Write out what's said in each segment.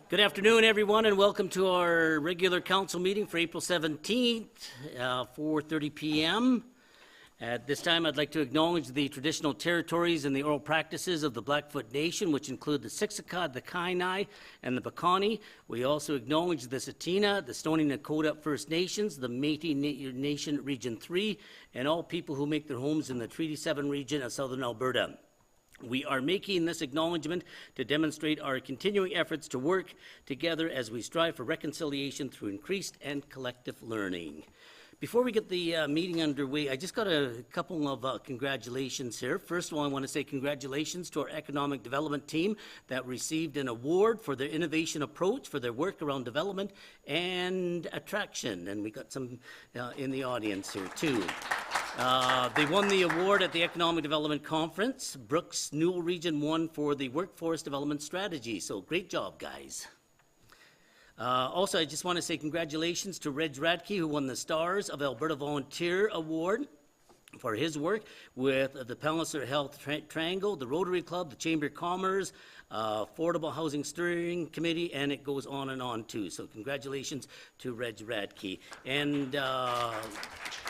Good afternoon, everyone, and welcome to our regular council meeting for April 17th, 4:30 p.m. At this time, I'd like to acknowledge the traditional territories and the oral practices of the Blackfoot Nation, which include the Siksika, the Kainai, and the Piikani. We also acknowledge the Tsuut'ina, the Stoney Nakoda First Nations, the Métis Nation Region 3, and all people who make their homes in the Treaty 7 region of southern Alberta. We are making this acknowledgement to demonstrate our continuing efforts to work together as we strive for reconciliation through increased and collective learning. Before we get the meeting underway, I just got a couple of congratulations here. First of all, I want to say congratulations to our economic development team that received an award for their innovation approach for their work around development and attraction. And we got some in the audience here too. They won the award at the Economic Development Conference. Brooks Newell Region won for the Workforce Development Strategy. So great job, guys. Also, I just want to say congratulations to Reg Radke, who won the Stars of Alberta Volunteer Award for his work with the Palliser Health Triangle, the Rotary Club, the Chamber of Commerce, Affordable Housing Steering Committee, and it goes on and on too. So congratulations to Reg Radke. And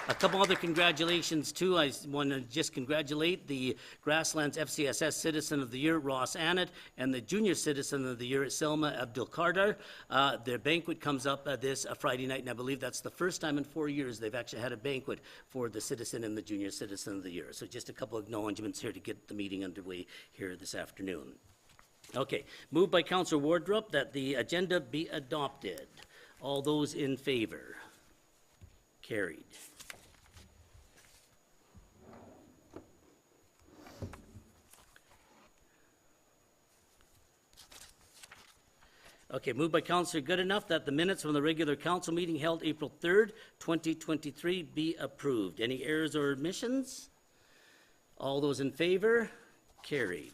a couple other congratulations too. I want to just congratulate the Grasslands FCSS Citizen of the Year, Ross Annett, and the Junior Citizen of the Year, Selma Abdulkader. Their banquet comes up this Friday night, and I believe that's the first time in 4 years they've actually had a banquet for the Citizen and the Junior Citizen of the Year. So just a couple of acknowledgements here to get the meeting underway here this afternoon. Okay, moved by Councillor Wardrop that the agenda be adopted. All those in favor? Carried. Okay, moved by Councillor Goodenough that the minutes from the regular council meeting held April 3rd, 2023 be approved. Any errors or omissions? All those in favor? Carried.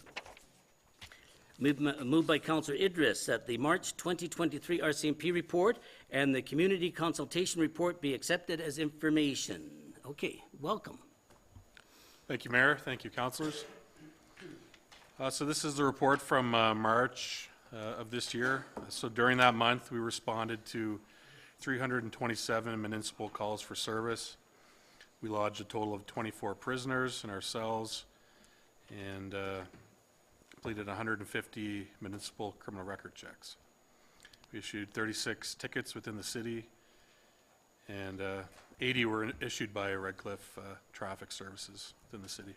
Moved by Councillor Idris that the March 2023 RCMP report and the community consultation report be accepted as information. Okay, welcome. Thank you, Mayor. Thank you, councillors. So this is the report from March of this year. So during that month, we responded to 327 municipal calls for service. We lodged a total of 24 prisoners in our cells and completed 150 municipal criminal record checks. We issued 36 tickets within the city, and 80 were issued by Redcliffe Traffic Services within the city.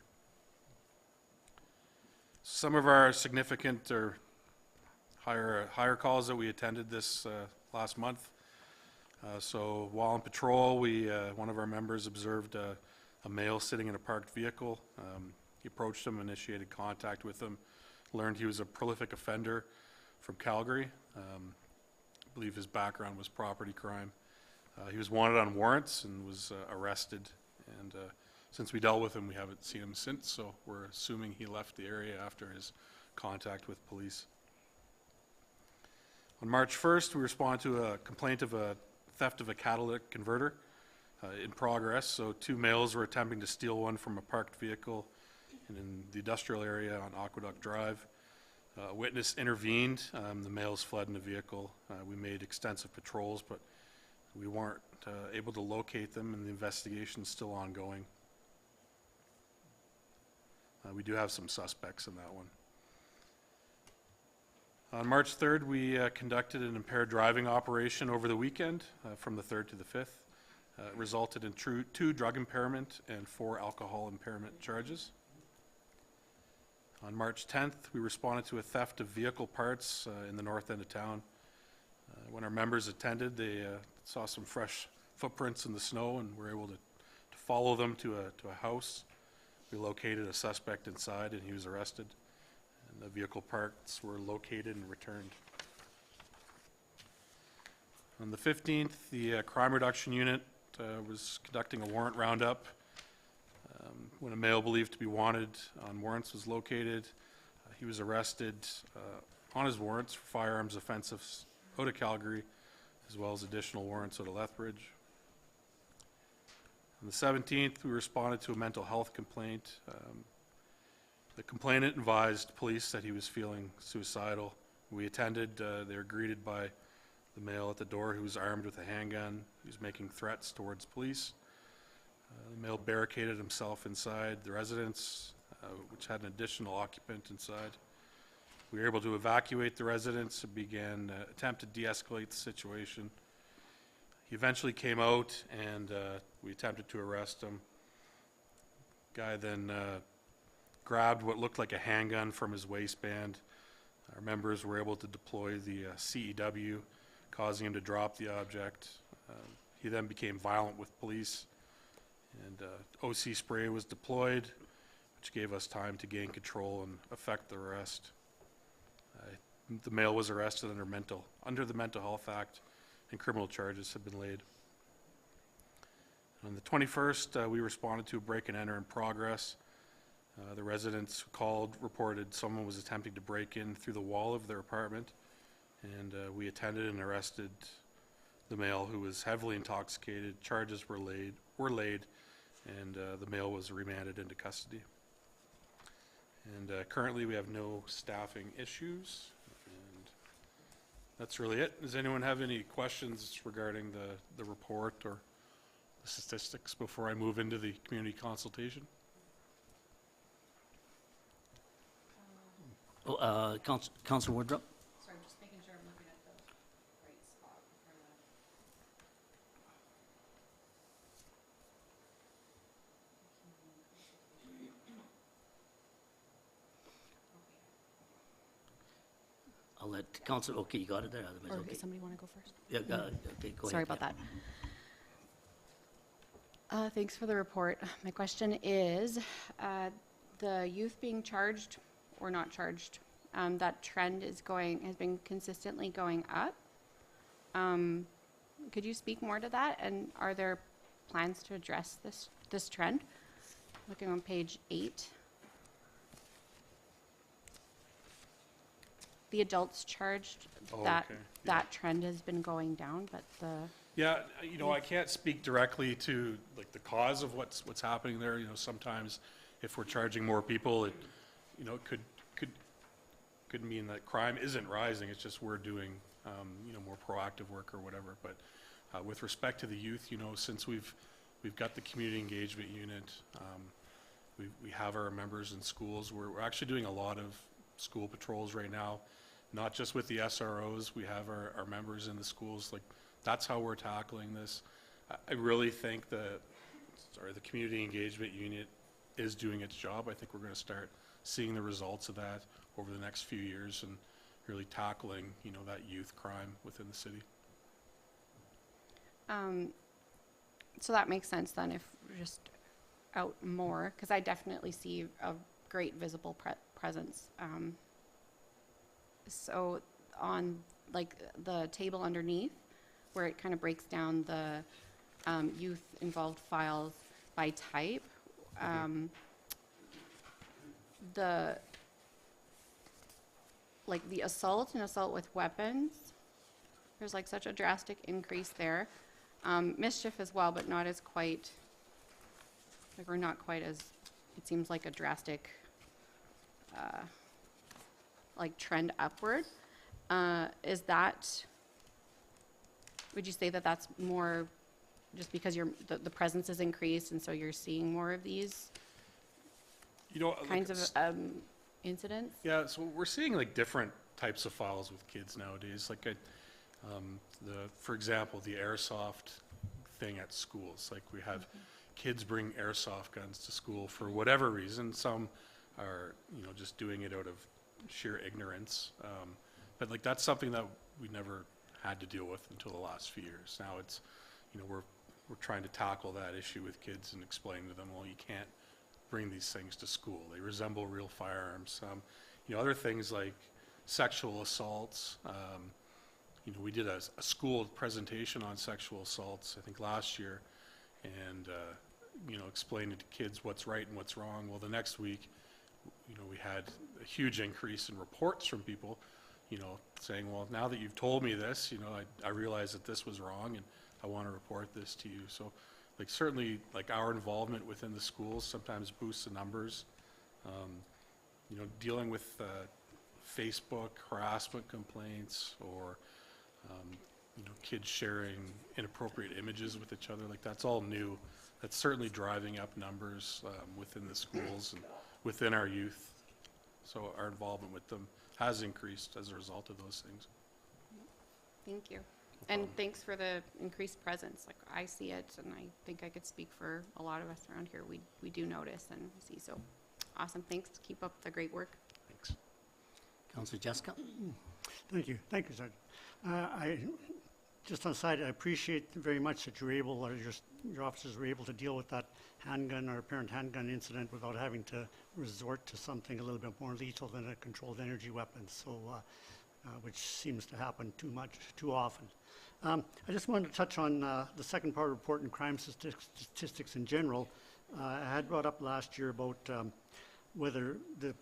Some of our significant or higher calls that we attended this last month. So while on patrol, one of our members observed a male sitting in a parked vehicle. He approached him, initiated contact with him, learned he was a prolific offender from Calgary. I believe his background was property crime. He was wanted on warrants and was arrested. And since we dealt with him, we haven't seen him since, so we're assuming he left the area after his contact with police. On March 1st, we responded to a complaint of a theft of a catalytic converter in progress. So 2 males were attempting to steal one from a parked vehicle in the industrial area on Aqueduct Drive. A witness intervened. The males fled in the vehicle. We made extensive patrols, but we weren't able to locate them, and the investigation is still ongoing. We do have some suspects in that one. On March 3rd, we conducted an impaired driving operation over the weekend from the 3rd to the 5th. It resulted in 2 drug impairment and 4 alcohol impairment charges. On March 10th, we responded to a theft of vehicle parts in the north end of town. When our members attended, they saw some fresh footprints in the snow and were able to follow them to a house. We located a suspect inside and he was arrested. And the vehicle parts were located and returned. On the 15th, the Crime Reduction Unit was conducting a warrant roundup when a male believed to be wanted on warrants was located. He was arrested on his warrants for firearms offenses out of Calgary, as well as additional warrants out of Lethbridge. On the 17th, we responded to a mental health complaint. The complainant advised police that he was feeling suicidal We attended, they were greeted by the male at the door who was armed with a handgun. He was making threats towards police. The male barricaded himself inside the residence, which had an additional occupant inside. We were able to evacuate the residence and began attempt to de-escalate the situation. He eventually came out and we attempted to arrest him. Guy then grabbed what looked like a handgun from his waistband. Our members were able to deploy the CEW, causing him to drop the object. He then became violent with police, and OC spray was deployed, which gave us time to gain control and effect the arrest. The male was arrested under the Mental Health Act, and criminal charges have been laid. On the 21st, we responded to a break and enter in progress. The residents who called reported someone was attempting to break in through the wall of their apartment, and we attended and arrested the male, who was heavily intoxicated. Charges were laid, and the male was remanded into custody. And currently we have no staffing issues, and that's really it. Does anyone have any questions regarding the report or the statistics before I move into the community consultation? Councillor Wardrop? Sorry, just making sure I'm looking at the right spot for the. I'll let Councillor, okay, you got it there, otherwise, Or okay. does somebody want to go first? Yeah, okay, go ahead. Sorry about yeah. that. Thanks for the report. My question is, the youth being charged or not charged, that trend has been consistently going up. Could you speak more to that? And are there plans to address this trend? Looking on page 8. The adults charged, Oh, that, okay, that trend has been going down, but the, Yeah, you know, I can't speak directly to like the cause of what's happening there. You know, sometimes if we're charging more people, it, you know, could mean that crime isn't rising. It's just we're doing, you know, more proactive work or whatever. But with respect to the youth, you know, since we've got the community engagement unit, we have our members in schools. We're actually doing a lot of school patrols right now, not just with the SROs. We have our members in the schools. Like, that's how we're tackling this. I really think the community engagement unit is doing its job. I think we're going to start seeing the results of that over the next few years and really tackling, you know, that youth crime within the city. so that makes sense then if we're just out more, because I definitely see a great visible presence. So on like the table underneath, where it kind of breaks down the youth involved files by type, the assault and assault with weapons, there's like such a drastic increase there. Mischief as well, but not as quite, like we're not quite as, it seems like a drastic like trend upward. Is that, would you say that that's more just because the presence is increased and so you're seeing more of these You know, kinds like, of incidents? yeah, so we're seeing like different types of files with kids nowadays. Like, for example, the airsoft thing at schools. Like, we have kids bring airsoft guns to school for whatever reason. Some are, you know, just doing it out of sheer ignorance. But like, that's something that we never had to deal with until the last few years. Now it's, you know, we're trying to tackle that issue with kids and explain to them, well, you can't bring these things to school. They resemble real firearms. You know, other things like sexual assaults. You know, we did a school presentation on sexual assaults, I think last year, and, you know, explaining to kids what's right and what's wrong. Well, the next week, you know, we had a huge increase in reports from people, you know, saying, well, now that you've told me this, you know, I realize that this was wrong and I want to report this to you. So, like, certainly, like, our involvement within the schools sometimes boosts the numbers. You know, dealing with Facebook harassment complaints or, kids sharing inappropriate images with each other, like that's all new. That's certainly driving up numbers within the schools and within our youth. So our involvement with them has increased as a result of those things. Thank you. And thanks for the increased presence. Like, I see it, and I think I could speak for a lot of us around here. We do notice and see, so awesome. Thanks. Keep up the great work. Thanks. Councillor Jessica? Thank you, Sergeant. Just on the side, I appreciate very much that you're able, or your officers were able to deal with that handgun or apparent handgun incident without having to resort to something a little bit more lethal than a controlled energy weapon. So, which seems to happen too often. I just wanted to touch on the second part of the report in crime statistics in general. I had brought up last year about whether the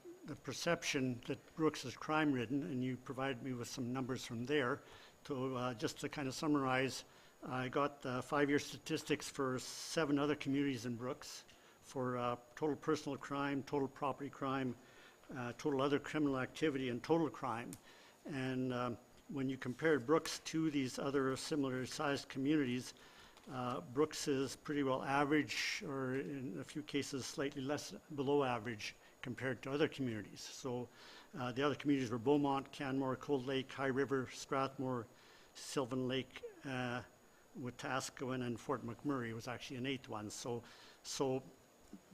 perception that Brooks is crime-ridden, and you provided me with some numbers from there. So just to kind of summarize, I got 5-year statistics for 7 other communities in Brooks for total personal crime, total property crime, total other criminal activity, and total crime. And when you compare Brooks to these other similar sized communities, Brooks is pretty well average, or in a few cases slightly less below average compared to other communities. So the other communities were Beaumont, Canmore, Cold Lake, High River, Strathmore, Sylvan Lake, Wetaskiwin, and Fort McMurray was actually an 8th one. So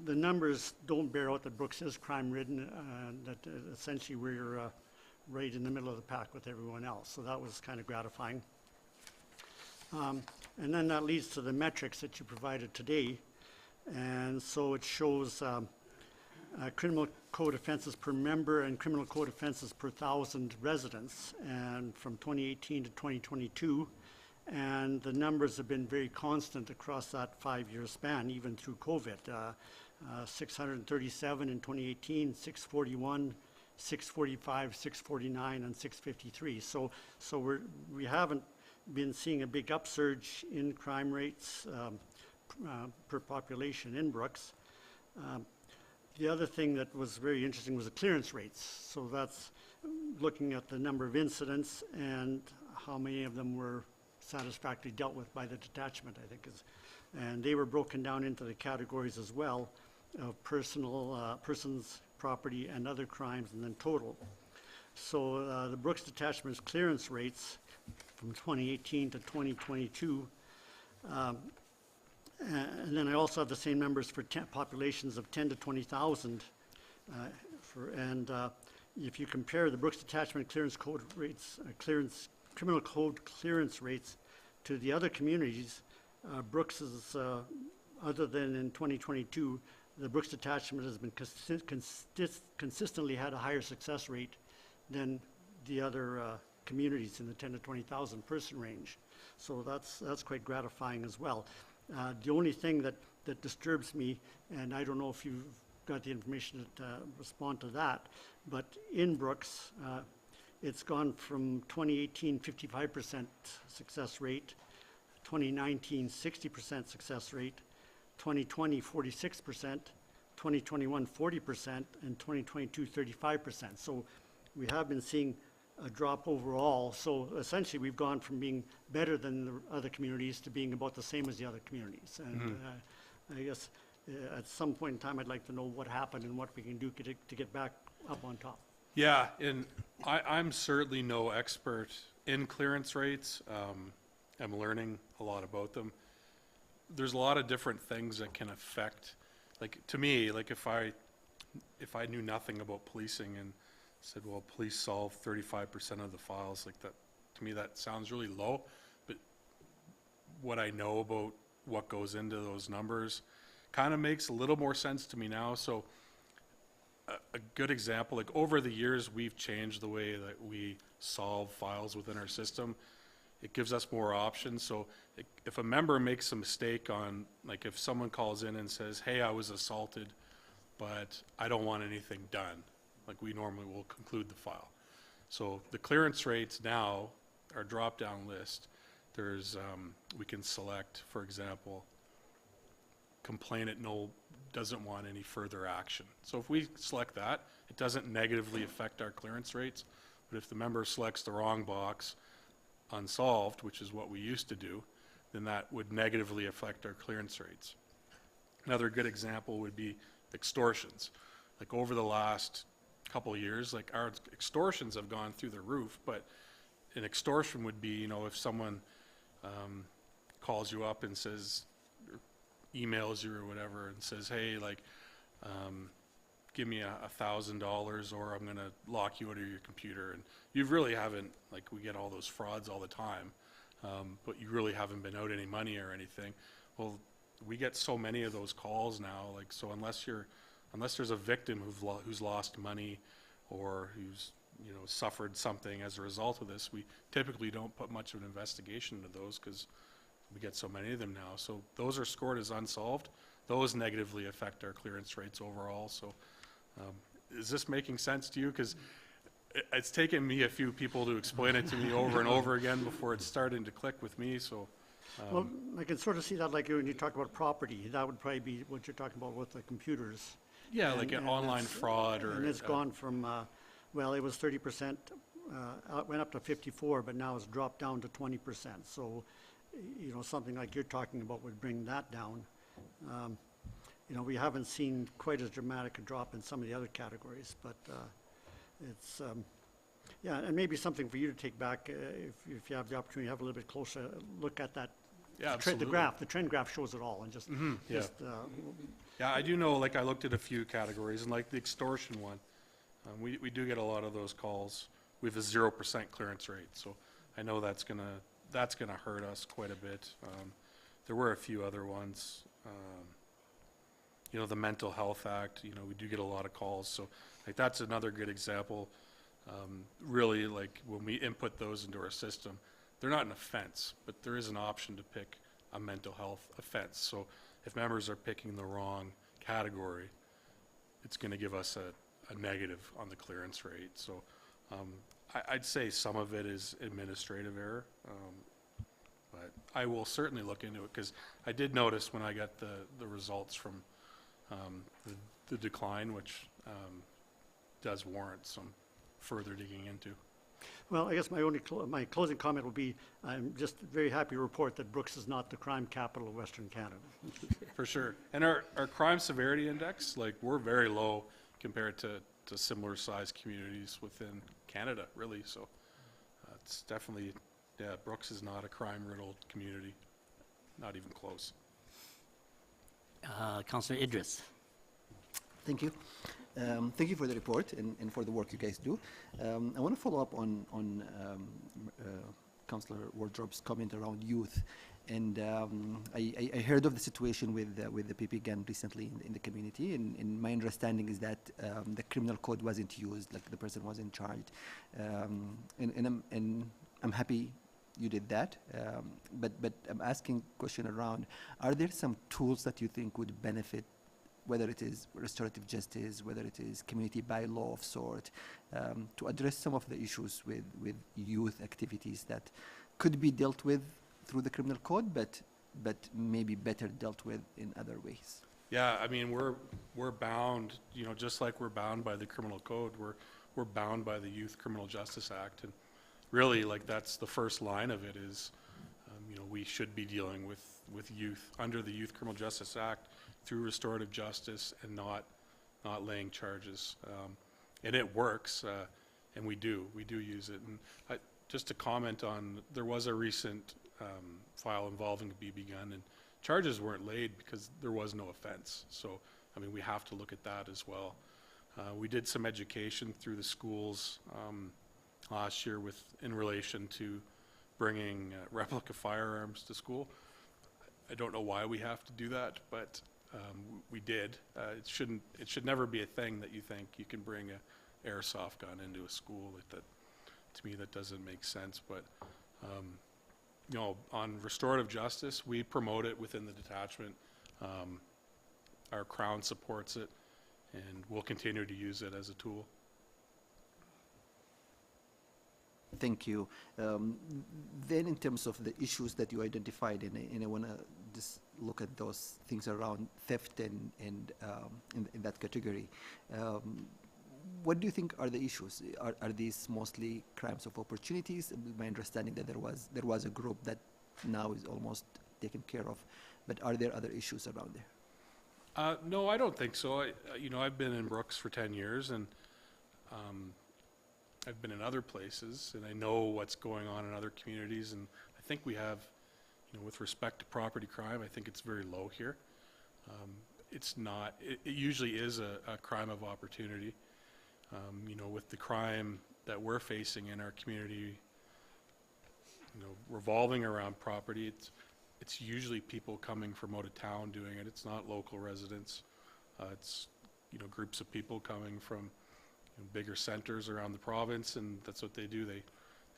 the numbers don't bear out that Brooks is crime-ridden, that essentially we're right in the middle of the pack with everyone else. So that was kind of gratifying. And then that leads to the metrics that you provided today. And so it shows criminal code offenses per member and criminal code offenses per 1,000 residents, and from 2018 to 2022. And the numbers have been very constant across that 5-year span, even through COVID. 637 in 2018, 641, 645, 649, and 653. So we haven't been seeing a big upsurge in crime rates per population in Brooks. The other thing that was very interesting was the clearance rates. So that's looking at the number of incidents and how many of them were satisfactorily dealt with by the detachment, I think is. And they were broken down into the categories as well of persons, property, and other crimes, and then total. So the Brooks detachment's clearance rates from 2018 to 2022, and then I also have the same numbers for populations of 10 to 20,000. If you compare the Brooks detachment clearance code rates, criminal code clearance rates to the other communities, Brooks is, other than in 2022, the Brooks detachment has been consistently had a higher success rate than the other communities in the 10 to 20,000 person range. So that's quite gratifying as well. The only thing that disturbs me, and I don't know if you've got the information to respond to that, but in Brooks, it's gone from 2018 55% success rate, 2019 60% success rate, 2020 46%, 2021 40%, and 2022 35%. So we have been seeing a drop overall. So essentially we've gone from being better than the other communities to being about the same as the other communities. And I guess at some point in time I'd like to know what happened and what we can do to get back up on top. Yeah, and I'm certainly no expert in clearance rates. I'm learning a lot about them. There's a lot of different things that can affect, like to me, like if I knew nothing about policing and said, well, police solve 35% of the files, like that, to me that sounds really low, but what I know about what goes into those numbers kind of makes a little more sense to me now. So a good example, like over the years, we've changed the way that we solve files within our system. It gives us more options. So if a member makes a mistake on, like if someone calls in and says, hey, I was assaulted, but I don't want anything done, like we normally will conclude the file. So the clearance rates now, our drop-down list, there's, we can select, for example, complainant doesn't want any further action. So if we select that, it doesn't negatively affect our clearance rates. But if the member selects the wrong box, unsolved, which is what we used to do, then that would negatively affect our clearance rates. Another good example would be extortions. Like over the last couple of years, like our extortions have gone through the roof, but an extortion would be, if someone calls you up and says, or emails you or whatever and says, hey, like, give me $1,000 or I'm gonna lock you out of your computer. And you really haven't, like, we get all those frauds all the time, but you really haven't been out any money or anything. Well, we get so many of those calls now, like, so unless there's a victim who's lost money or who's, suffered something as a result of this, we typically don't put much of an investigation into those because we get so many of them now. So those are scored as unsolved. Those negatively affect our clearance rates overall. So is this making sense to you? Because it's taken me a few people to explain it to me over and over again before it's starting to click with me. So Well, I can sort of see that, like when you talk about property, that would probably be what you're talking about with the computers. yeah, like an And online it's- fraud or And it's gone from, well, it was 30%, went up to 54, but now it's dropped down to 20%. So, something like you're talking about would bring that down. We haven't seen quite as dramatic a drop in some of the other categories, but it's, yeah, and maybe something for you to take back, if you have the opportunity, to have a little bit closer look at that. Yeah, The graph, the trend graph shows it all, and yeah. Yeah, I do know, like, I looked at a few categories, and like the extortion one, we do get a lot of those calls. We have a 0% clearance rate, so I know that's gonna hurt us quite a bit. There were a few other ones. The Mental Health Act, we do get a lot of calls, so like that's another good example. Really, like when we input those into our system, they're not an offense, but there is an option to pick a mental health offense. So if members are picking the wrong category, it's going to give us a negative on the clearance rate. So I'd say some of it is administrative error, but I will certainly look into it because I did notice when I got the results from the decline, which does warrant some further digging into. Well, I guess my closing comment will be, I'm just very happy to report that Brooks is not the crime capital of Western Canada. For sure. And our crime severity index, like, we're very low compared to similar sized communities within Canada, really. So it's definitely, yeah, Brooks is not a crime riddled community, not even close. Councillor Idris. Thank you. Thank you for the report and for the work you guys do. I want to follow up on Councillor Wardrop's comment around youth. And I heard of the situation with the PP gun recently in the community. And my understanding is that the criminal code wasn't used, like the person wasn't charged. And I'm happy you did that. But I'm asking a question around, are there some tools that you think would benefit, whether it is restorative justice, whether it is community bylaw of sort, to address some of the issues with youth activities that could be dealt with through the criminal code, but maybe better dealt with in other ways? Yeah, I mean, we're bound, just like we're bound by the criminal code, we're bound by the Youth Criminal Justice Act. And really, like, that's the first line of it is, we should be dealing with youth under the Youth Criminal Justice Act through restorative justice and not laying charges. And it works, and we do use it. And just to comment on, there was a recent file involving a BB gun, and charges weren't laid because there was no offense. So, I mean, we have to look at that as well. We did some education through the schools last year in relation to bringing replica firearms to school. I don't know why we have to do that, but we did. It should never be a thing that you think you can bring a airsoft gun into a school. To me, that doesn't make sense. But on restorative justice, we promote it within the detachment. Our Crown supports it, and we'll continue to use it as a tool. Thank you. Then in terms of the issues that you identified, and I want to just look at those things around theft and in that category. What do you think are the issues? Are these mostly crimes of opportunities? My understanding that there was a group that now is almost taken care of, but are there other issues around there? No, I don't think so. I've been in Brooks for 10 years, and I've been in other places, and I know what's going on in other communities, and I think we have, with respect to property crime, I think it's very low here. It's not, it usually is a crime of opportunity. With the crime that we're facing in our community, revolving around property, it's usually people coming from out of town doing it. It's not local residents. It's, groups of people coming from bigger centers around the province, and that's what they do. They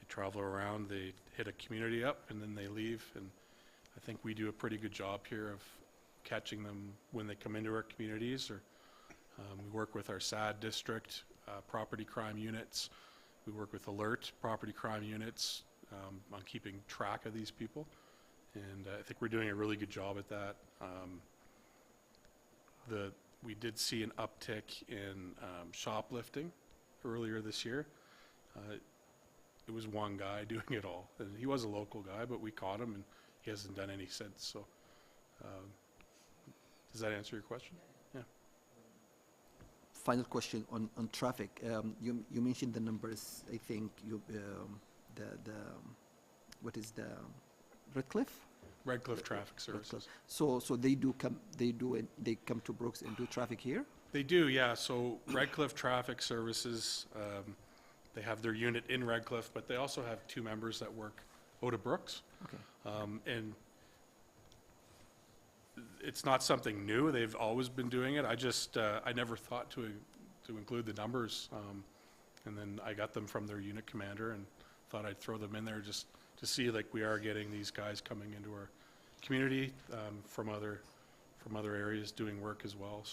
travel around, they hit a community up, and then they leave. And I think we do a pretty good job here of catching them when they come into our communities. Or we work with our SAD district property crime units. We work with alert property crime units on keeping track of these people. And I think we're doing a really good job at that. We did see an uptick in shoplifting earlier this year. It was one guy doing it all. And he was a local guy, but we caught him, and he hasn't done any since. So does that answer your question? Yeah. Final question on traffic. You mentioned the numbers. I think what is the Redcliffe? Redcliffe Traffic Services. So they come to Brooks and do traffic here? They do, yeah. So Redcliffe Traffic Services, they have their unit in Redcliffe, but they also have 2 members that work out of Brooks. Okay. And it's not something new. They've always been doing it. I never thought to include the numbers. And then I got them from their unit commander and thought I'd throw them in there just to see, like, we are getting these guys coming into our community from other areas doing work as well.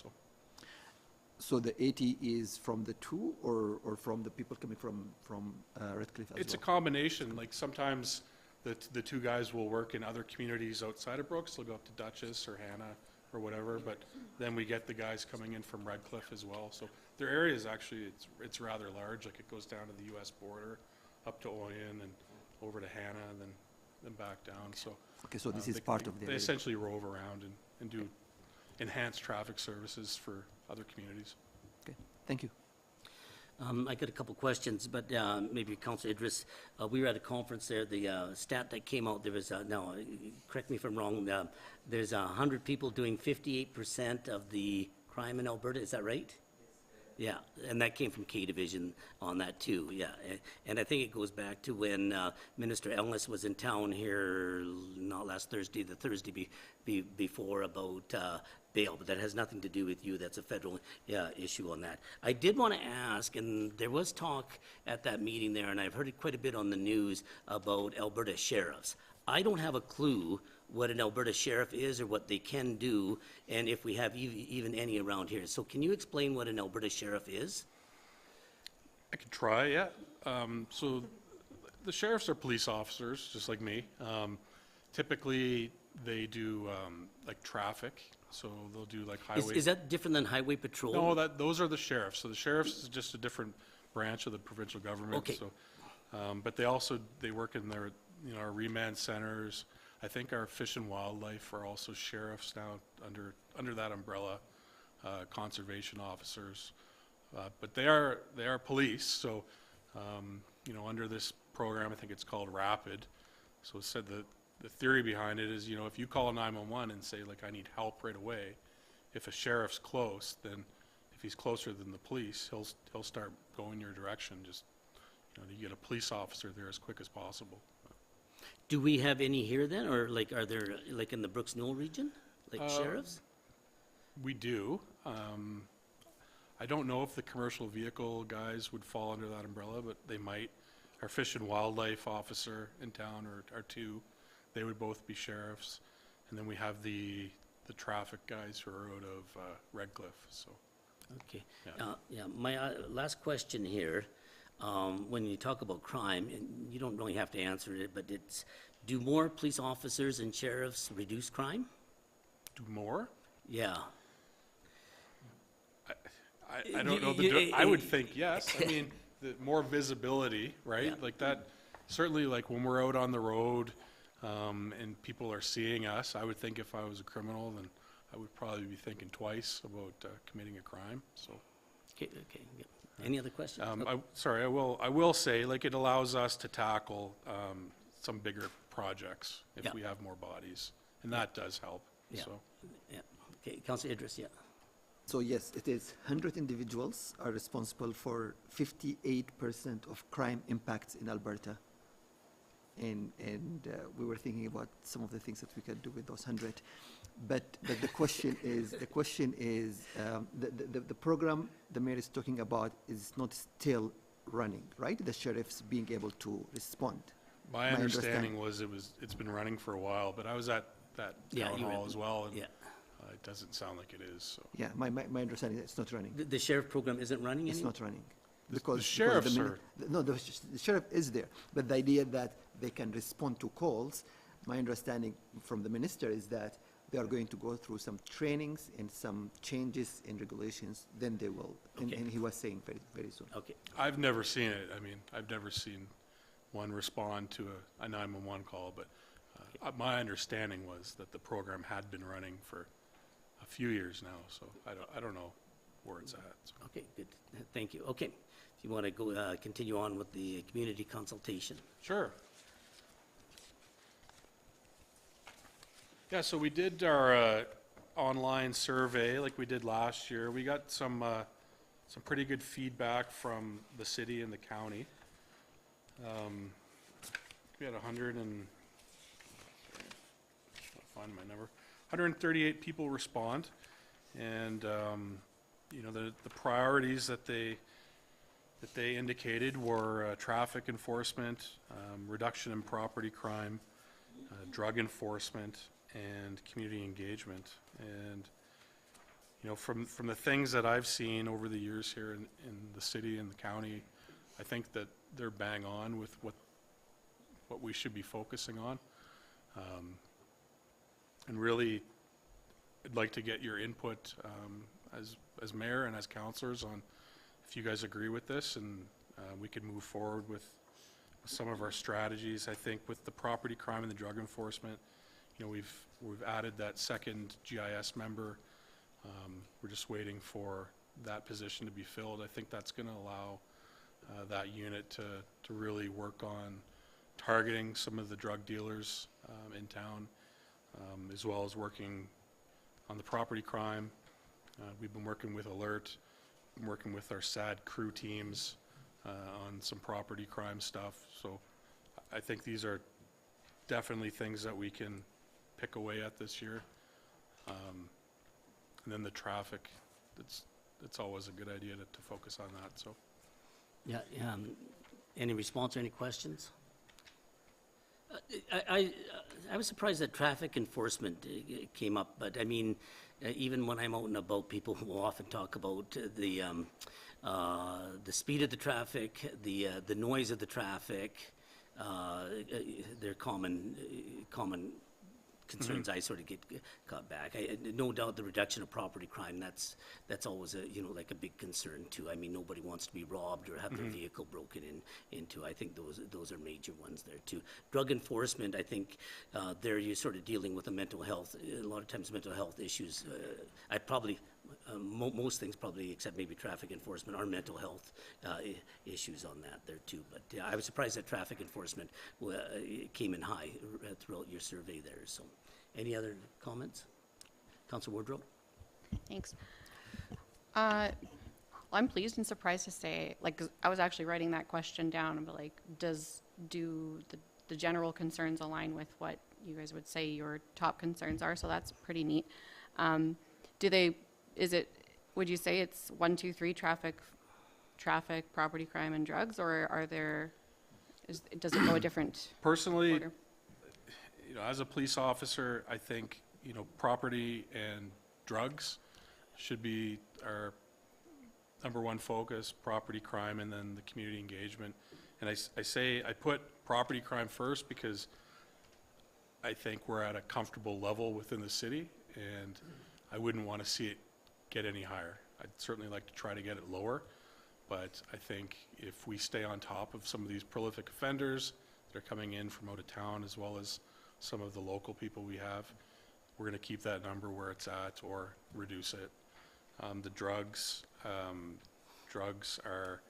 So the 80 is from the 2 or from the people coming from Redcliffe as It's well? a combination. Like, sometimes the 2 guys will work in other communities outside of Brooks. They'll go up to Dutchess or Hannah or whatever, but then we get the guys coming in from Redcliffe as well. So their area is actually, it's rather large. Like, it goes down to the US border, up to Oyen and over to Hannah, and then back down. So Okay, so this is part of they the... essentially rove around and do enhanced traffic services for other communities. Okay, thank you. I got a couple questions, but maybe Councilor Idris, we were at a conference there, the stat that came out, there was, no, correct me if I'm wrong, there's 100 people doing 58% of the crime in Alberta, is that right? Yeah, and that came from K Division on that too, yeah. And I think it goes back to when Minister Ellis was in town here, not last Thursday, the Thursday before about bail, but that has nothing to do with you. That's a federal issue on that. I did want to ask, and there was talk at that meeting there, and I've heard it quite a bit on the news about Alberta sheriffs. I don't have a clue what an Alberta sheriff is or what they can do, and if we have even any around here. So can you explain what an Alberta sheriff is? I could try, yeah. So the sheriffs are police officers, just like me. Typically, they do like traffic, so they'll do like highway. Is that different than highway patrol? No, those are the sheriffs. So the sheriffs is just a different branch of the provincial government. Okay. So, but they work in their, our remand centers. I think our Fish and Wildlife are also sheriffs now under that umbrella, conservation officers. But they are police, so, under this program, I think it's called RAPID. So it said that the theory behind it is, if you call 911 and say, like, I need help right away, if a sheriff's close, then if he's closer than the police, he'll start going your direction, just, to get a police officer there as quick as possible. Do we have any here then, or like, are there, like in the Brooks Knoll region, like sheriffs? We do. I don't know if the commercial vehicle guys would fall under that umbrella, but they might. Our Fish and Wildlife officer in town are 2. They would both be sheriffs. And then we have the traffic guys who are out of Redcliffe, so. Okay. Yeah. My last question here, when you talk about crime, and you don't really have to answer it, but it's, do more police officers and sheriffs reduce crime? do more. Yeah. I don't know, I would think yes. I mean, the more visibility, right? Yeah. Like that, certainly like when we're out on the road, and people are seeing us, I would think if I was a criminal, then I would probably be thinking twice about committing a crime, so. Okay, yeah. Any other questions? Sorry, I will say, like, it allows us to tackle some bigger projects if Yeah. we have more bodies, and that does help, Yeah. so. Yeah. Okay, Councillor Idris, yeah. So yes, it is 100 individuals are responsible for 58% of crime impacts in Alberta. And we were thinking about some of the things that we could do with those 100. But the question is, the program the mayor is talking about is not still running, right? The sheriffs being able to respond. My understanding. understanding was it's been running for a while, but I was at that Yeah, town you were- hall as well, and Yeah. it doesn't sound like it is, so. Yeah, my understanding is it's not running. The sheriff program isn't running It's anymore? not running. The sheriffs mini- are- No, the sheriff is there, but the idea that they can respond to calls, my understanding from the minister is that they are going to go through some trainings and some changes in regulations, then they will, and Okay. he was saying very, very soon. Okay, I've never seen it. I mean, I've never seen one respond to a 911 call, but my understanding was that the program had been running for a few years now, so I don't know where it's at. So. okay, good. Thank you. Okay. If you want to go, continue on with the community consultation. Sure. Yeah, so we did our online survey like we did last year. We got some pretty good feedback from the city and the county. We had 138 people respond, and you know, the priorities that they indicated were traffic enforcement, reduction in property crime, drug enforcement, and community engagement. And you know, from the things that I've seen over the years here in the city and the county, I think that they're bang on with what we should be focusing on. And really, I'd like to get your input as mayor and as councilors on if you guys agree with this, and we could move forward with some of our strategies. I think with the property crime and the drug enforcement, you know, we've added that second GIS member. We're just waiting for that position to be filled. I think that's going to allow that unit to really work on targeting some of the drug dealers in town, as well as working on the property crime. We've been working with Alert, working with our SAD crew teams on some property crime stuff. So I think these are definitely things that we can pick away at this year. And then the traffic, it's always a good idea to focus on that, so. Yeah, any response or any questions? I was surprised that traffic enforcement came up, but I mean, even when I'm out and about, people will often talk about the speed of the traffic, the noise of the traffic. They're common concerns I sort of get caught back. No doubt the reduction of property crime, that's always a, you know, like a big concern too. I mean, nobody wants to be robbed or have their vehicle broken into. I think those are major ones there too. Drug enforcement, I think there you're sort of dealing with a mental health, a lot of times mental health issues. I probably, most things probably, except maybe traffic enforcement, are mental health issues on that there too. But I was surprised that traffic enforcement came in high throughout your survey there. So, any other comments? Councilor Wardrobe? Thanks. Well, I'm pleased and surprised to say, like, 'cause I was actually writing that question down and be like, do the general concerns align with what you guys would say your top concerns are? So that's pretty neat. Would you say it's 1, 2, 3 traffic, property crime, and drugs, or does it go a different Personally, order? you know, as a police officer, I think, you know, property and drugs should be our number one focus, property crime, and then the community engagement. And I put property crime first because I think we're at a comfortable level within the city, and I wouldn't want to see it get any higher. I'd certainly like to try to get it lower, but I think if we stay on top of some of these prolific offenders that are coming in from out of town, as well as some of the local people we have, we're going to keep that number where it's at or reduce it. The drugs are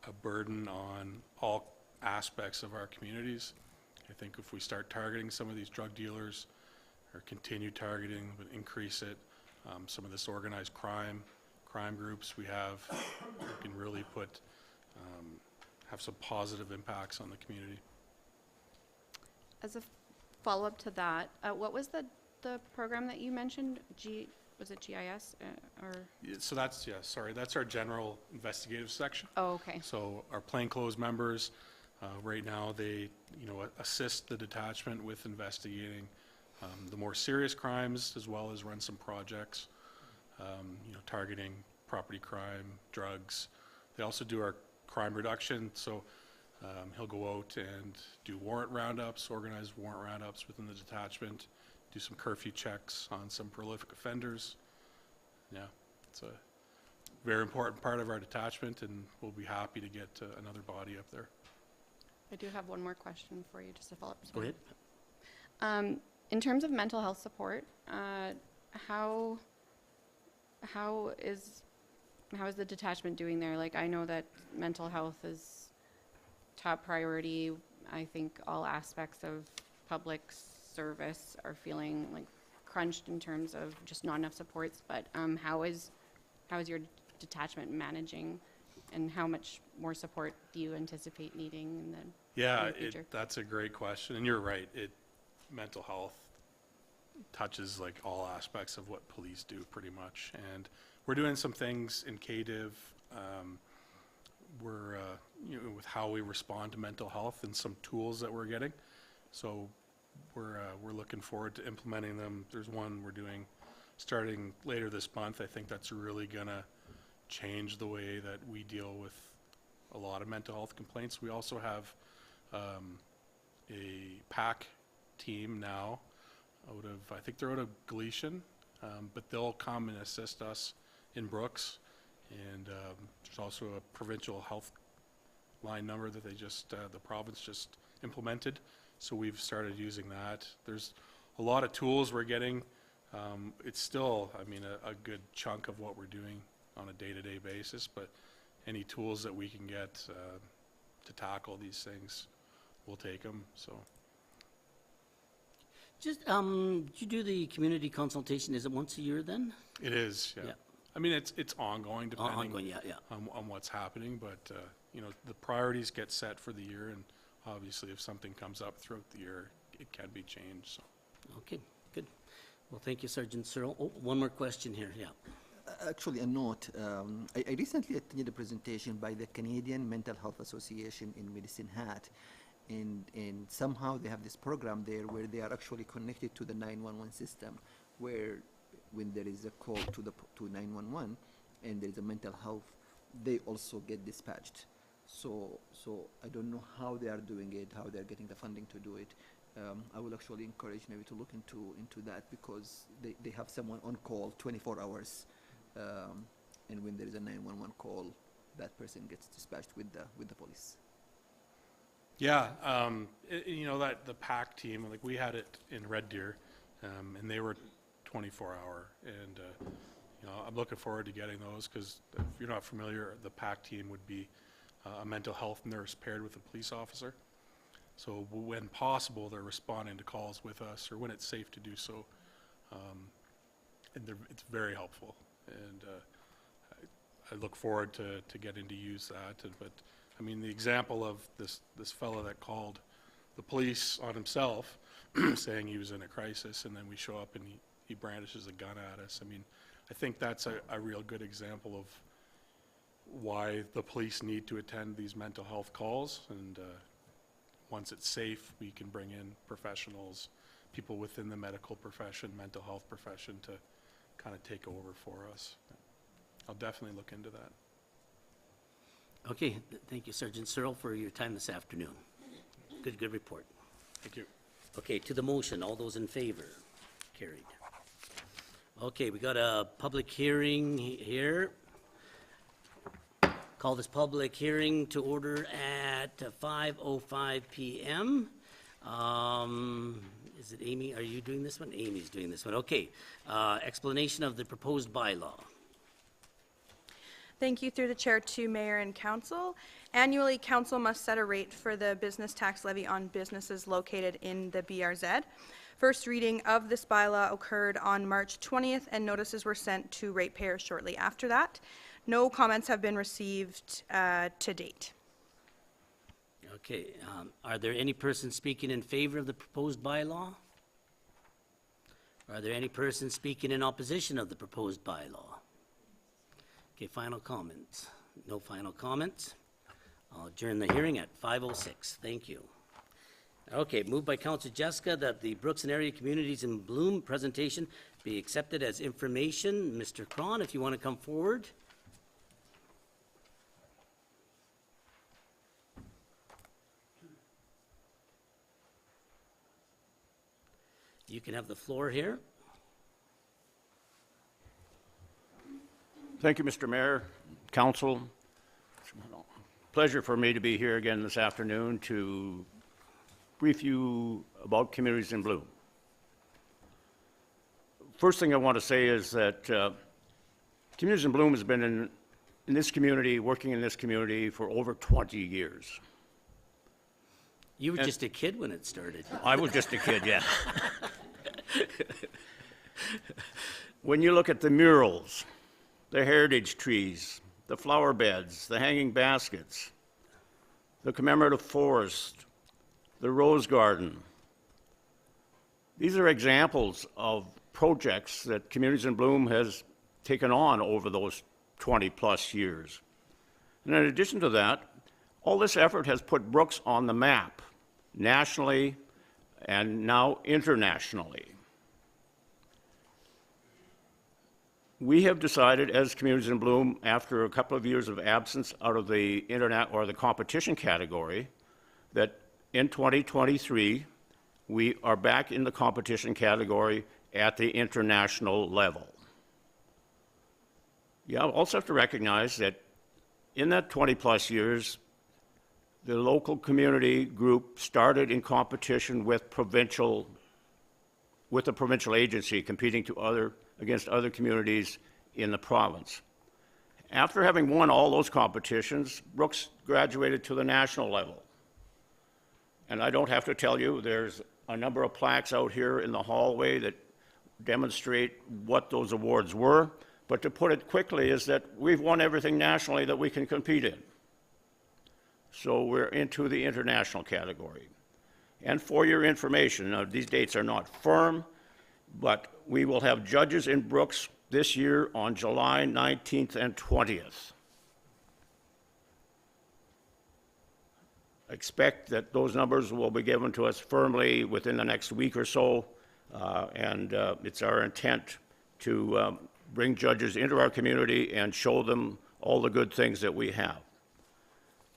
a burden on all aspects of our communities. I think if we start targeting some of these drug dealers, or continue targeting, but increase it, some of this organized crime groups we have, we can really have some positive impacts on the community. As a follow-up to that, what was the program that you mentioned? Was it GIS or? Yeah, so that's, that's our general investigative section. Oh, okay. So our plainclothes members, right now, they, assist the detachment with investigating the more serious crimes, as well as run some projects, targeting property crime, drugs. They also do our crime reduction, so he'll go out and do warrant roundups, organized warrant roundups within the detachment, do some curfew checks on some prolific offenders. Yeah, it's a very important part of our detachment, and we'll be happy to get another body up there. I do have one more question for you, just to follow up. Go ahead. In terms of mental health support, how is the detachment doing there? Like, I know that mental health is top priority. I think all aspects of public service are feeling like crunched in terms of just not enough supports. But how is your detachment managing, and how much more support do you anticipate needing in the future? That's a great question, and you're right. Mental health touches like all aspects of what police do pretty much, and we're doing some things in KDIV. We're with how we respond to mental health and some tools that we're getting. So we're looking forward to implementing them. There's one we're doing starting later this month. I think that's really gonna change the way that we deal with a lot of mental health complaints. We also have a PAC team now I think they're out of Galicia, but they'll come and assist us in Brooks. And there's also a provincial health line number that the province just implemented. So we've started using that. There's a lot of tools we're getting. It's still, a good chunk of what we're doing on a day-to-day basis, but any tools that we can get to tackle these things, we'll take them, so. Just, you do the community consultation, is it once a year then? It is, yeah. Yeah. It's ongoing depending Ongoing, yeah. on what's happening, but, the priorities get set for the year, and obviously if something comes up throughout the year, it can be changed, so. Okay, good. Well, thank you, Sergeant Searle. Oh, one more question here, yeah. Actually, a note. I recently attended a presentation by the Canadian Mental Health Association in Medicine Hat, and somehow they have this program there where they are actually connected to the 911 system, where when there is a call to 911 and there is a mental health, they also get dispatched. So I don't know how they are doing it, how they are getting the funding to do it. I will actually encourage maybe to look into that, because they have someone on call 24 hours. And when there is a 911 call, that person gets dispatched with the police. Yeah, that the PAC team, like we had it in Red Deer, and they were 24-hour, and I'm looking forward to getting those, because if you're not familiar, the PAC team would be a mental health nurse paired with a police officer. So when possible, they're responding to calls with us, or when it's safe to do so, and it's very helpful. And I look forward to getting to use that. But the example of this fellow that called the police on himself, saying he was in a crisis, and then we show up and he brandishes a gun at us. I think that's a real good example of why the police need to attend these mental health calls. And once it's safe, we can bring in professionals, people within the medical profession, mental health profession, to kind of take over for us. I'll definitely look into that. Okay, thank you, Sergeant Searle, for your time this afternoon. Good report. Thank you. Okay, to the motion, all those in favor? Carried. Okay, we got a public hearing here. Call this public hearing to order at 5:05 PM. Is it Amy? Are you doing this one? Amy's doing this one. Okay. Explanation of the proposed bylaw. Thank you through the chair to mayor and council. Annually, council must set a rate for the business tax levy on businesses located in the BRZ. First reading of this bylaw occurred on March 20th, and notices were sent to ratepayers shortly after that. No comments have been received to date. Okay. Are there any persons speaking in favor of the proposed bylaw? Are there any persons speaking in opposition of the proposed bylaw? Okay, final comments. No final comments. I'll adjourn the hearing at 5:06. Thank you. Okay, moved by Councilor Jessica that the Brooks and Area Communities in Bloom presentation be accepted as information. Mr. Cron, if you want to come forward. You can have the floor here. Thank you, Mr. Mayor, Council. Pleasure for me to be here again this afternoon to brief you about Communities in Bloom. First thing I want to say is that Communities in Bloom has been in this community, working in this community for over 20 years. You were just a kid when it started. I was just a kid, yeah. When you look at the murals, the heritage trees, the flower beds, the hanging baskets, the commemorative forest, the rose garden, these are examples of projects that Communities in Bloom has taken on over those 20-plus years. And in addition to that, all this effort has put Brooks on the map, nationally and now internationally. We have decided as Communities in Bloom, after a couple of years of absence out of the internet or the competition category, that in 2023, we are back in the competition category at the international level. You also have to recognize that in that 20-plus years, the local community group started in competition with the provincial agency competing against other communities in the province. After having won all those competitions, Brooks graduated to the national level. And I don't have to tell you, there's a number of plaques out here in the hallway that demonstrate what those awards were. But to put it quickly is that we've won everything nationally that we can compete in. So we're into the international category. And for your information, now these dates are not firm, but we will have judges in Brooks this year on July 19th and 20th. Expect that those numbers will be given to us firmly within the next week or so, and it's our intent to bring judges into our community and show them all the good things that we have.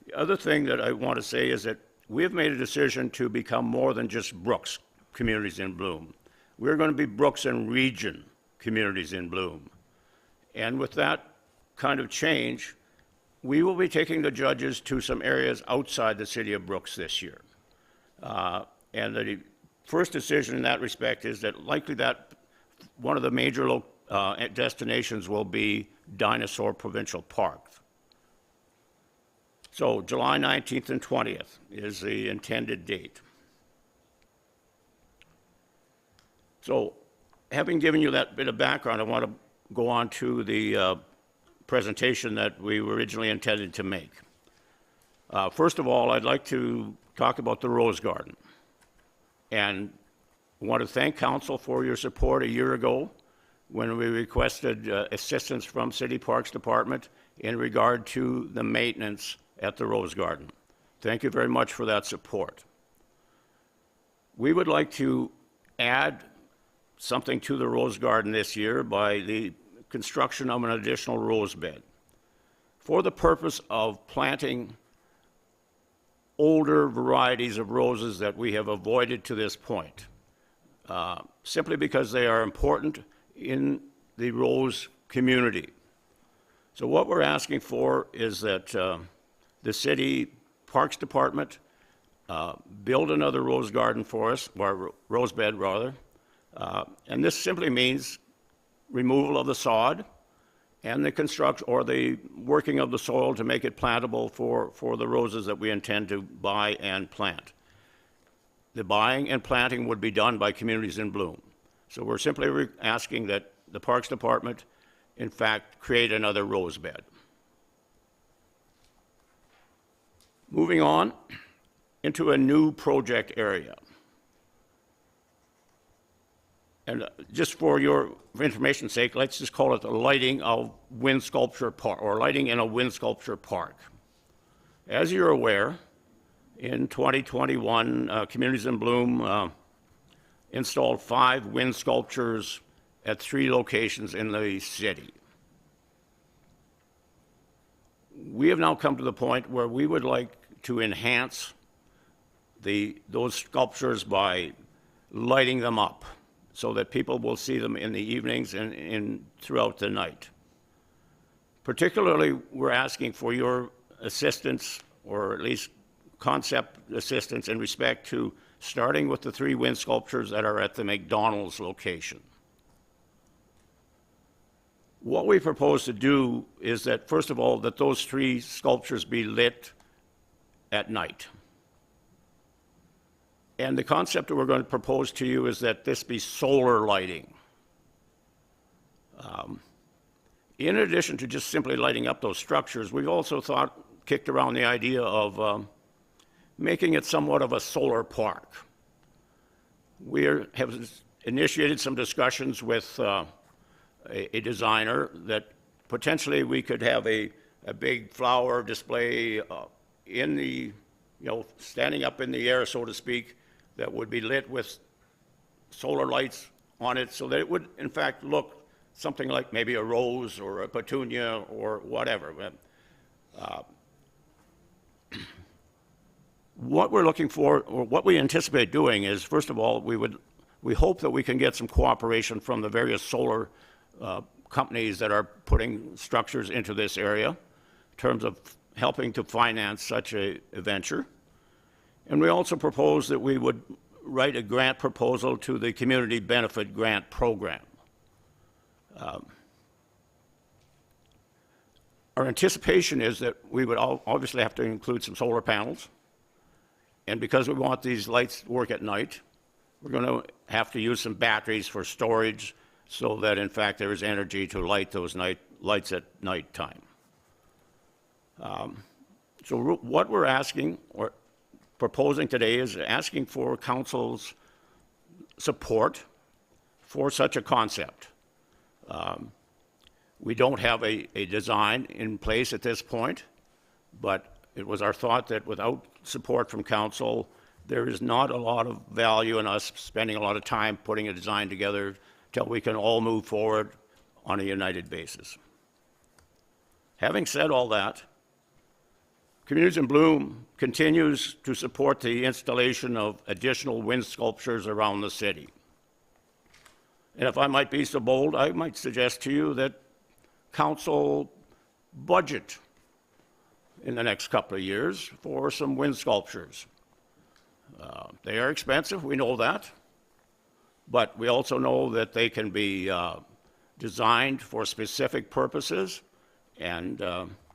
The other thing that I want to say is that we have made a decision to become more than just Brooks Communities in Bloom. We're going to be Brooks and Region Communities in Bloom. And with that kind of change, we will be taking the judges to some areas outside the city of Brooks this year. And the first decision in that respect is that likely that one of the major destinations will be Dinosaur Provincial Park. So July 19th and 20th is the intended date. So having given you that bit of background, I want to go on to the presentation that we originally intended to make. First of all, I'd like to talk about the Rose Garden. And I want to thank Council for your support a year ago when we requested assistance from City Parks Department in regard to the maintenance at the Rose Garden. Thank you very much for that support. We would like to add something to the Rose Garden this year by the construction of an additional rose bed for the purpose of planting older varieties of roses that we have avoided to this point. simply because they are important in the Rose community. So what we're asking for is that the city Parks Department build another rose garden for us, or rose bed rather, and this simply means removal of the sod and the construction or the working of the soil to make it plantable for the roses that we intend to buy and plant. The buying and planting would be done by Communities in Bloom. So we're simply asking that the Parks Department, in fact, create another rose bed. Moving on into a new project area. And just for your information's sake, let's just call it the lighting of Wind Sculpture Park, or lighting in a wind sculpture park. As you're aware, in 2021, Communities in Bloom installed 5 wind sculptures at 3 locations in the city. We have now come to the point where we would like to enhance those sculptures by lighting them up so that people will see them in the evenings and throughout the night. Particularly, we're asking for your assistance, or at least concept assistance, in respect to starting with the 3 wind sculptures that are at the McDonald's location. What we propose to do is that, first of all, that those 3 sculptures be lit at night. And the concept that we're going to propose to you is that this be solar lighting. In addition to just simply lighting up those structures, we've also kicked around the idea of making it somewhat of a solar park. We have initiated some discussions with a designer that potentially we could have a big flower display in the, standing up in the air, so to speak, that would be lit with solar lights on it, so that it would, in fact, look something like maybe a rose or a petunia or whatever. What we're looking for, or what we anticipate doing, is, first of all, we hope that we can get some cooperation from the various solar companies that are putting structures into this area in terms of helping to finance such a venture. And we also propose that we would write a grant proposal to the Community Benefit Grant Program. Our anticipation is that we would obviously have to include some solar panels. And because we want these lights to work at night, we're going to have to use some batteries for storage so that, in fact, there is energy to light those lights at nighttime. So what we're asking, or proposing today, is asking for council's support for such a concept. We don't have a design in place at this point, but it was our thought that without support from council, there is not a lot of value in us spending a lot of time putting a design together till we can all move forward on a united basis. Having said all that, Communities in Bloom continues to support the installation of additional wind sculptures around the city. And if I might be so bold, I might suggest to you that council budget in the next couple of years for some wind sculptures. They are expensive, we know that, but we also know that they can be designed for specific purposes, and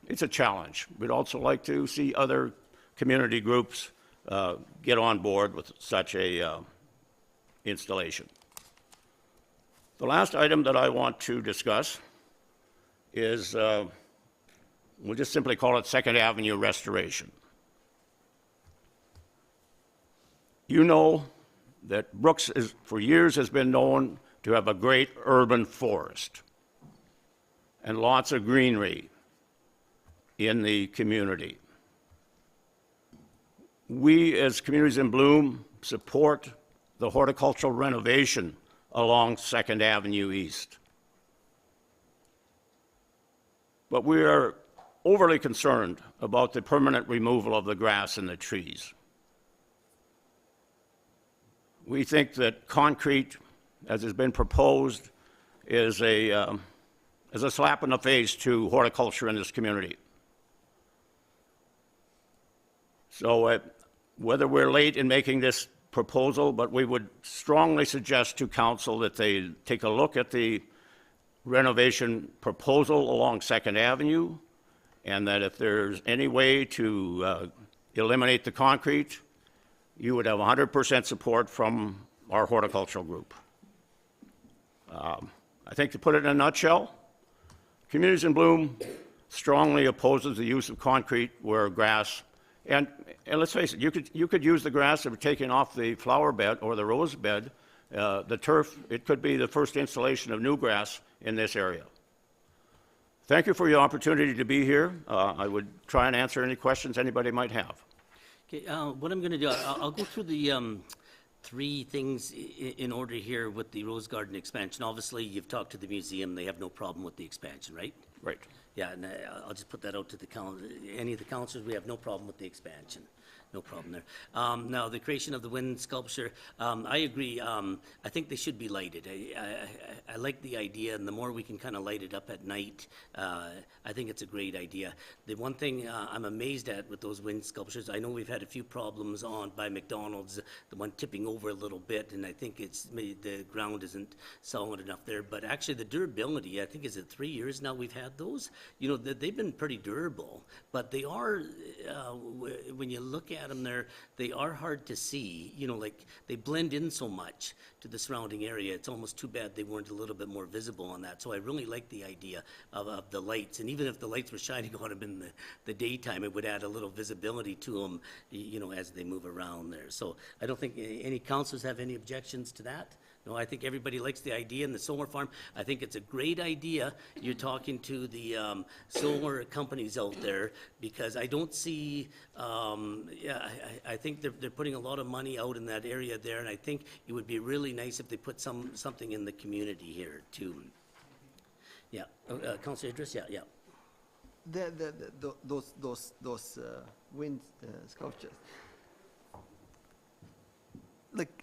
it's a challenge. We'd also like to see other community groups get on board with such a installation. The last item that I want to discuss is, we'll just simply call it Second Avenue restoration. You know that Brooks for years has been known to have a great urban forest and lots of greenery in the community. We, as Communities in Bloom, support the horticultural renovation along 2nd Avenue East. But we are overly concerned about the permanent removal of the grass and the trees. We think that concrete, as has been proposed, is a slap in the face to horticulture in this community. So whether we're late in making this proposal, but we would strongly suggest to council that they take a look at the renovation proposal along Second Avenue, and that if there's any way to eliminate the concrete, you would have 100% support from our horticultural group. I think to put it in a nutshell, Communities in Bloom strongly opposes the use of concrete where grass, and let's face it, you could use the grass that we're taking off the flower bed or the rose bed, the turf. It could be the first installation of new grass in this area. Thank you for your opportunity to be here. I would try and answer any questions anybody might have. Okay, what I'm going to do, I'll go through the three things in order here with the Rose Garden expansion. Obviously, you've talked to the museum. They have no problem with the expansion, right? Right. Yeah, and I'll just put that out to the any of the councilors. We have no problem with the expansion. No problem there. Now, the creation of the wind sculpture, I agree. I think they should be lighted. I like the idea, and the more we can kind of light it up at night, I think it's a great idea. The one thing I'm amazed at with those wind sculptures, I know we've had a few problems by McDonald's, the one tipping over a little bit, and I think the ground isn't solid enough there. But actually, the durability, I think, is it 3 years now we've had those? You know, they've been pretty durable, but they are, when you look at them there, they are hard to see. You know, like they blend in so much to the surrounding area. It's almost too bad they weren't a little bit more visible on that. So I really like the idea of the lights, and even if the lights were shining on them in the daytime, it would add a little visibility to them, you know, as they move around there. So I don't think any councilors have any objections to that. No, I think everybody likes the idea in the solar farm. I think it's a great idea. You're talking to the solar companies out there, because I don't see, I think they're putting a lot of money out in that area there, and I think it would be really nice if they put something in the community here too. Yeah, Councilor Idris, yeah. Those wind sculptures, like,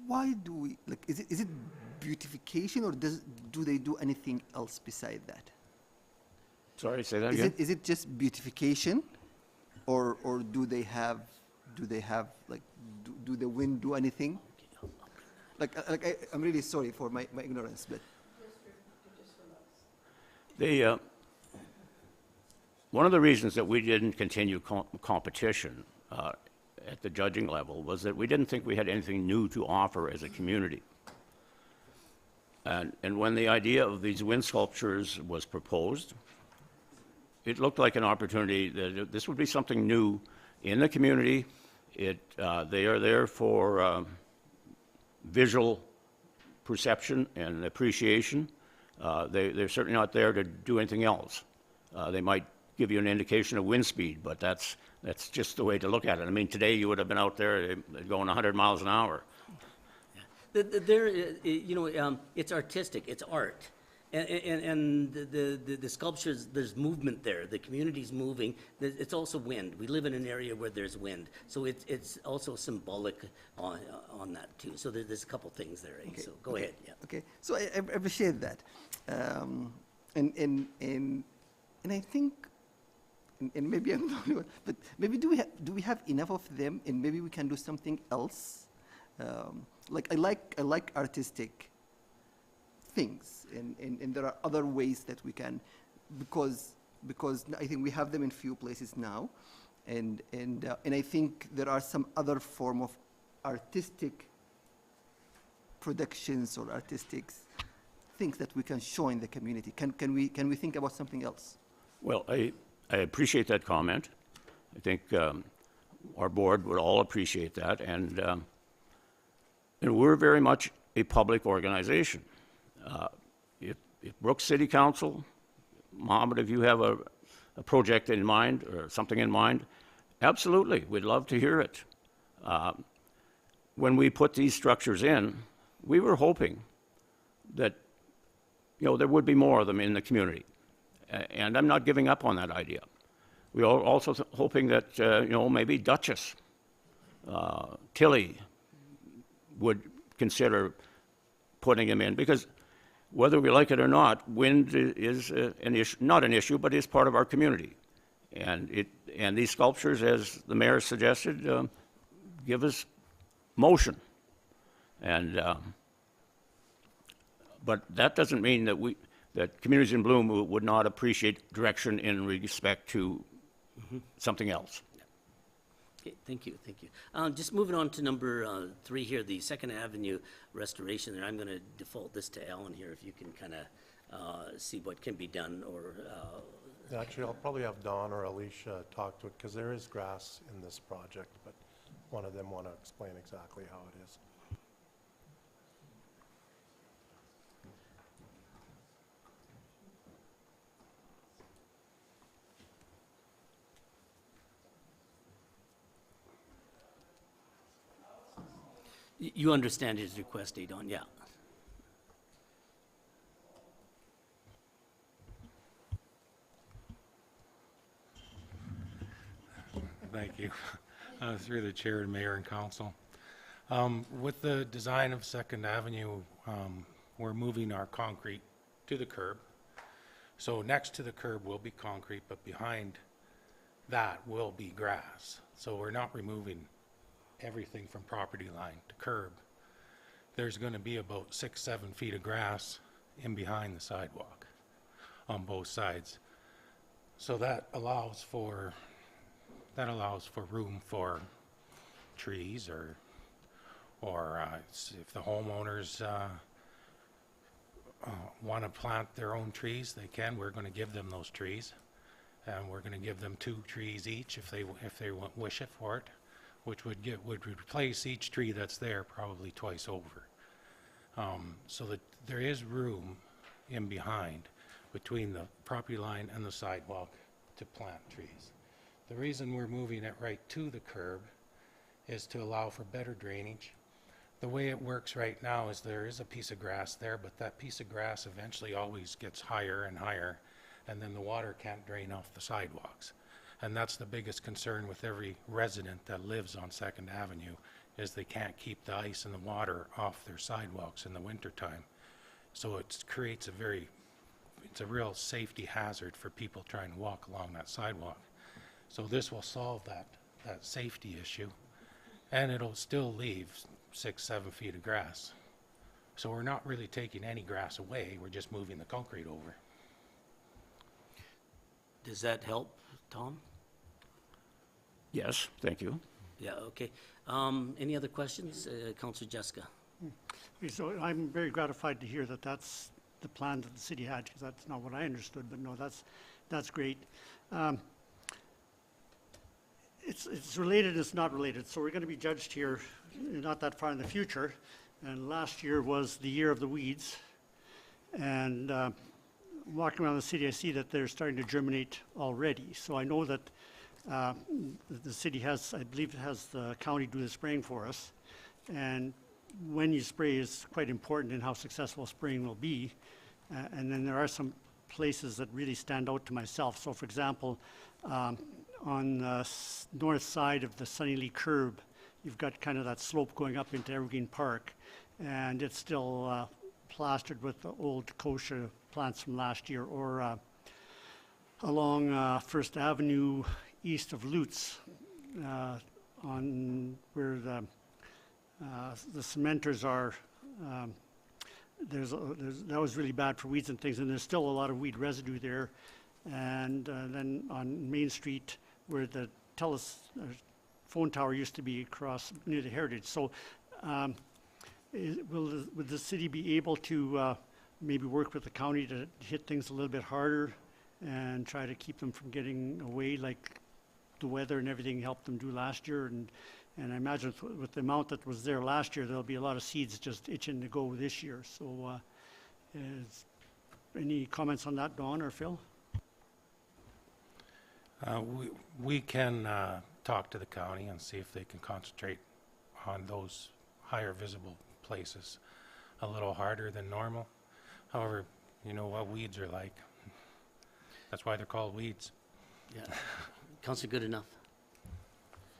why do we, like, is it beautification, or do they do anything else beside that? Sorry, say that again? Is it just beautification, or do they have like, do the wind do anything? I'm really sorry for my ignorance, but one of the reasons that we didn't continue competition at the judging level was that we didn't think we had anything new to offer as a community. And when the idea of these wind sculptures was proposed, it looked like an opportunity that this would be something new in the community. They are there for visual perception and appreciation. They're certainly not there to do anything else. They might give you an indication of wind speed, but that's just the way to look at it. I mean, today you would have been out there going 100 miles an hour. You know, it's artistic, it's art. And the sculptures, there's movement there. The community's moving. It's also wind. We live in an area where there's wind. So it's also symbolic on that too. So there's a couple things there. Okay. So go ahead. Yeah. Okay. So I appreciate that. And I think, and maybe I'm the only one, but maybe do we have enough of them, and maybe we can do something else? Like I like artistic things, and there are other ways that we can, because I think we have them in few places now, and I think there are some other form of artistic productions or artistic things that we can show in the community. Can we think about something else? Well, I appreciate that comment. I think our board would all appreciate that, and we're very much a public organization. If Brooks City Council, Mohammed, if you have a project in mind or something in mind, absolutely, we'd love to hear it. When we put these structures in, we were hoping that, you know, there would be more of them in the community. And I'm not giving up on that idea. We are also hoping that, you know, maybe Dutchess, Tilly, would consider putting them in, because whether we like it or not, wind is an issue, not an issue, but is part of our community. And these sculptures, as the mayor suggested, give us motion. But that doesn't mean that Communities in Bloom would not appreciate direction in respect to something else. Okay, thank you, thank you. Just moving on to number 3 here, the Second Avenue restoration, and I'm going to default this to Alan here, if you can kind of see what can be done, or, Actually, I'll probably have Don or Alicia talk to it, because there is grass in this project, but one of them want to explain exactly how it is. you understand his request, Adon, yeah. Thank you. Through the chair and mayor and council. With the design of Second Avenue, we're moving our concrete to the curb. So next to the curb will be concrete, but behind that will be grass. So we're not removing everything from property line to curb. There's going to be about 6-7 feet of grass in behind the sidewalk on both sides. So that allows for room for trees, or if the homeowners want to plant their own trees, they can. We're going to give them those trees, and we're going to give them 2 trees each if they wish it for it, which would replace each tree that's there probably twice over. So that there is room in behind between the property line and the sidewalk to plant trees. The reason we're moving it right to the curb is to allow for better drainage. The way it works right now is there is a piece of grass there, but that piece of grass eventually always gets higher and higher, and then the water can't drain off the sidewalks. And that's the biggest concern with every resident that lives on Second Avenue, is they can't keep the ice and the water off their sidewalks in the wintertime. So it creates it's a real safety hazard for people trying to walk along that sidewalk. So this will solve that safety issue, and it'll still leave 6-7 feet of grass. So we're not really taking any grass away, we're just moving the concrete over. Does that help, Tom? Yes, thank you. Yeah, okay. Any other questions? Councillor Jessica? Okay, so I'm very gratified to hear that that's the plan that the city had, because that's not what I understood, but no, that's great. It's related, it's not related. So we're going to be judged here not that far in the future. And last year was the year of the weeds. And walking around the city, I see that they're starting to germinate already. So I know that the city has, I believe, has the county do the spraying for us. And when you spray is quite important in how successful spraying will be. And then there are some places that really stand out to myself. So for example, on the north side of the Sunny curb, you've got kind of that slope going up into Evergreen Park, and it's still plastered with the old kochia plants from last year, or along First Avenue east of Lutz, on where the cementers are. That was really bad for weeds and things, and there's still a lot of weed residue there. And then on Main Street, where the phone tower used to be across near the Heritage. So would the city be able to maybe work with the county to hit things a little bit harder and try to keep them from getting away, like the weather and everything helped them do last year? And I imagine with the amount that was there last year, there'll be a lot of seeds just itching to go this year. So any comments on that, Dawn or Phil? We can talk to the county and see if they can concentrate on those higher visible places a little harder than normal. However, you know what weeds are like. That's why they're called weeds. Yeah. Councillor Goodenough?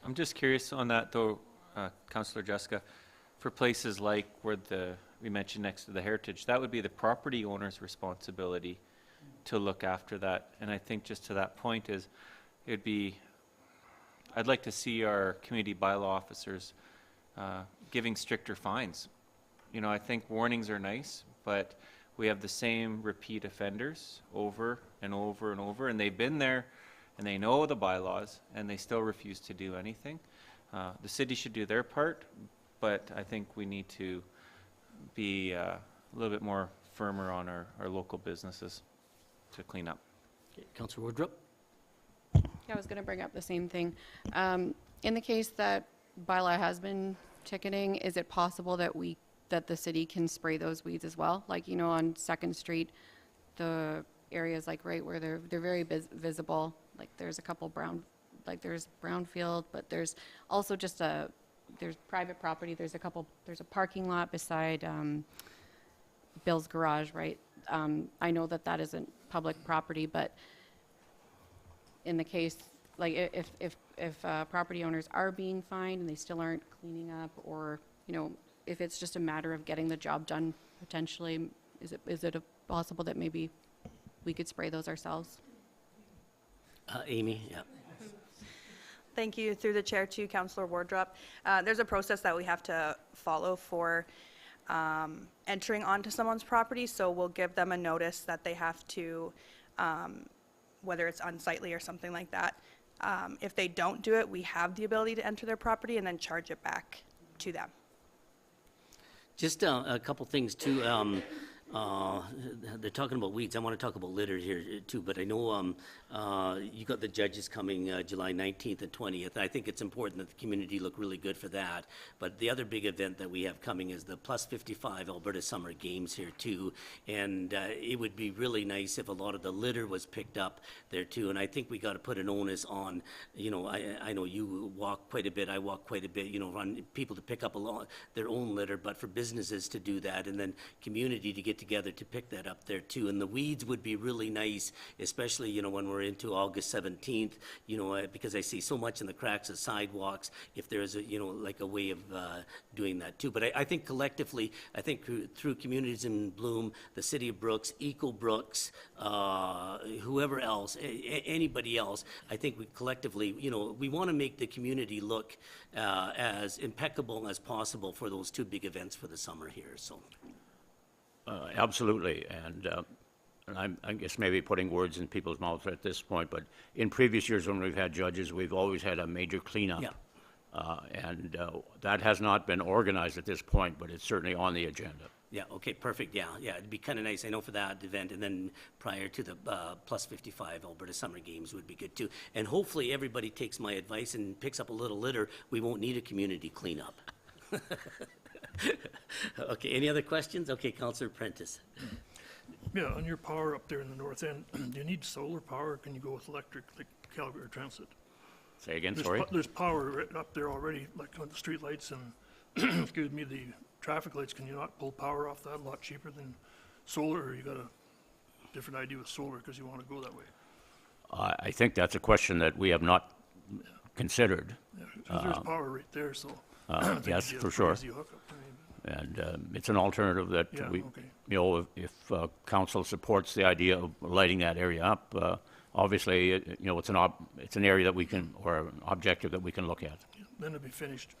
I'm just curious on that though, Councillor Jessica. for places like where we mentioned next to the Heritage, that would be the property owner's responsibility to look after that. And I think just to that point is, I'd like to see our community bylaw officers giving stricter fines. You know, I think warnings are nice, but we have the same repeat offenders over and over and over, and they've been there and they know the bylaws and they still refuse to do anything. The city should do their part, but I think we need to be a little bit more firmer on our local businesses to clean up. Okay, Councillor Wardrop? Yeah, I was going to bring up the same thing. In the case that bylaw has been ticketing, is it possible that the city can spray those weeds as well? Like, you know, on Second Street, the areas like right where they're very visible, like there's a couple there's Brownfield, but there's also just there's private property, there's a parking lot beside Bill's Garage, right? I know that isn't public property, but in the case, like if property owners are being fined and they still aren't cleaning up, or, you know, if it's just a matter of getting the job done, potentially, is it possible that maybe we could spray those ourselves? Amy, yeah. Thank you, through the chair, to Councillor Wardrop. There's a process that we have to follow for entering onto someone's property, so we'll give them a notice that they have to, whether it's unsightly or something like that. If they don't do it, we have the ability to enter their property and then charge it back to them. Just a couple things too. They're talking about weeds. I want to talk about litter here too, but I know you got the judges coming July 19th and 20th. I think it's important that the community look really good for that. But the other big event that we have coming is the Plus 55 Alberta Summer Games here too. And it would be really nice if a lot of the litter was picked up there too. And I think we got to put an onus on, you know, I know you walk quite a bit, I walk quite a bit, you know, on people to pick up their own litter, but for businesses to do that, and then community to get together to pick that up there too. And the weeds would be really nice, especially, you know, when we're into August 17th, you know, because I see so much in the cracks of sidewalks, if there's a, you know, like a way of doing that too. But I think collectively, I think through Communities in Bloom, the City of Brooks, Eco Brooks, whoever else, anybody else, I think we collectively, you know, we want to make the community look as impeccable as possible for those two big events for the summer here, so. Absolutely, and I guess maybe putting words in people's mouths at this point, but in previous years when we've had judges, we've always had a major cleanup. Yeah. And that has not been organized at this point, but it's certainly on the agenda. Yeah, okay, perfect, yeah, it'd be kind of nice, I know, for that event, and then prior to the Plus 55 Alberta Summer Games would be good too. And hopefully everybody takes my advice and picks up a little litter. We won't need a community cleanup. Okay, any other questions? Okay, Councillor Prentice. Yeah, on your power up there in the north end, do you need solar power, or can you go with electric, like Calgary Transit? Say again, sorry? There's power right up there already, like on the street lights and, excuse me, the traffic lights. Can you not pull power off that a lot cheaper than solar, or you got a different idea with solar because you want to go that way? I think that's a question that we have not considered. Yeah, 'cause there's power right there, so. I think Yes, it'd be a for sure. easy hookup to me, but- And it's an alternative that Yeah, we, okay. you know, if council supports the idea of lighting that area up, obviously, you know, it's an area that we can, or an objective that we can look at. Then it'd be finished.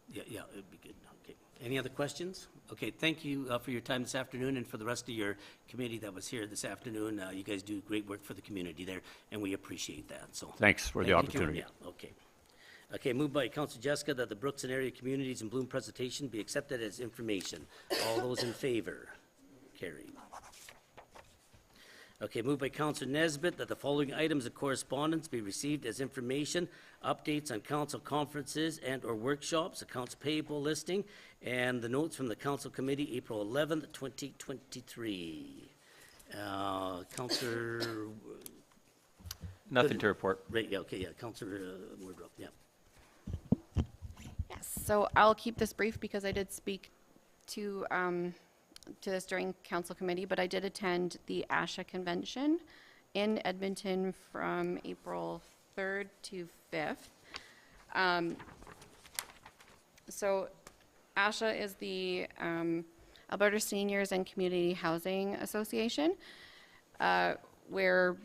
Yeah, it'd be good, okay. Any other questions? Okay, thank you for your time this afternoon, and for the rest of your committee that was here this afternoon. You guys do great work for the community there, and we appreciate that, so. Thanks for the Thank you. opportunity. Yeah, okay. Okay, moved by Council Jessica that the Brooks and Area Communities in Bloom presentation be accepted as information. All those in favor? Carried. Okay, moved by Council Nesbitt that the following items of correspondence be received as information: updates on council conferences and/or workshops, accounts payable listing, and the notes from the council committee, April 11th, 2023. Councillor, Nothing to report. right, yeah, okay, yeah, Councillor Wardrop, yeah. Yes, so I'll keep this brief because I did speak to this during council committee, but I did attend the ASHA convention in Edmonton from April 3rd to 5th. So ASHA is the Alberta Seniors and Community Housing Association, where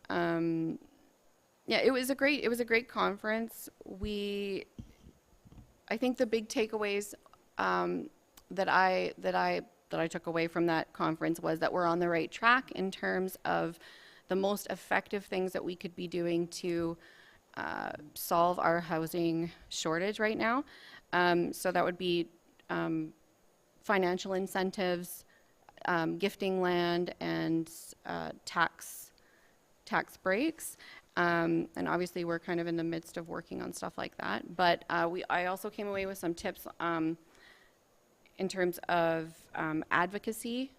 yeah, it was a great conference. I think the big takeaways that I took away from that conference was that we're on the right track in terms of the most effective things that we could be doing to solve our housing shortage right now. So that would be financial incentives, gifting land, and tax breaks. And obviously, we're kind of in the midst of working on stuff like that. But I also came away with some tips in terms of advocacy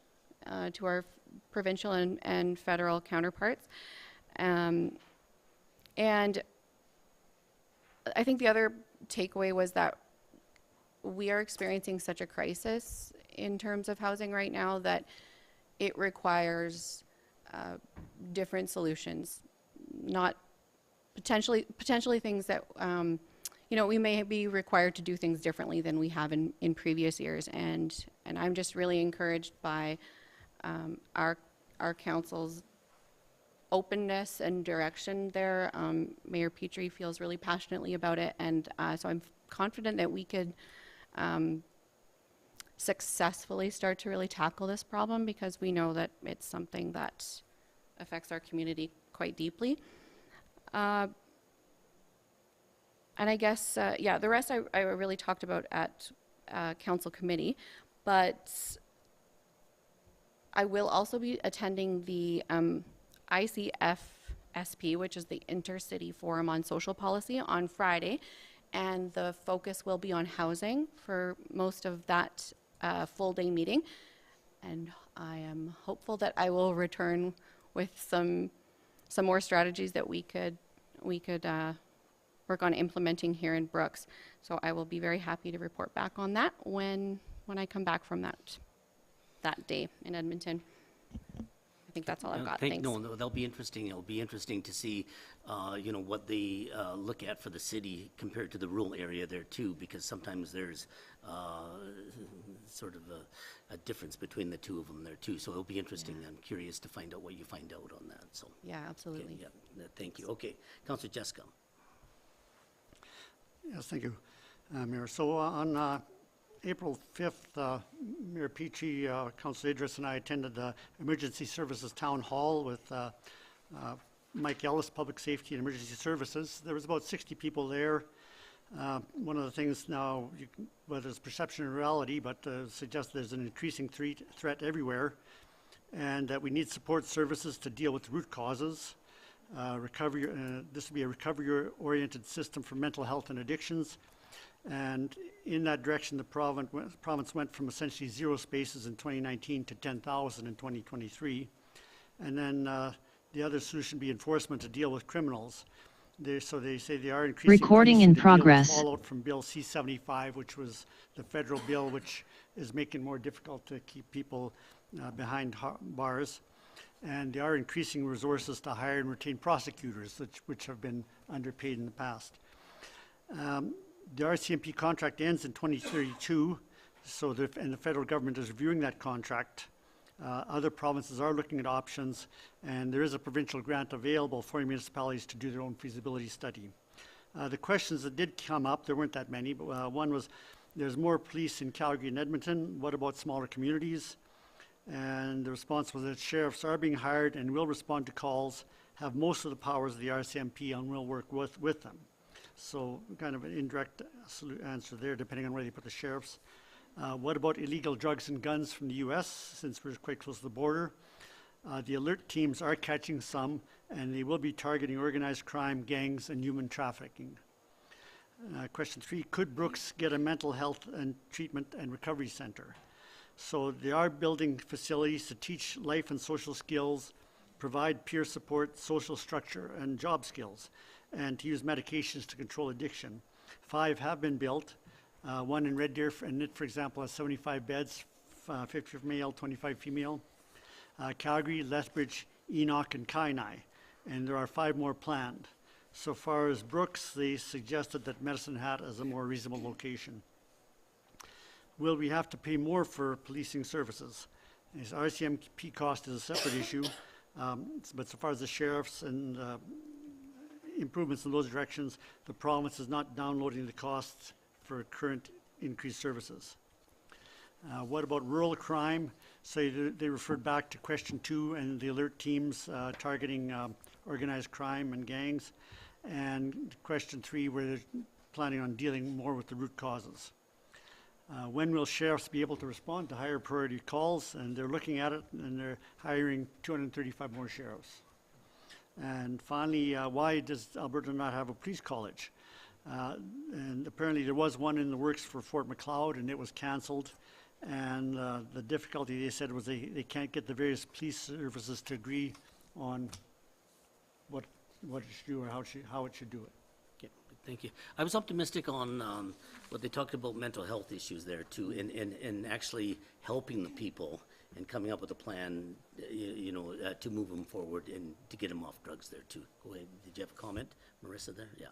to our provincial and federal counterparts. And I think the other takeaway was that we are experiencing such a crisis in terms of housing right now that it requires different solutions, not potentially things that we may be required to do things differently than we have in previous years. And I'm just really encouraged by our council's openness and direction there. Mayor Petrie feels really passionately about it, and so I'm confident that we could successfully start to really tackle this problem, because we know that it's something that affects our community quite deeply. And I guess, yeah, the rest I really talked about at council committee, but I will also be attending the ICFSP, which is the Intercity Forum on Social Policy, on Friday, and the focus will be on housing for most of that full-day meeting. And I am hopeful that I will return with some more strategies that we could work on implementing here in Brooks. So I will be very happy to report back on that when I come back from that day in Edmonton. I think that's all I've got. Thanks. No, that'll be interesting. It'll be interesting to see, what they look at for the city compared to the rural area there too, because sometimes there's sort of a difference between the two of them there too. So it'll be interesting. I'm curious to find out what you find out on that. So Yeah, absolutely. okay, yeah, thank you. Okay, Councillor Jessica. Yes, thank you, Mayor. So on April 5th, Mayor Petrie, Councillor Idris, and I attended the Emergency Services Town Hall with Mike Ellis, Public Safety and Emergency Services. There was about 60 people there. One of the things now, whether it's perception or reality, but suggests there's an increasing threat everywhere, and that we need support services to deal with the root causes. Recovery. This will be a recovery-oriented system for mental health and addictions. And in that direction, the province went from essentially 0 spaces in 2019 to 10,000 in 2023. And then the other solution be enforcement to deal with criminals. So they say they are increasing. Recording in progress. Fallout from Bill C-75, which was the federal bill, which is making it more difficult to keep people behind bars. And they are increasing resources to hire and retain prosecutors, which have been underpaid in the past. The RCMP contract ends in 2032, and the federal government is reviewing that contract. Other provinces are looking at options, and there is a provincial grant available for municipalities to do their own feasibility study. The questions that did come up, there weren't that many, but one was, there's more police in Calgary and Edmonton. What about smaller communities? And the response was that sheriffs are being hired and will respond to calls, have most of the powers of the RCMP, and will work with them. So kind of an indirect answer there, depending on where they put the sheriffs. What about illegal drugs and guns from the U.S., since we're quite close to the border? The alert teams are catching some, and they will be targeting organized crime, gangs, and human trafficking. Question 3, could Brooks get a mental health and treatment and recovery center? So they are building facilities to teach life and social skills, provide peer support, social structure, and job skills, and to use medications to control addiction. 5 have been built. One in Red Deer, and it, for example, has 75 beds, 50 male, 25 female. Calgary, Lethbridge, Enoch, and Kainai, and there are 5 more planned. So far as Brooks, they suggested that Medicine Hat is a more reasonable location. will we have to pay more for policing services? His RCMP cost is a separate issue, but so far as the sheriffs and improvements in those directions, the province is not downloading the costs for current increased services. What about rural crime? So they referred back to question 2 and the alert teams targeting organized crime and gangs, and question 3 where they're planning on dealing more with the root causes. When will sheriffs be able to respond to higher priority calls? And they're looking at it, and they're hiring 235 more sheriffs. And finally, why does Alberta not have a police college? And apparently there was one in the works for Fort McLeod, and it was canceled. And the difficulty, they said, was they can't get the various police services to agree on what it should do or how it should do it. Okay, thank you. I was optimistic on what they talked about mental health issues there too, and actually helping the people and coming up with a plan, to move them forward and to get them off drugs there too. Go ahead. Did you have a comment, Marissa, there? Yeah.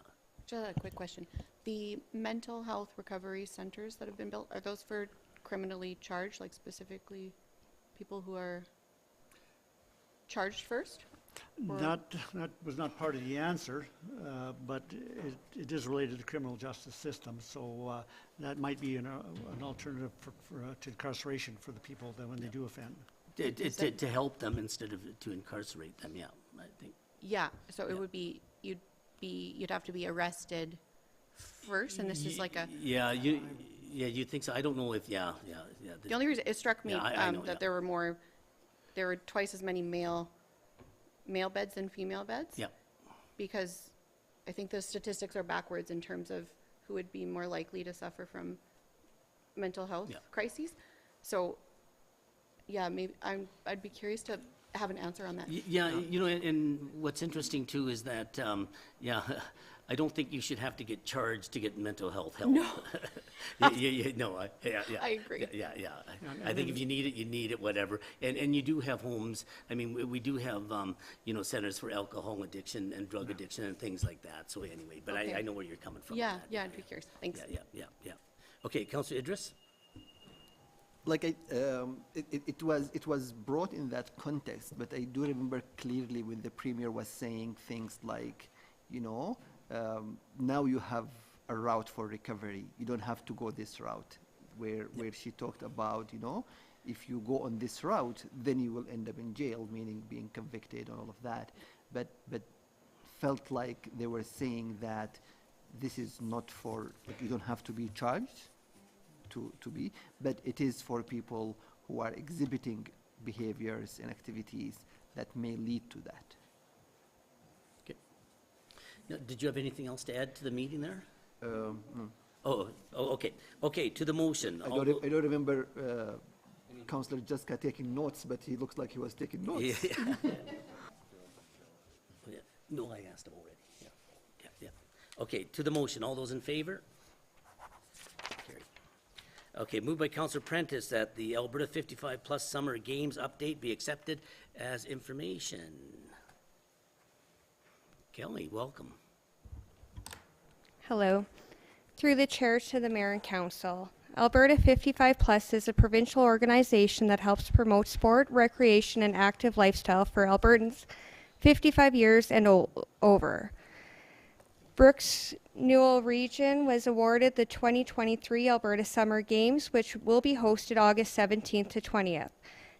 Just a quick question. The mental health recovery centers that have been built, are those for criminally charged, like specifically people who are charged first? Or- That was not part of the answer, but it is related to the criminal justice system. So that might be an alternative to incarceration for the people that when they do offend. To help them instead of to incarcerate them, yeah, I think. Yeah, so it would be, you'd have to be arrested first, and this is like a, Yeah, you think so? I don't know if, yeah. the only reason, it struck me Yeah, I know, that yeah. there were twice as many male beds than female beds. Yeah, Because I think the statistics are backwards in terms of who would be more likely to suffer from mental health Yeah. crises. So, yeah, maybe I'd be curious to have an answer on that. Yeah, and what's interesting too is that, I don't think you should have to get charged to get mental health help. No. No, yeah. I agree. Yeah. I think if you need it, you need it, whatever. And you do have homes, I mean, we do have, centers for alcohol addiction and drug addiction and things like that. So anyway, but Okay. I know where you're coming from. Yeah, with that. yeah, I'd be curious. Thanks. Yeah. Okay, Councillor Idris? Like it was brought in that context, but I do remember clearly when the premier was saying things like, now you have a route for recovery. You don't have to go this route, where she talked about, if you go on this route, then you will end up in jail, meaning being convicted and all of that. But felt like they were saying that this is not for, like, you don't have to be charged to be, but it is for people who are exhibiting behaviors and activities that may lead to that. Okay. Now, did you have anything else to add to the meeting there? No. Oh, okay. Okay, to the motion. I don't remember Councillor Jessica taking notes, but he looks like he was taking notes. Yeah. Yeah. No, I asked him already. Yeah. Okay, to the motion. All those in favor? Carried. Okay, moved by Councillor Prentice that the Alberta 55+ Summer Games update be accepted as information. Kelly, welcome. Hello. Through the chair to the mayor and council. Alberta 55+ is a provincial organization that helps promote sport, recreation, and active lifestyle for Albertans 55 years and over. Brooks Newell Region was awarded the 2023 Alberta Summer Games, which will be hosted August 17th to 20th.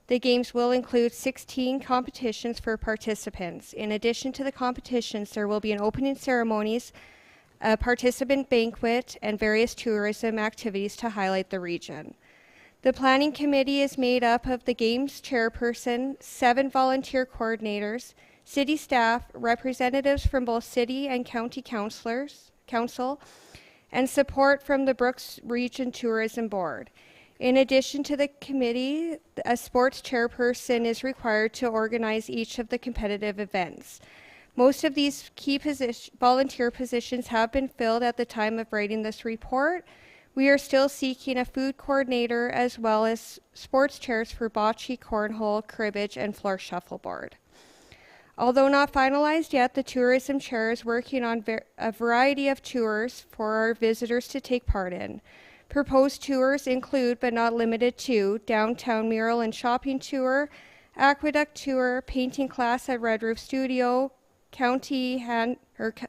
The games will include 16 competitions for participants. In addition to the competitions, there will be an opening ceremonies, a participant banquet, and various tourism activities to highlight the region. The planning committee is made up of the games chairperson, 7 volunteer coordinators, city staff, representatives from both city and county council, and support from the Brooks Region Tourism Board. In addition to the committee, a sports chairperson is required to organize each of the competitive events. Most of these key volunteer positions have been filled at the time of writing this report. We are still seeking a food coordinator as well as sports chairs for bocce, cornhole, cribbage, and floor shuffleboard. Although not finalized yet, the tourism chair is working on a variety of tours for our visitors to take part in. Proposed tours include, but not limited to, downtown mural and shopping tour, aqueduct tour, painting class at Red Roof Studio, county handcraft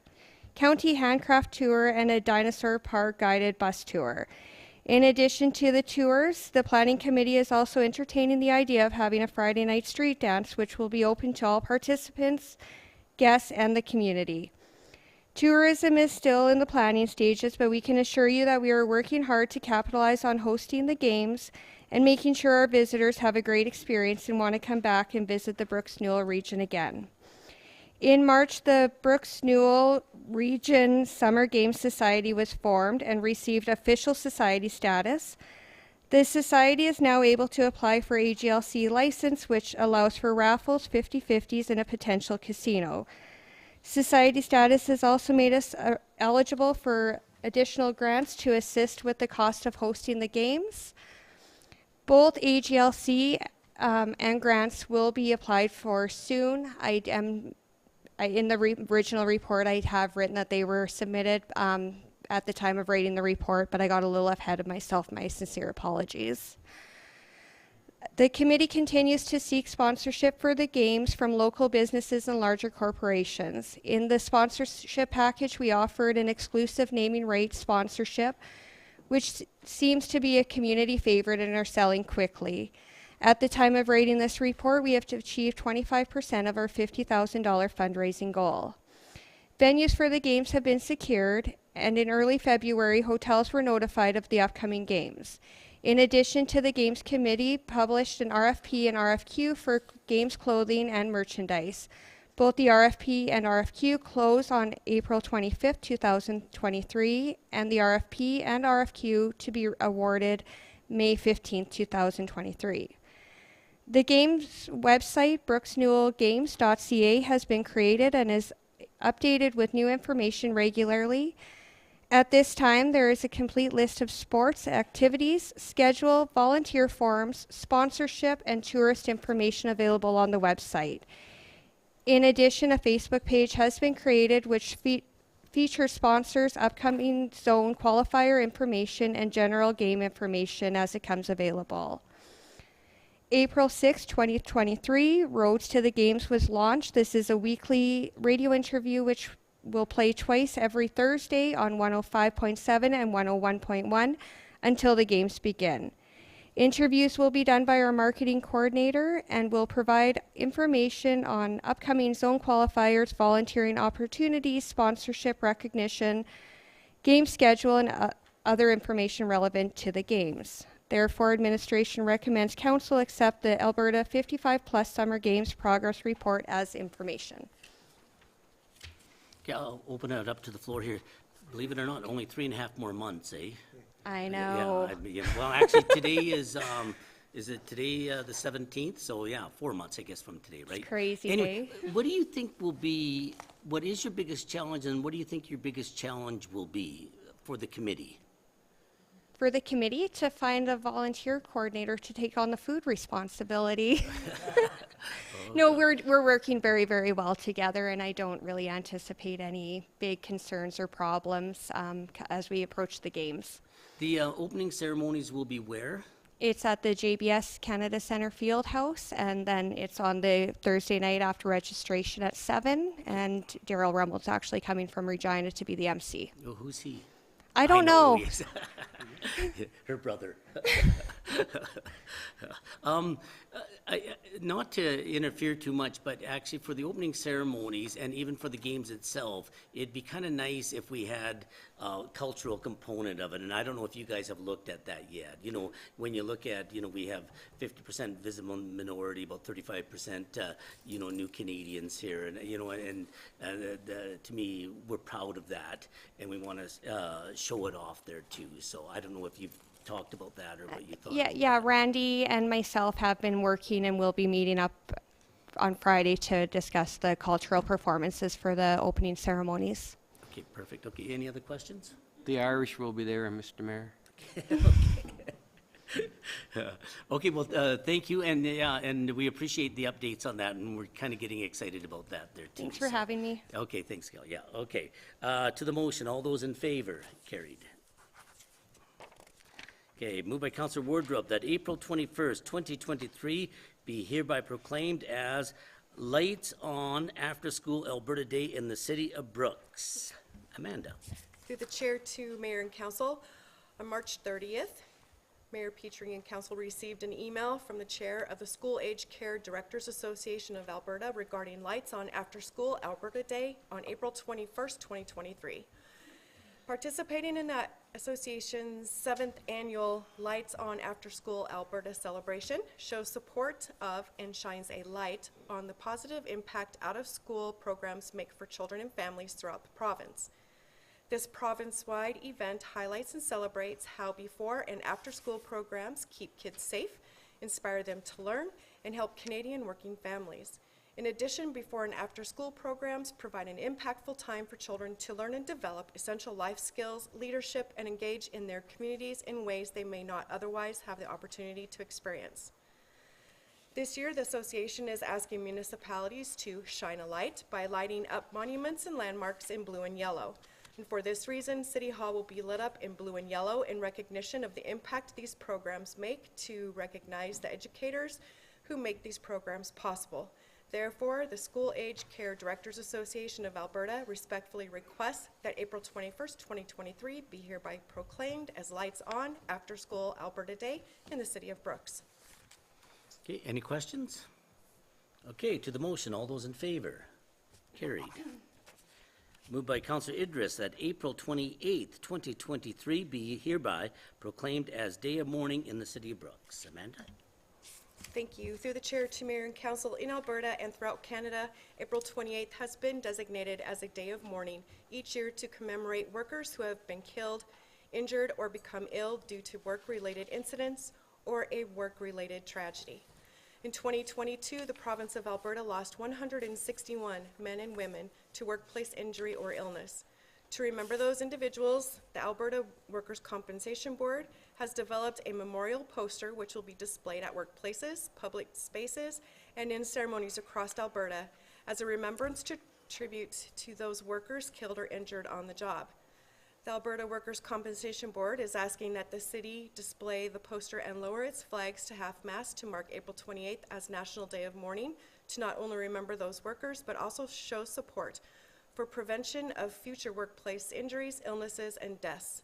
tour, and a dinosaur park guided bus tour. In addition to the tours, the planning committee is also entertaining the idea of having a Friday night street dance, which will be open to all participants, guests, and the community. Tourism is still in the planning stages, but we can assure you that we are working hard to capitalize on hosting the games and making sure our visitors have a great experience and want to come back and visit the Brooks Newell region again. In March, the Brooks Newell Region Summer Games Society was formed and received official society status. The society is now able to apply for AGLC license, which allows for raffles, 50/50s, and a potential casino. Society status has also made us eligible for additional grants to assist with the cost of hosting the games. Both AGLC and grants will be applied for soon. In the original report, I have written that they were submitted at the time of writing the report, but I got a little ahead of myself. My sincere apologies. The committee continues to seek sponsorship for the games from local businesses and larger corporations. In the sponsorship package, we offered an exclusive naming rights sponsorship, which seems to be a community favorite and are selling quickly. At the time of writing this report, we have achieved 25% of our $50,000 fundraising goal. Venues for the games have been secured, and in early February, hotels were notified of the upcoming games. In addition to the Games Committee published an RFP and RFQ for games clothing and merchandise. Both the RFP and RFQ close on April 25th, 2023, and the RFP and RFQ to be awarded May 15th, 2023. The games website, brooksnewellgames.ca, has been created and is updated with new information regularly. At this time, there is a complete list of sports, activities, schedule, volunteer forms, sponsorship, and tourist information available on the website. In addition, a Facebook page has been created which features sponsors, upcoming zone qualifier information, and general game information as it comes available. April 6, 2023, Roads to the Games was launched. This is a weekly radio interview which will play twice every Thursday on 105.7 and 101.1 until the games begin. Interviews will be done by our marketing coordinator and will provide information on upcoming zone qualifiers, volunteering opportunities, sponsorship recognition, game schedule, and other information relevant to the games. Therefore, administration recommends council accept the Alberta 55+ Summer Games Progress Report as information. Okay, I'll open it up to the floor here. Believe it or not, only 3.5 more months, eh? I know. Yeah, well, actually, today is it today the 17th? So, yeah, 4 months, I guess, from today, right? Crazy anyway, day. What do you think what is your biggest challenge, and what do you think your biggest challenge will be for the committee? For the committee to find a volunteer coordinator to take on the food responsibility. No, we're working very, very well together, and I don't really anticipate any big concerns or problems as we approach the games. The opening ceremonies will be where? It's at the JBS Canada Centre Field House, and then it's on the Thursday night after registration at 7, and Daryl Rummel's actually coming from Regina to be the MC. Oh, who's he? I don't know. who he is. Her brother. Not to interfere too much, but actually for the opening ceremonies and even for the games itself, it'd be kind of nice if we had a cultural component of it. And I don't know if you guys have looked at that yet. You know, when you look at, we have 50% visible minority, about 35%, new Canadians here. And, to me, we're proud of that. And we want to show it off there too. So I don't know if you've talked about that or what you thought. Yeah, Randy and myself have been working, and we'll be meeting up on Friday to discuss the cultural performances for the opening ceremonies. Okay, perfect. Okay, any other questions? The Irish will be there, Mr. Mayor. Okay, well, thank you, and we appreciate the updates on that, and we're kind of getting excited about that there too. Thanks for having me. Okay, thanks, Gail. Yeah, okay. To the motion, all those in favor? Carried. Okay, moved by Councillor Wardrobe that April 21st, 2023 be hereby proclaimed as Lights On After School Alberta Day in the city of Brooks. Amanda. Through the chair to mayor and council, on March 30th, Mayor Petrie and council received an email from the chair of the School Age Care Directors Association of Alberta regarding Lights On After School Alberta Day on April 21st, 2023. Participating in that association's 7th annual Lights On After School Alberta celebration shows support of and shines a light on the positive impact out-of-school programs make for children and families throughout the province. This province-wide event highlights and celebrates how before and after-school programs keep kids safe, inspire them to learn, and help Canadian working families. In addition, before and after-school programs provide an impactful time for children to learn and develop essential life skills, leadership, and engage in their communities in ways they may not otherwise have the opportunity to experience. This year, the association is asking municipalities to shine a light by lighting up monuments and landmarks in blue and yellow. And for this reason, City Hall will be lit up in blue and yellow in recognition of the impact these programs make to recognize the educators who make these programs possible. Therefore, the School Age Care Directors Association of Alberta respectfully requests that April 21st, 2023 be hereby proclaimed as Lights On After School Alberta Day in the city of Brooks. Okay, any questions? Okay, to the motion, all those in favor? Carried. Moved by Councillor Idris that April 28th, 2023 be hereby proclaimed as Day of Mourning in the city of Brooks. Amanda? Thank you. Through the chair to mayor and council, in Alberta and throughout Canada, April 28th has been designated as a day of mourning each year to commemorate workers who have been killed, injured, or become ill due to work-related incidents or a work-related tragedy. In 2022, the province of Alberta lost 161 men and women to workplace injury or illness. To remember those individuals, the Alberta Workers' Compensation Board has developed a memorial poster which will be displayed at workplaces, public spaces, and in ceremonies across Alberta as a remembrance to tribute to those workers killed or injured on the job. The Alberta Workers' Compensation Board is asking that the city display the poster and lower its flags to half-mast to mark April 28th as National Day of Mourning to not only remember those workers but also show support for prevention of future workplace injuries, illnesses, and deaths.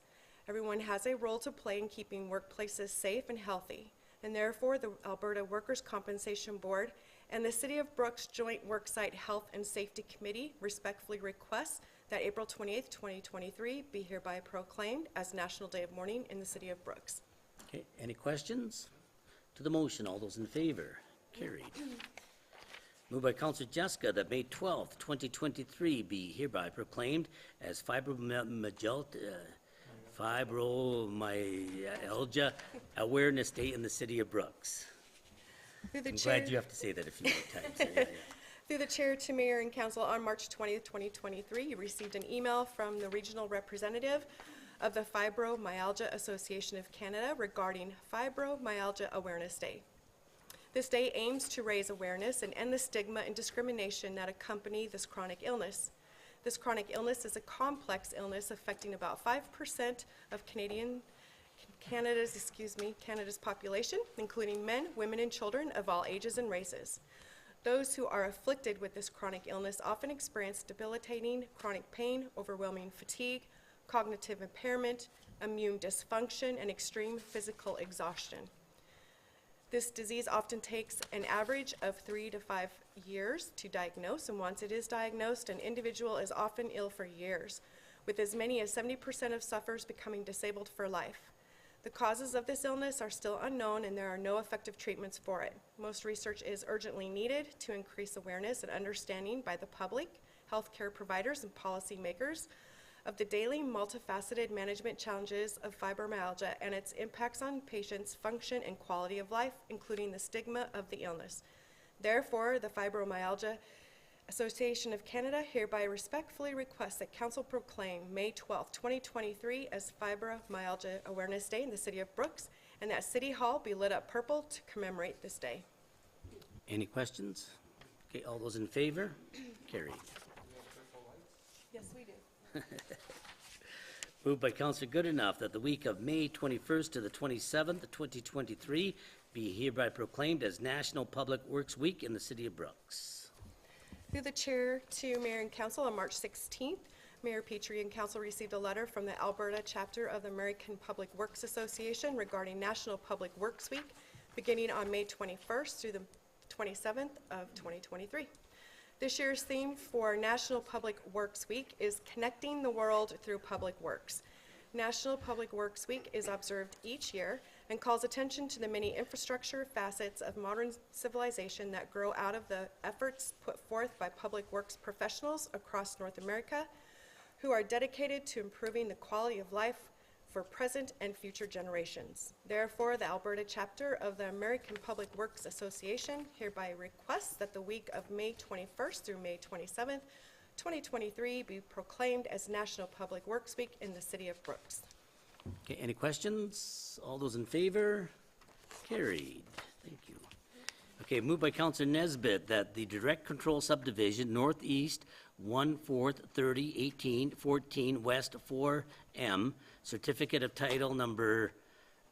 Everyone has a role to play in keeping workplaces safe and healthy, and therefore the Alberta Workers' Compensation Board and the City of Brooks Joint Worksite Health and Safety Committee respectfully request that April 28th, 2023 be hereby proclaimed as National Day of Mourning in the City of Brooks. Okay, any questions? To the motion, all those in favor? Carried. Moved by Councillor Jessica that May 12th, 2023 be hereby proclaimed as Fibromyalgia Awareness Day in the city of Brooks. I'm glad you have to say that a few more times. Yeah. Through the chair to mayor and council, on March 20th, 2023, you received an email from the regional representative of the Fibromyalgia Association of Canada regarding Fibromyalgia Awareness Day. This day aims to raise awareness and end the stigma and discrimination that accompany this chronic illness. This chronic illness is a complex illness affecting about 5% of Canada's population, including men, women, and children of all ages and races. Those who are afflicted with this chronic illness often experience debilitating chronic pain, overwhelming fatigue, cognitive impairment, immune dysfunction, and extreme physical exhaustion. This disease often takes an average of 3 to 5 years to diagnose, and once it is diagnosed, an individual is often ill for years, with as many as 70% of sufferers becoming disabled for life. The causes of this illness are still unknown, and there are no effective treatments for it. Most research is urgently needed to increase awareness and understanding by the public, healthcare providers, and policymakers of the daily multifaceted management challenges of fibromyalgia and its impacts on patients' function and quality of life, including the stigma of the illness. Therefore, the Fibromyalgia Association of Canada hereby respectfully requests that Council proclaim May 12, 2023 as Fibromyalgia Awareness Day in the City of Brooks, and that City Hall be lit up purple to commemorate this day. Any questions? Okay, all those in favor? Carried. Yes, we do. Moved by Counselor Goodenough that the week of May 21st to the 27th, 2023 be hereby proclaimed as National Public Works Week in the City of Brooks. Through the chair to Mayor and Council, on March 16th, Mayor Petrie and Council received a letter from the Alberta chapter of the American Public Works Association regarding National Public Works Week, beginning on May 21st through the 27th of 2023. This year's theme for National Public Works Week is Connecting the World Through Public Works. National Public Works Week is observed each year and calls attention to the many infrastructure facets of modern civilization that grow out of the efforts put forth by public works professionals across North America who are dedicated to improving the quality of life for present and future generations. Therefore, the Alberta chapter of the American Public Works Association hereby requests that the week of May 21st through May 27th, 2023 be proclaimed as National Public Works Week in the City of Brooks. Okay, any questions? All those in favor? Carried. Thank you. Okay, moved by Councilor Nesbitt that the Direct Control Subdivision Northeast 1/4 30 18 14 West 4M Certificate of Title number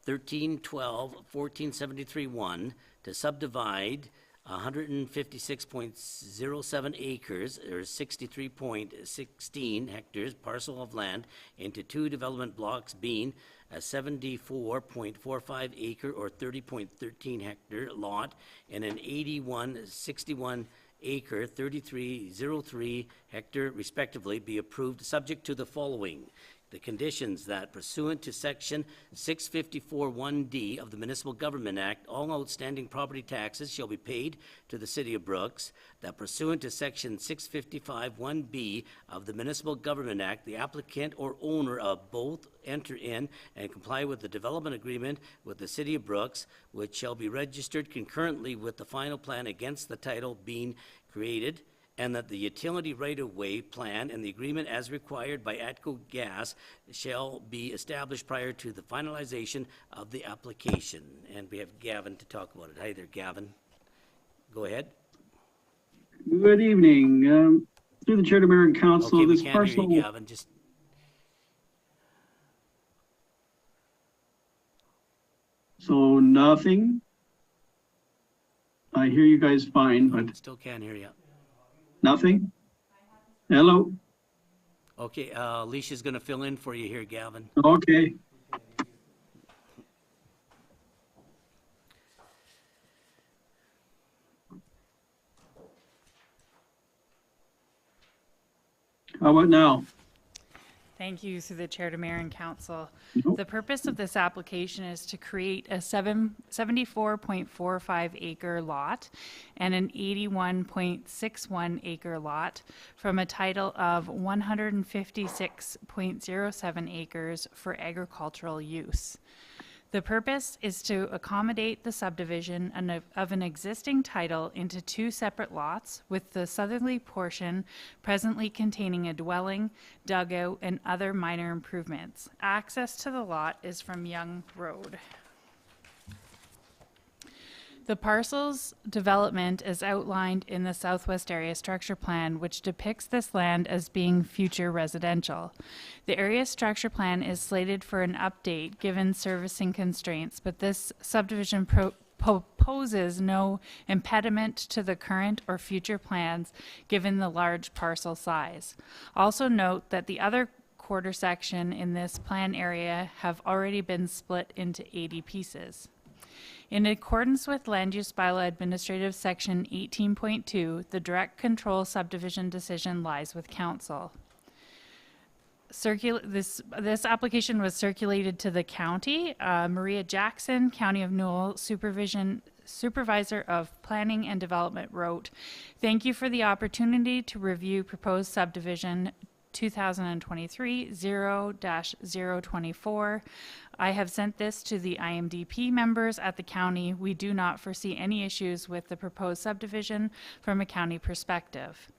1312 1473-1 to subdivide 156.07 acres or 63.16 hectares parcel of land into two development blocks being a 74.45 acre or 30.13 hectare lot and an 81.61 acre 3303 hectare respectively be approved subject to the following. The conditions that pursuant to section 654(1)D of the Municipal Government Act, all outstanding property taxes shall be paid to the City of Brooks. That pursuant to section 655(1)B of the Municipal Government Act, the applicant or owner of both enter in and comply with the development agreement with the City of Brooks, which shall be registered concurrently with the final plan against the title being created, and that the utility right-of-way plan and the agreement as required by ATCO Gas shall be established prior to the finalization of the application. And we have Gavin to talk about it. Hi there, Gavin. Go ahead. Good evening. Through the chair to Mayor and Council, Okay, we this can't parcel. hear you, Gavin. Just So nothing. I hear you guys fine, but still can't hear you. nothing. Hello. Okay, Alicia's going to fill in for you here, Gavin. Okay. How about now? Thank you, through the chair to Mayor and Council. Nope. The purpose of this application is to create a 74.45 acre lot and an 81.61 acre lot from a title of 156.07 acres for agricultural use. The purpose is to accommodate the subdivision of an existing title into two separate lots, with the southerly portion presently containing a dwelling, dugout, and other minor improvements. Access to the lot is from Young Road. The parcel's development is outlined in the Southwest Area Structure Plan, which depicts this land as being future residential. The area structure plan is slated for an update given servicing constraints, but this subdivision proposes no impediment to the current or future plans given the large parcel size. Also note that the other quarter section in this plan area have already been split into 80 pieces. In accordance with Land Use Bylaw Administrative Section 18.2, the direct control subdivision decision lies with Council. This application was circulated to the county. Maria Jackson, County of Newell Supervisor of Planning and Development, wrote, "Thank you for the opportunity to review proposed subdivision 2023 0-024. I have sent this to the IMDP members at the county. We do not foresee any issues with the proposed subdivision from a county perspective.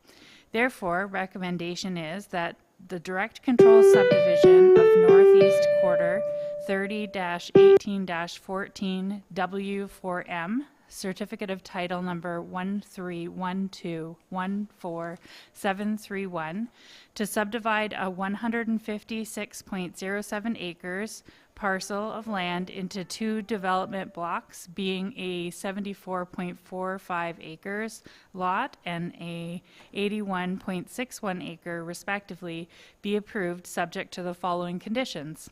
Therefore, recommendation is that the direct control subdivision of Northeast Quarter 30-18-14 W4M certificate of title number 131214731, to subdivide a 156.07 acres parcel of land into 2 development blocks, being a 74.45 acres lot and a 81.61 acre respectively, be approved subject to the following conditions: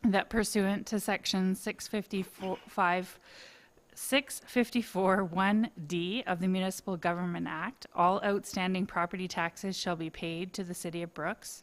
that pursuant to section 654(1)D of the Municipal Government Act, all outstanding property taxes shall be paid to the City of Brooks.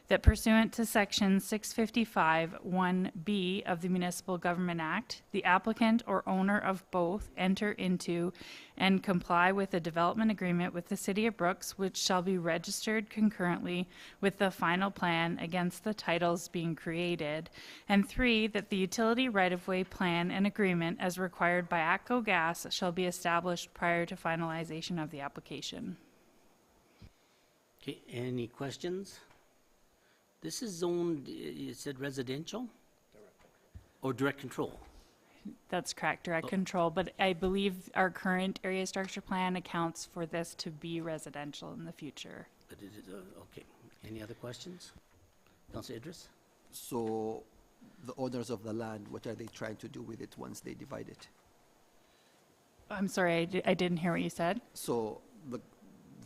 That pursuant to section 655(1)B of the Municipal Government Act, the applicant or owner of both enter into and comply with a development agreement with the City of Brooks, which shall be registered concurrently with the final plan against the titles being created. And 3, that the utility right-of-way plan and agreement as required by ATCO Gas shall be established prior to finalization of the application. Okay, any questions? This is zoned, you said residential? Or direct control? That's correct, direct control, but I believe our current area structure plan accounts for this to be residential in the future. But it is, okay. Any other questions? Councillor Idris? So the owners of the land, what are they trying to do with it once they divide it? I'm sorry, I didn't hear what you said. So the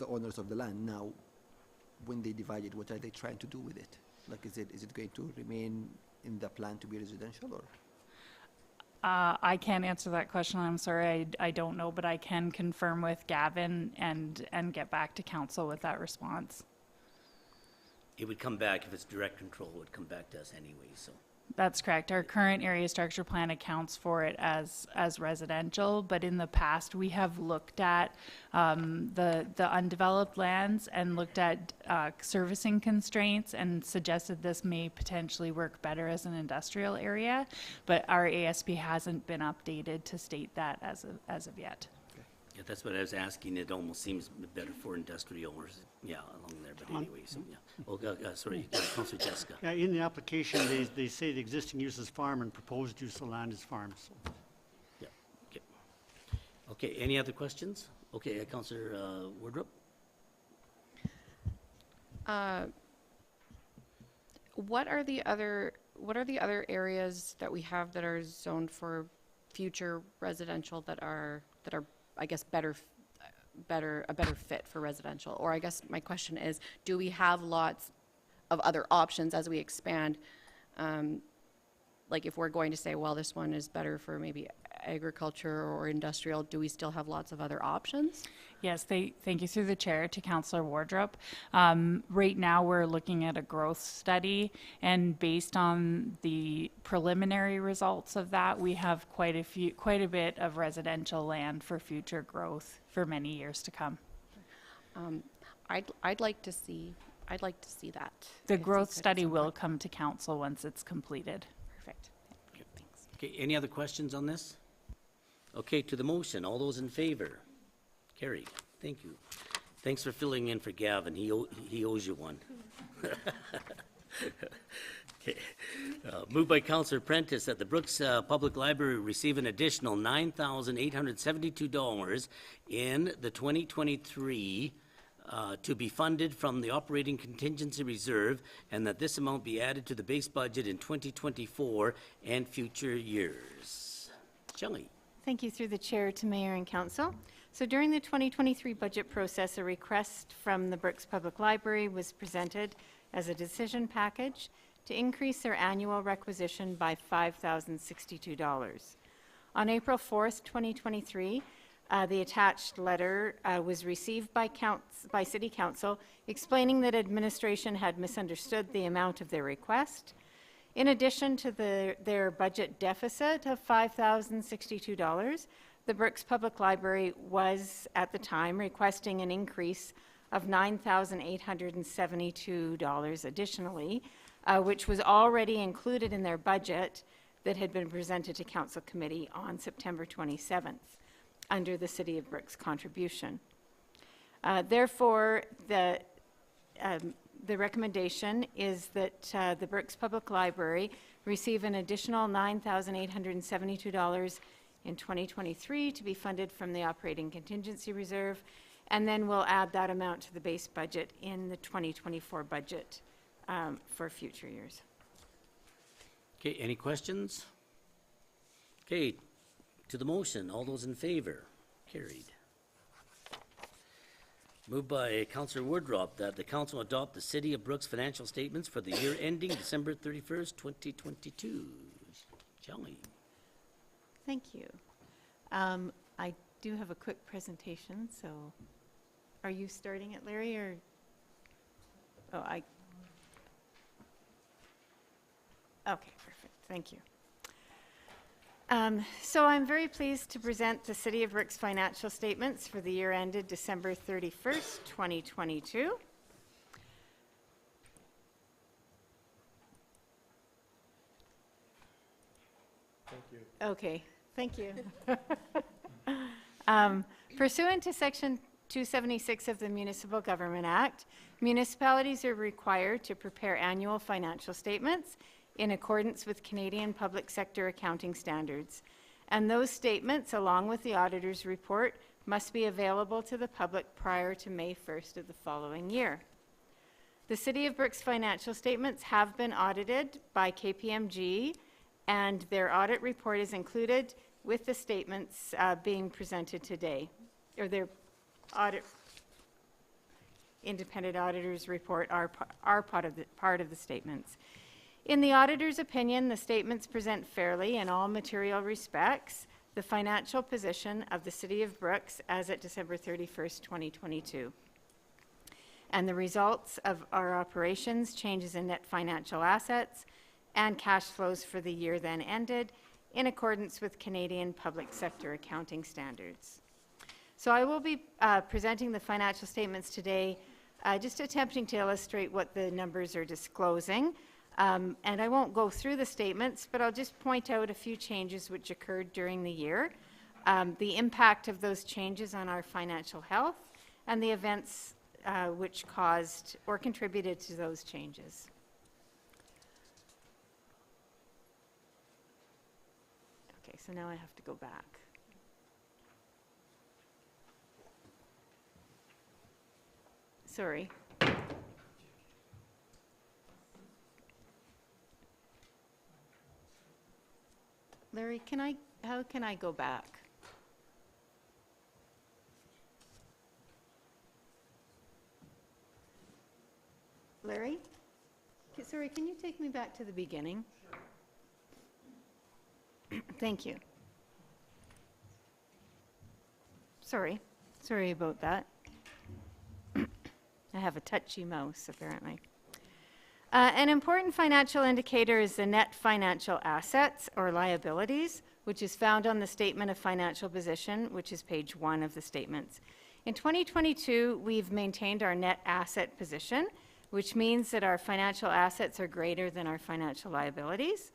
owners of the land now, when they divide it, what are they trying to do with it? Like, is it going to remain in the plan to be residential, or? I can't answer that question. I'm sorry, I don't know, but I can confirm with Gavin and get back to council with that response. It would come back, if it's direct control, it would come back to us anyway, so. That's correct. Our current area structure plan accounts for it as residential, but in the past, we have looked at the undeveloped lands and looked at servicing constraints and suggested this may potentially work better as an industrial area, but our ASP hasn't been updated to state that as of yet. Yeah, that's what I was asking. It almost seems better for industrial or, yeah, along there, but anyway, so, yeah. Oh, sorry, Councillor Jessica. Yeah, in the application, they say the existing use is farm and proposed use of land is farm, so. Yeah, okay. Okay, any other questions? Okay, Councillor Wardrop? What are the other areas that we have that are zoned for future residential that are, I guess, a better fit for residential? Or I guess my question is, do we have lots of other options as we expand? Like if we're going to say, well, this one is better for maybe agriculture or industrial, do we still have lots of other options? Yes, thank you through the chair to Councillor Wardrop. Right now, we're looking at a growth study, and based on the preliminary results of that, we have quite a bit of residential land for future growth for many years to come. I'd like to see that. The growth study will come to council once it's completed. Perfect. Thanks. Okay, any other questions on this? Okay, to the motion, all those in favor? Carried. Thank you. Thanks for filling in for Gavin. He owes you one. Okay. Moved by Councillor Prentice that the Brooks Public Library receive an additional $9,872 in the 2023 to be funded from the operating contingency reserve, and that this amount be added to the base budget in 2024 and future years. Shelley. Thank you through the chair to Mayor and Council. So during the 2023 budget process, a request from the Brooks Public Library was presented as a decision package to increase their annual requisition by $5,062. On April 4th, 2023, the attached letter was received by City Council explaining that administration had misunderstood the amount of their request. In addition to their budget deficit of $5,062, the Brooks Public Library was, at the time, requesting an increase of $9,872 additionally, which was already included in their budget that had been presented to Council Committee on September 27th under the City of Brooks contribution. Therefore, the recommendation is that the Brooks Public Library receive an additional $9,872 in 2023 to be funded from the operating contingency reserve, and then we'll add that amount to the base budget in the 2024 budget for future years. Okay, any questions? Okay, to the motion, all those in favor? Carried. Moved by Councillor Woodrop that the council adopt the City of Brooks financial statements for the year ending December 31st, 2022. Shelley. Thank you. I do have a quick presentation, so are you starting it, Larry, or? Oh, okay, perfect, thank you. So I'm very pleased to present the City of Brooks financial statements for the year ended December 31st, 2022. Thank you. Okay, thank you. Pursuant to Section 276 of the Municipal Government Act, municipalities are required to prepare annual financial statements in accordance with Canadian public sector accounting standards. And those statements, along with the auditor's report, must be available to the public prior to May 1st of the following year. The City of Brooks financial statements have been audited by KPMG, and their audit report is included with the statements being presented today, or their independent auditor's report are part of the statements. In the auditor's opinion, the statements present fairly in all material respects the financial position of the City of Brooks as at December 31st, 2022. And the results of our operations, changes in net financial assets, and cash flows for the year then ended in accordance with Canadian public sector accounting standards. So I will be presenting the financial statements today, just attempting to illustrate what the numbers are disclosing. And I won't go through the statements, but I'll just point out a few changes which occurred during the year, the impact of those changes on our financial health, and the events which caused or contributed to those changes. Okay, so now I have to go back. Sorry. Larry, how can I go back? Larry? Sorry, can you take me back to the beginning? Sure. Thank you. Sorry about that. I have a touchy mouse, apparently. An important financial indicator is the net financial assets or liabilities, which is found on the Statement of Financial Position, which is page 1 of the statements. In 2022, we've maintained our net asset position, which means that our financial assets are greater than our financial liabilities.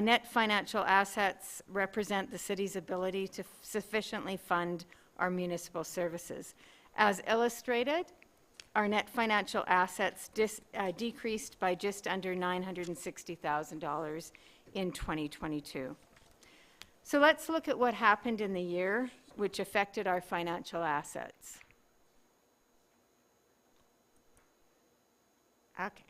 Net financial assets represent the city's ability to sufficiently fund our municipal services. As illustrated, our net financial assets decreased by just under $960,000 in 2022. So let's look at what happened in the year which affected our financial assets. Okay.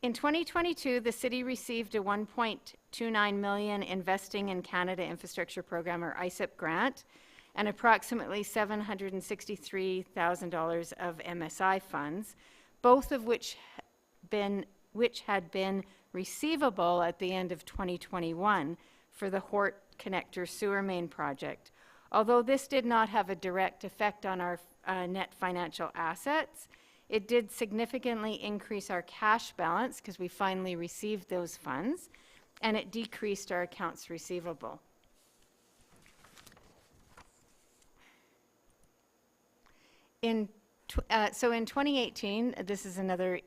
In 2022, the city received a $1.29 million Investing in Canada Infrastructure Program, or ICIP grant, and approximately $763,000 of MSI funds, both of which had been receivable at the end of 2021 for the Hort Connector Sewer Main project. Although this did not have a direct effect on our net financial assets, it did significantly increase our cash balance because we finally received those funds, and it decreased our accounts receivable. So in 2018, this is another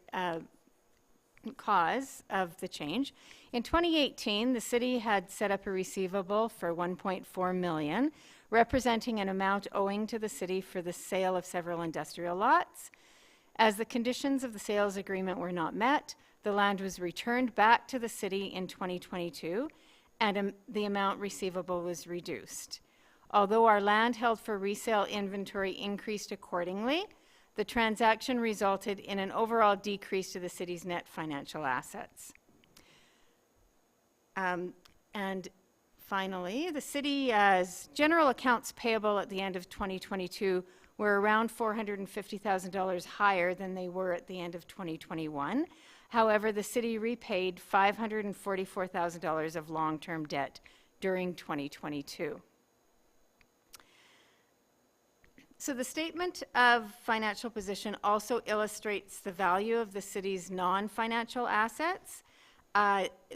cause of the change. In 2018, the city had set up a receivable for $1.4 million, representing an amount owing to the city for the sale of several industrial lots. As the conditions of the sales agreement were not met, the land was returned back to the city in 2022, and the amount receivable was reduced. Although our land held for resale inventory increased accordingly, the transaction resulted in an overall decrease to the city's net financial assets. And finally, the city's general accounts payable at the end of 2022 were around $450,000 higher than they were at the end of 2021. However, the city repaid $544,000 of long-term debt during 2022. So the statement of financial position also illustrates the value of the city's non-financial assets,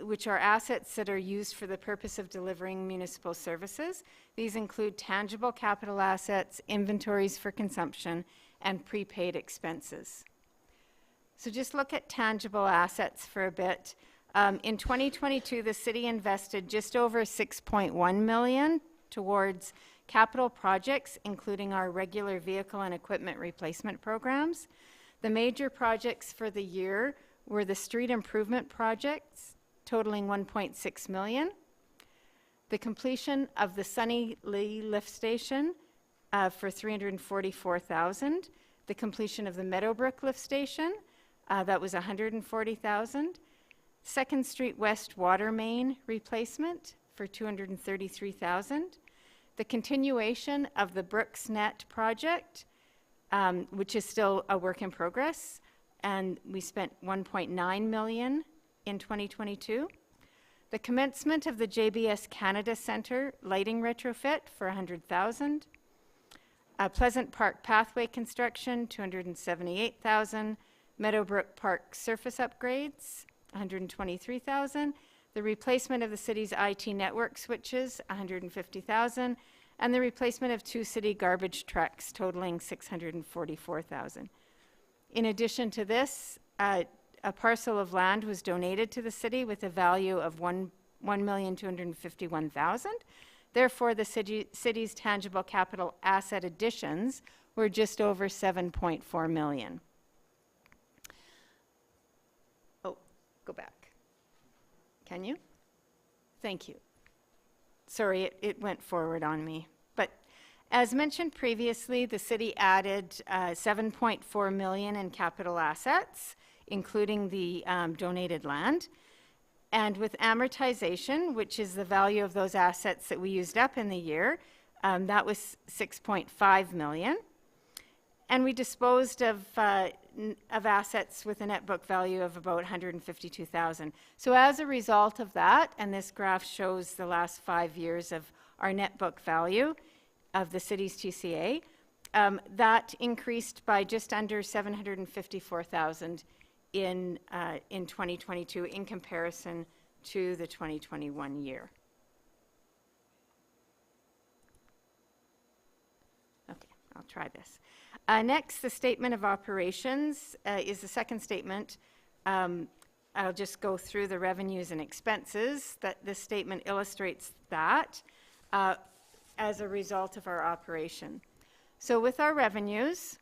which are assets that are used for the purpose of delivering municipal services. These include tangible capital assets, inventories for consumption, and prepaid expenses. So just look at tangible assets for a bit. In 2022, the city invested just over $6.1 million towards capital projects, including our regular vehicle and equipment replacement programs. The major projects for the year were the street improvement projects, totaling $1.6 million, the completion of the Sunny Lee lift station for $344,000, the completion of the Meadowbrook lift station, that was $140,000, 2nd Street West water main replacement for $233,000, the continuation of the Brooksnet project, which is still a work in progress, and we spent $1.9 million in 2022. The commencement of the JBS Canada Centre lighting retrofit for $100,000. Pleasant Park pathway construction, $278,000. Meadowbrook Park surface upgrades, $123,000. The replacement of the city's IT network switches, $150,000. And the replacement of 2 city garbage trucks, totaling $644,000. In addition to this, a parcel of land was donated to the city with a value of $1,251,000. Therefore, the city's tangible capital asset additions were just over $7.4 million. Oh, go back. Can you? Thank you. Sorry, it went forward on me. But as mentioned previously, the city added $7.4 million in capital assets, including the donated land. And with amortization, which is the value of those assets that we used up in the year, that was $6.5 million. And we disposed of assets with a net book value of about $152,000. So as a result of that, and this graph shows the last 5 years of our net book value of the city's TCA, that increased by just under $754,000 in 2022 in comparison to the 2021 year. Okay, I'll try this. Next, the statement of operations is the second statement. I'll just go through the revenues and expenses. That this statement illustrates that as a result of our operation. So with our revenues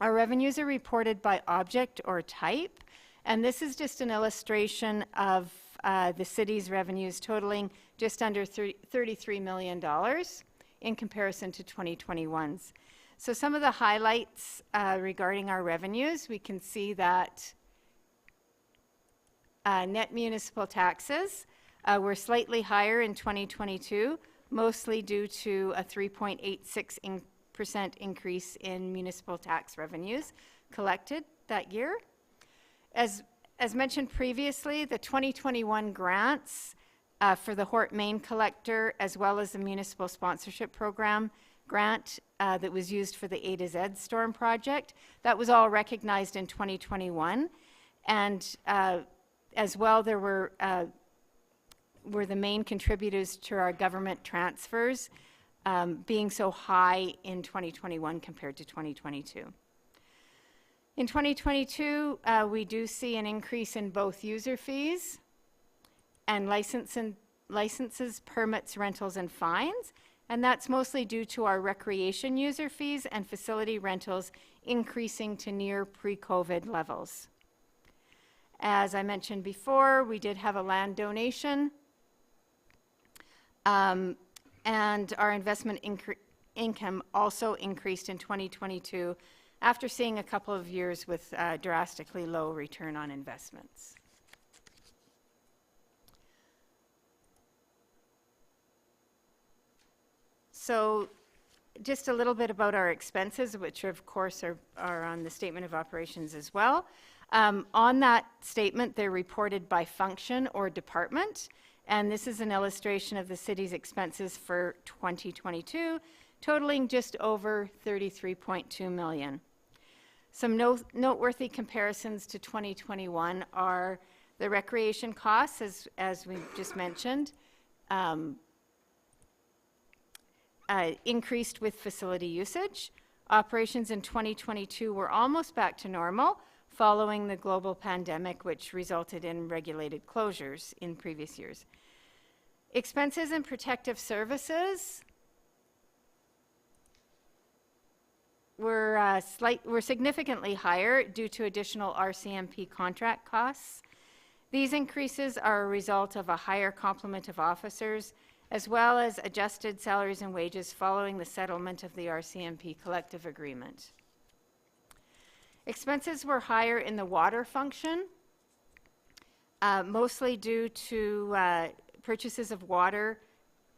are reported by object or type, and this is just an illustration of the city's revenues totaling just under $33 million in comparison to 2021's. So some of the highlights regarding our revenues, we can see that net municipal taxes were slightly higher in 2022, mostly due to a 3.86% increase in municipal tax revenues collected that year. As mentioned previously, the 2021 grants for the Hort Main Collector, as well as the Municipal Sponsorship Program grant that was used for the A to Z storm project, that was all recognized in 2021. And as well, there were the main contributors to our government transfers being so high in 2021 compared to 2022. In 2022, we do see an increase in both user fees and licenses, permits, rentals, and fines. And that's mostly due to our recreation user fees and facility rentals increasing to near pre-COVID levels. As I mentioned before, we did have a land donation And our investment income also increased in 2022 after seeing a couple of years with drastically low return on investments. So just a little bit about our expenses, which of course are on the statement of operations as well. On that statement, they're reported by function or department, and this is an illustration of the city's expenses for 2022, totaling just over $33.2 million. Some noteworthy comparisons to 2021 are the recreation costs, as we just mentioned, increased with facility usage. Operations in 2022 were almost back to normal following the global pandemic, which resulted in regulated closures in previous years. Expenses in protective services were significantly higher due to additional RCMP contract costs. These increases are a result of a higher complement of officers, as well as adjusted salaries and wages following the settlement of the RCMP collective agreement. Expenses were higher in the water function, mostly due to purchases of water,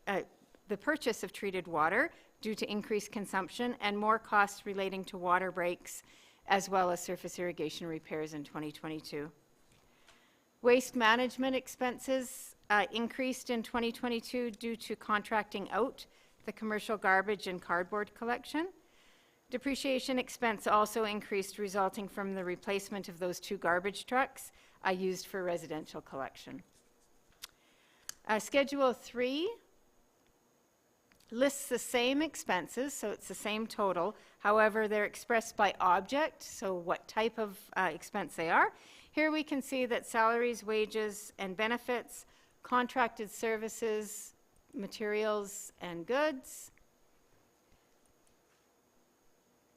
the purchase of treated water due to increased consumption and more costs relating to water breaks, as well as surface irrigation repairs in 2022. Waste management expenses increased in 2022 due to contracting out the commercial garbage and cardboard collection. Depreciation expense also increased, resulting from the replacement of those 2 garbage trucks used for residential collection. Schedule 3 lists the same expenses, so it's the same total. However, they're expressed by object, so what type of expense they are. Here we can see that salaries, wages, and benefits, contracted services, materials, and goods,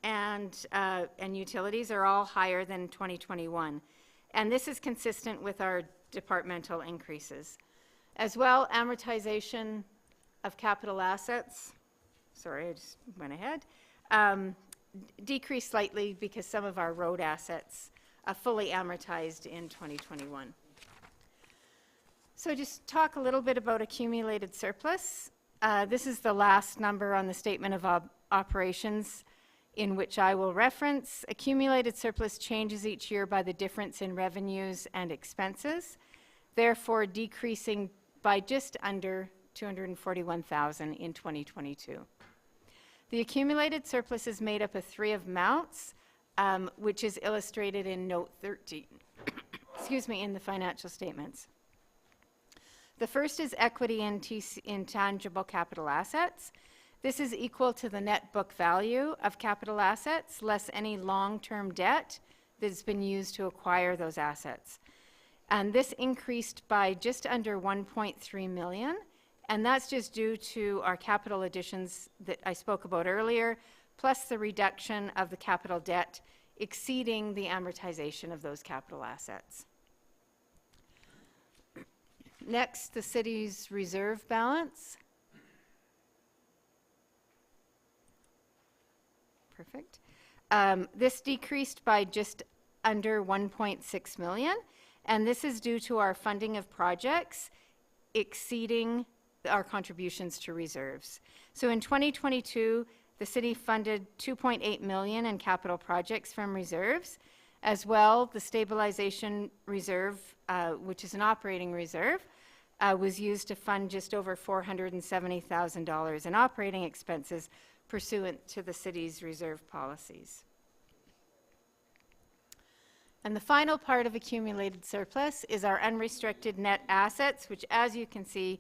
and utilities are all higher than 2021. And this is consistent with our departmental increases. As well, amortization of capital assets, sorry, I just went ahead, decreased slightly because some of our road assets fully amortized in 2021. So just talk a little bit about accumulated surplus. This is the last number on the statement of operations in which I will reference. Accumulated surplus changes each year by the difference in revenues and expenses, therefore decreasing by just under $241,000 in 2022. The accumulated surplus is made up of 3 amounts, which is illustrated in note 13, excuse me, in the financial statements. The first is equity in intangible capital assets. This is equal to the net book value of capital assets less any long-term debt that's been used to acquire those assets. And this increased by just under $1.3 million, and that's just due to our capital additions that I spoke about earlier, plus the reduction of the capital debt exceeding the amortization of those capital assets. Next, the city's reserve balance. Perfect. This decreased by just under 1.6 million, and this is due to our funding of projects exceeding our contributions to reserves. So in 2022, the city funded 2.8 million in capital projects from reserves. As well, the stabilization reserve, which is an operating reserve, was used to fund just over $470,000 in operating expenses pursuant to the city's reserve policies. And the final part of accumulated surplus is our unrestricted net assets, which, as you can see,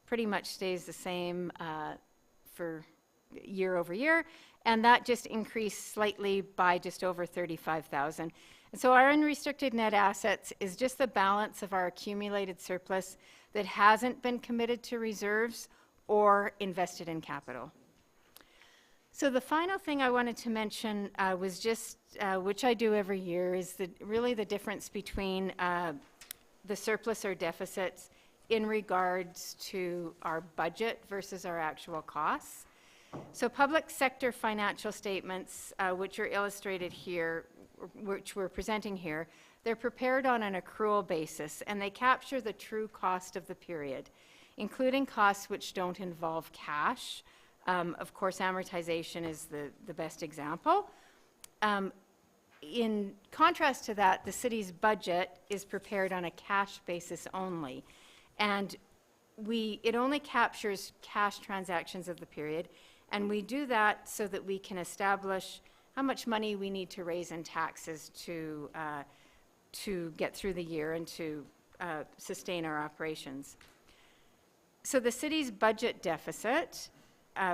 pretty much stays the same for year over year, and that just increased slightly by just over $35,000. And so our unrestricted net assets is just the balance of our accumulated surplus that hasn't been committed to reserves or invested in capital. So the final thing I wanted to mention was just, which I do every year, is really the difference between the surplus or deficits in regards to our budget versus our actual costs. So public sector financial statements, which are illustrated here, which we're presenting here, they're prepared on an accrual basis, and they capture the true cost of the period, including costs which don't involve cash. Of course, amortization is the best example. In contrast to that, the city's budget is prepared on a cash basis only, and it only captures cash transactions of the period, and we do that so that we can establish how much money we need to raise in taxes to get through the year and to sustain our operations. So the city's budget deficit,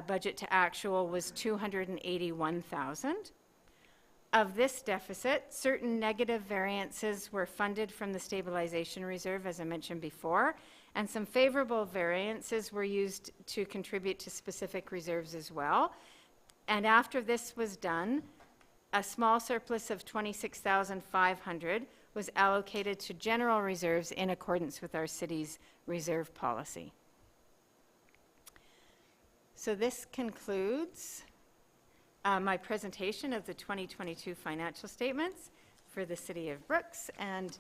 budget to actual, was $281,000. Of this deficit, certain negative variances were funded from the stabilization reserve, as I mentioned before, and some favorable variances were used to contribute to specific reserves as well. And after this was done, a small surplus of $26,500 was allocated to general reserves in accordance with our city's reserve policy. So this concludes my presentation of the 2022 financial statements for the City of Brooks, and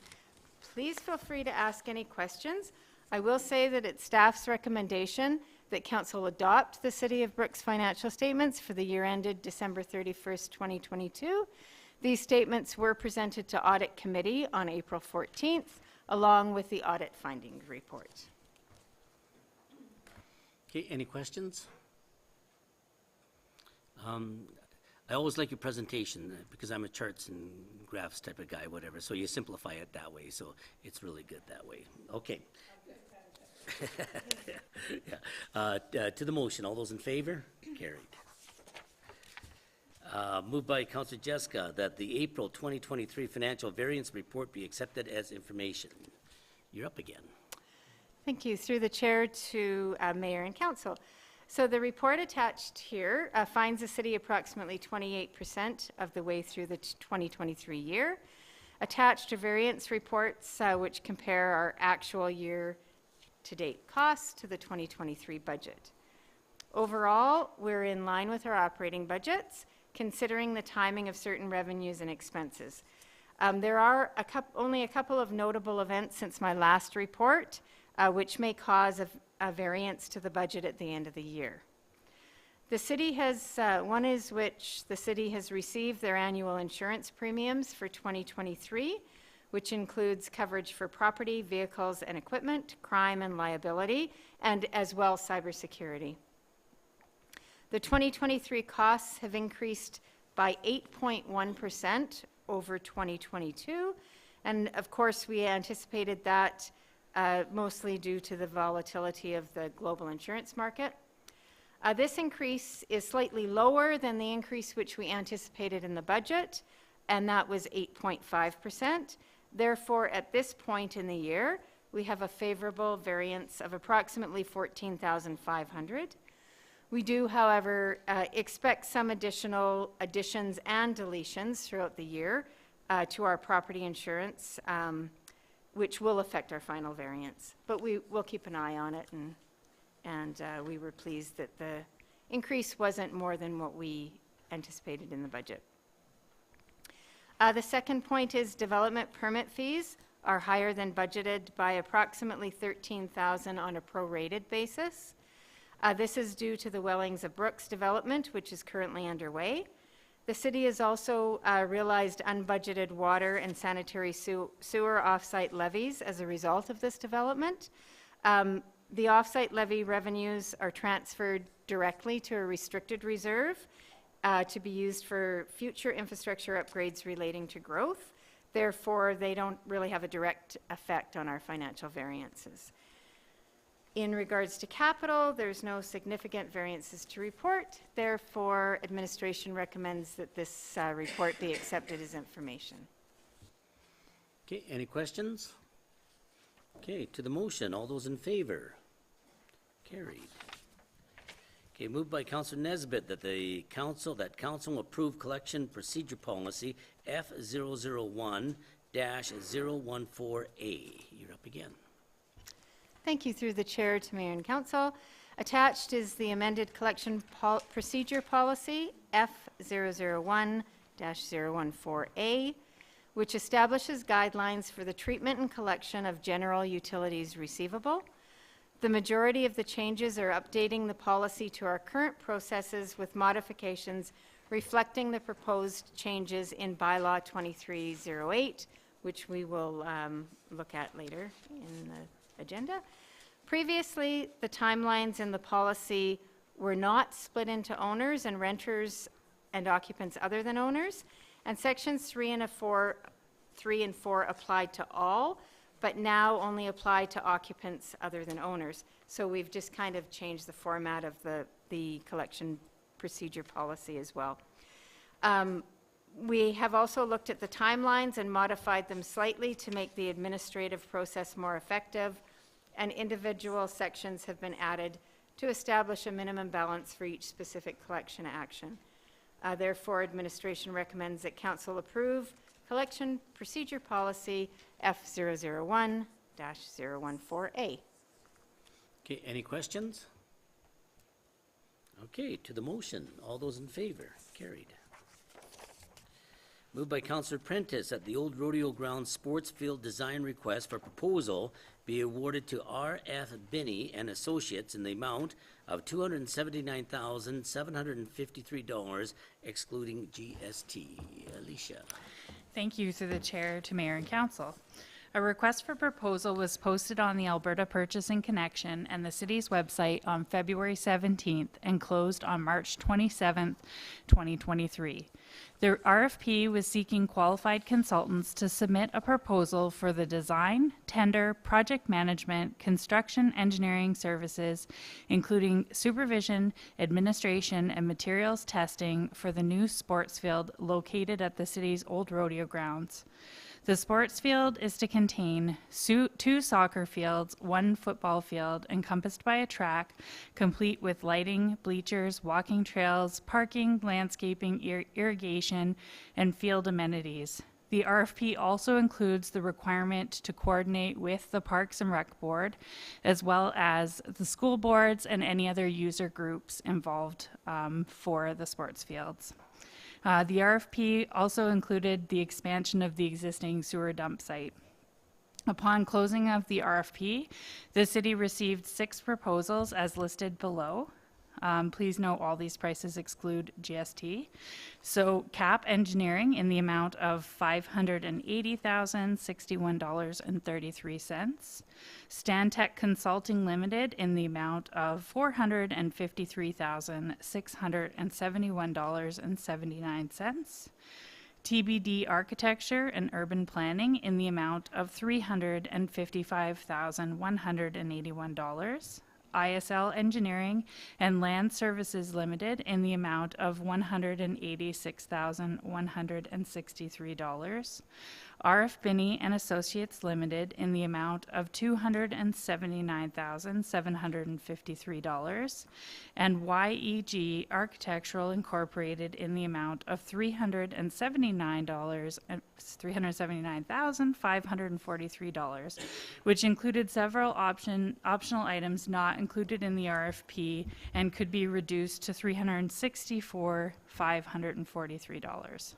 please feel free to ask any questions. I will say that it's staff's recommendation that Council adopt the City of Brooks financial statements for the year ended December 31st, 2022. These statements were presented to Audit Committee on April 14th, along with the audit findings report. Okay, any questions? I always like your presentation because I'm a charts and graphs type of guy, whatever, so you simplify it that way, so it's really good that way. Okay. Yeah. To the motion, all those in favor? Carried. Moved by Councilor Jessica that the April 2023 financial variance report be accepted as information. You're up again. Thank you. Through the chair to Mayor and Council. So the report attached here finds the city approximately 28% of the way through the 2023 year. Attached to variance reports which compare our actual year-to-date costs to the 2023 budget. Overall, we're in line with our operating budgets, considering the timing of certain revenues and expenses. There are only a couple of notable events since my last report, which may cause a variance to the budget at the end of the year. The city has, one is which the city has received their annual insurance premiums for 2023, which includes coverage for property, vehicles and equipment, crime and liability, and as well cybersecurity. The 2023 costs have increased by 8.1% over 2022, and of course we anticipated that mostly due to the volatility of the global insurance market. This increase is slightly lower than the increase which we anticipated in the budget, and that was 8.5%. Therefore, at this point in the year, we have a favorable variance of approximately $14,500. We do, however, expect some additional additions and deletions throughout the year to our property insurance, which will affect our final variance. But we will keep an eye on it, and we were pleased that the increase wasn't more than what we anticipated in the budget. The second point is development permit fees are higher than budgeted by approximately $13,000 on a prorated basis. This is due to the Wellings of Brooks development, which is currently underway. The city has also realized unbudgeted water and sanitary sewer off-site levies as a result of this development. The off-site levy revenues are transferred directly to a restricted reserve to be used for future infrastructure upgrades relating to growth. Therefore, they don't really have a direct effect on our financial variances. In regards to capital, there's no significant variances to report. Therefore, administration recommends that this report be accepted as information. Okay, any questions? Okay, to the motion, all those in favor? Carried. Okay, moved by Councilor Nesbitt that the council approve collection procedure policy F001-014A. You're up again. Thank you, through the chair to mayor and council. Attached is the amended collection procedure policy, F001-014A, which establishes guidelines for the treatment and collection of general utilities receivable. The majority of the changes are updating the policy to our current processes with modifications reflecting the proposed changes in bylaw 2308, which we will look at later in the agenda. Previously, the timelines in the policy were not split into owners and renters and occupants other than owners, and sections 3 and 4 applied to all, but now only apply to occupants other than owners. So we've just kind of changed the format of the collection procedure policy as well. We have also looked at the timelines and modified them slightly to make the administrative process more effective, and individual sections have been added to establish a minimum balance for each specific collection action. Therefore, administration recommends that council approve collection procedure policy F001-014A. Okay, any questions? Okay, to the motion. All those in favor? Carried. Moved by Councillor Prentice that the Old Rodeo Grounds Sports Field design request for proposal be awarded to R.F. Binney and Associates in the amount of $279,753, excluding GST. Alicia. Thank you, through the chair to mayor and council. A request for proposal was posted on the Alberta Purchasing Connection and the city's website on February 17th and closed on March 27th, 2023. The RFP was seeking qualified consultants to submit a proposal for the design, tender, project management, construction, engineering services, including supervision, administration, and materials testing for the new sports field located at the city's Old Rodeo Grounds. The sports field is to contain 2 soccer fields, 1 football field, encompassed by a track, complete with lighting, bleachers, walking trails, parking, landscaping, irrigation, and field amenities. The RFP also includes the requirement to coordinate with the Parks and Rec Board, as well as the school boards and any other user groups involved for the sports fields. The RFP also included the expansion of the existing sewer dump site. Upon closing of the RFP, the city received 6 proposals as listed below. Please note all these prices exclude GST. So CAP Engineering in the amount of $580,061.33. Stantec Consulting Limited in the amount of $453,671.79. TBD Architecture and Urban Planning in the amount of $355,181. ISL Engineering and Land Services Limited in the amount of $186,163. R.F. Binney and Associates Limited in the amount of $279,753, and YEG Architectural Incorporated in the amount of $379,543, which included several optional items not included in the RFP and could be reduced to $364,543.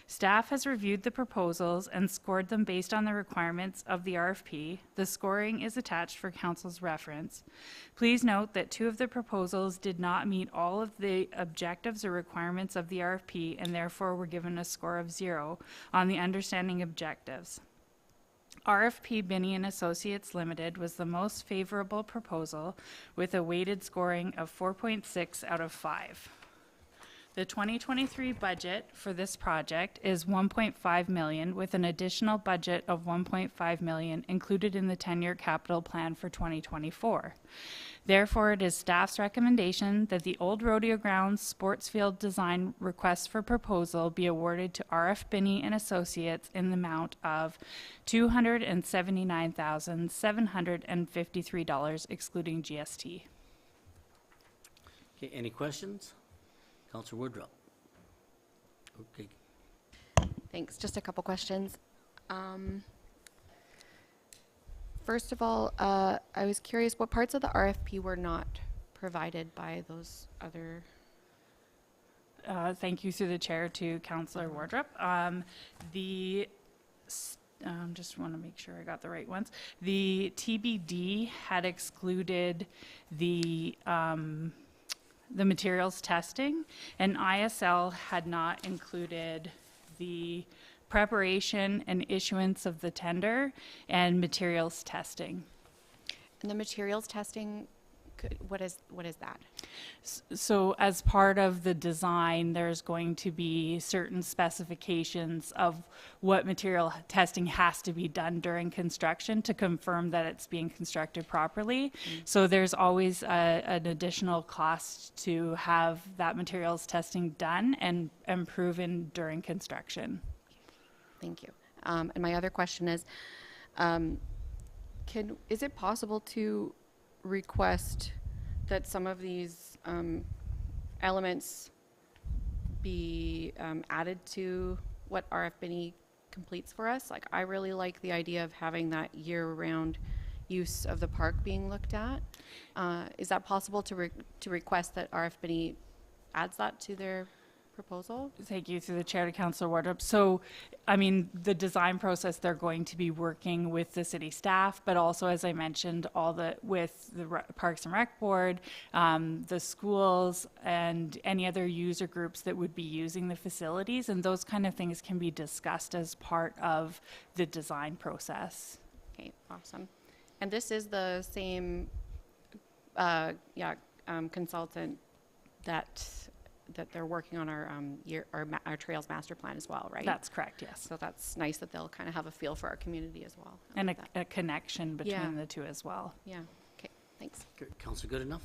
Staff has reviewed the proposals and scored them based on the requirements of the RFP. The scoring is attached for council's reference. Please note that 2 of the proposals did not meet all of the objectives or requirements of the RFP and therefore were given a score of 0 on the understanding objectives. RFP Binney and Associates Limited was the most favorable proposal with a weighted scoring of 4.6 out of 5. The 2023 budget for this project is $1.5 million, with an additional budget of $1.5 million included in the 10-year capital plan for 2024. Therefore, it is staff's recommendation that the Old Rodeo Grounds Sports Field Design request for proposal be awarded to R.F. Binney and Associates in the amount of $279,753, excluding GST. Okay, any questions? Councillor Woodruff. Okay. Thanks. Just a couple questions. First of all, I was curious, what parts of the RFP were not provided by those other? Thank you through the chair to Councillor Wardrop. Just want to make sure I got the right ones. The TBD had excluded the materials testing, and ISL had not included the preparation and issuance of the tender and materials testing. And the materials testing, what is that? So as part of the design, there's going to be certain specifications of what material testing has to be done during construction to confirm that it's being constructed properly. So there's always an additional cost to have that materials testing done and proven during construction. Thank you. And my other question is, is it possible to request that some of these elements be added to what RFB completes for us? Like, I really like the idea of having that year-round use of the park being looked at. Is that possible to request that RFB adds that to their proposal? Thank you through the chair to Councillor Wardrop. So, I mean, the design process, they're going to be working with the city staff, but also, as I mentioned, with the Parks and Rec Board, the schools, and any other user groups that would be using the facilities, and those kind of things can be discussed as part of the design process. Okay, awesome. And this is the same, consultant that they're working on our Trails Master Plan as well, right? That's correct, yes. So that's nice that they'll kind of have a feel for our community as well. And a connection between Yeah. the two as well. Yeah, okay, thanks. Councillor Goodenough?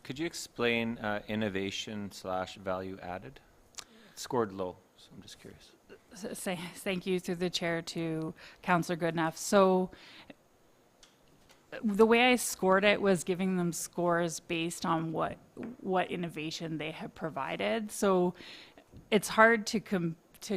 Could you explain innovation / value added? It scored low, so I'm just curious. Thank you through the chair to Councillor Goodenough. So the way I scored it was giving them scores based on what innovation they have provided. So it's hard to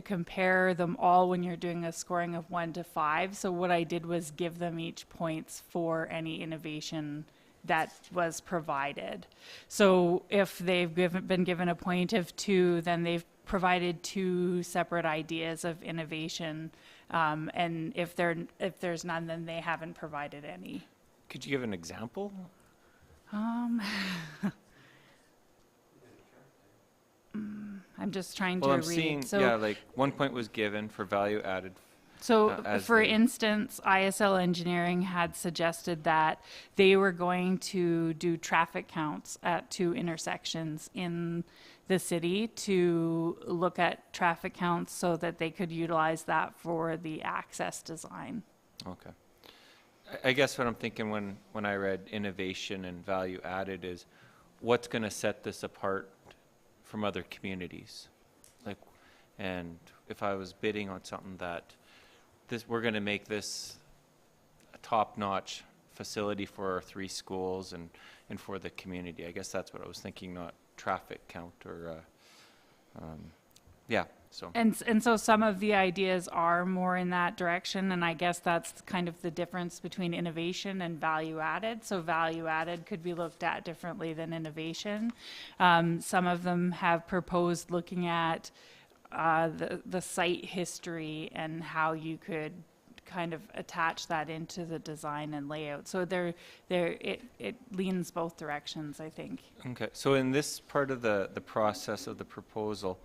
compare them all when you're doing a scoring of 1 to 5. So what I did was give them each points for any innovation that was provided. So if they've been given a point of 2, then they've provided 2 separate ideas of innovation. And if there's none, then they haven't provided any. Could you give an example? I'm just trying Well, to I'm read. seeing, So, yeah, like 1 point was given for value added. So, as for the- instance, ISL Engineering had suggested that they were going to do traffic counts at 2 intersections in the city to look at traffic counts so that they could utilize that for the access design. Okay. I guess what I'm thinking when I read innovation and value added is what's going to set this apart from other communities? Like, and if I was bidding on something that we're going to make this a top-notch facility for our 3 schools and for the community. I guess that's what I was thinking, not traffic count or, yeah, so. And so some of the ideas are more in that direction, and I guess that's kind of the difference between innovation and value added. So value added could be looked at differently than innovation. Some of them have proposed looking at the site history and how you could kind of attach that into the design and layout. So it leans both directions, I think. Okay, so in this part of the process of the proposal,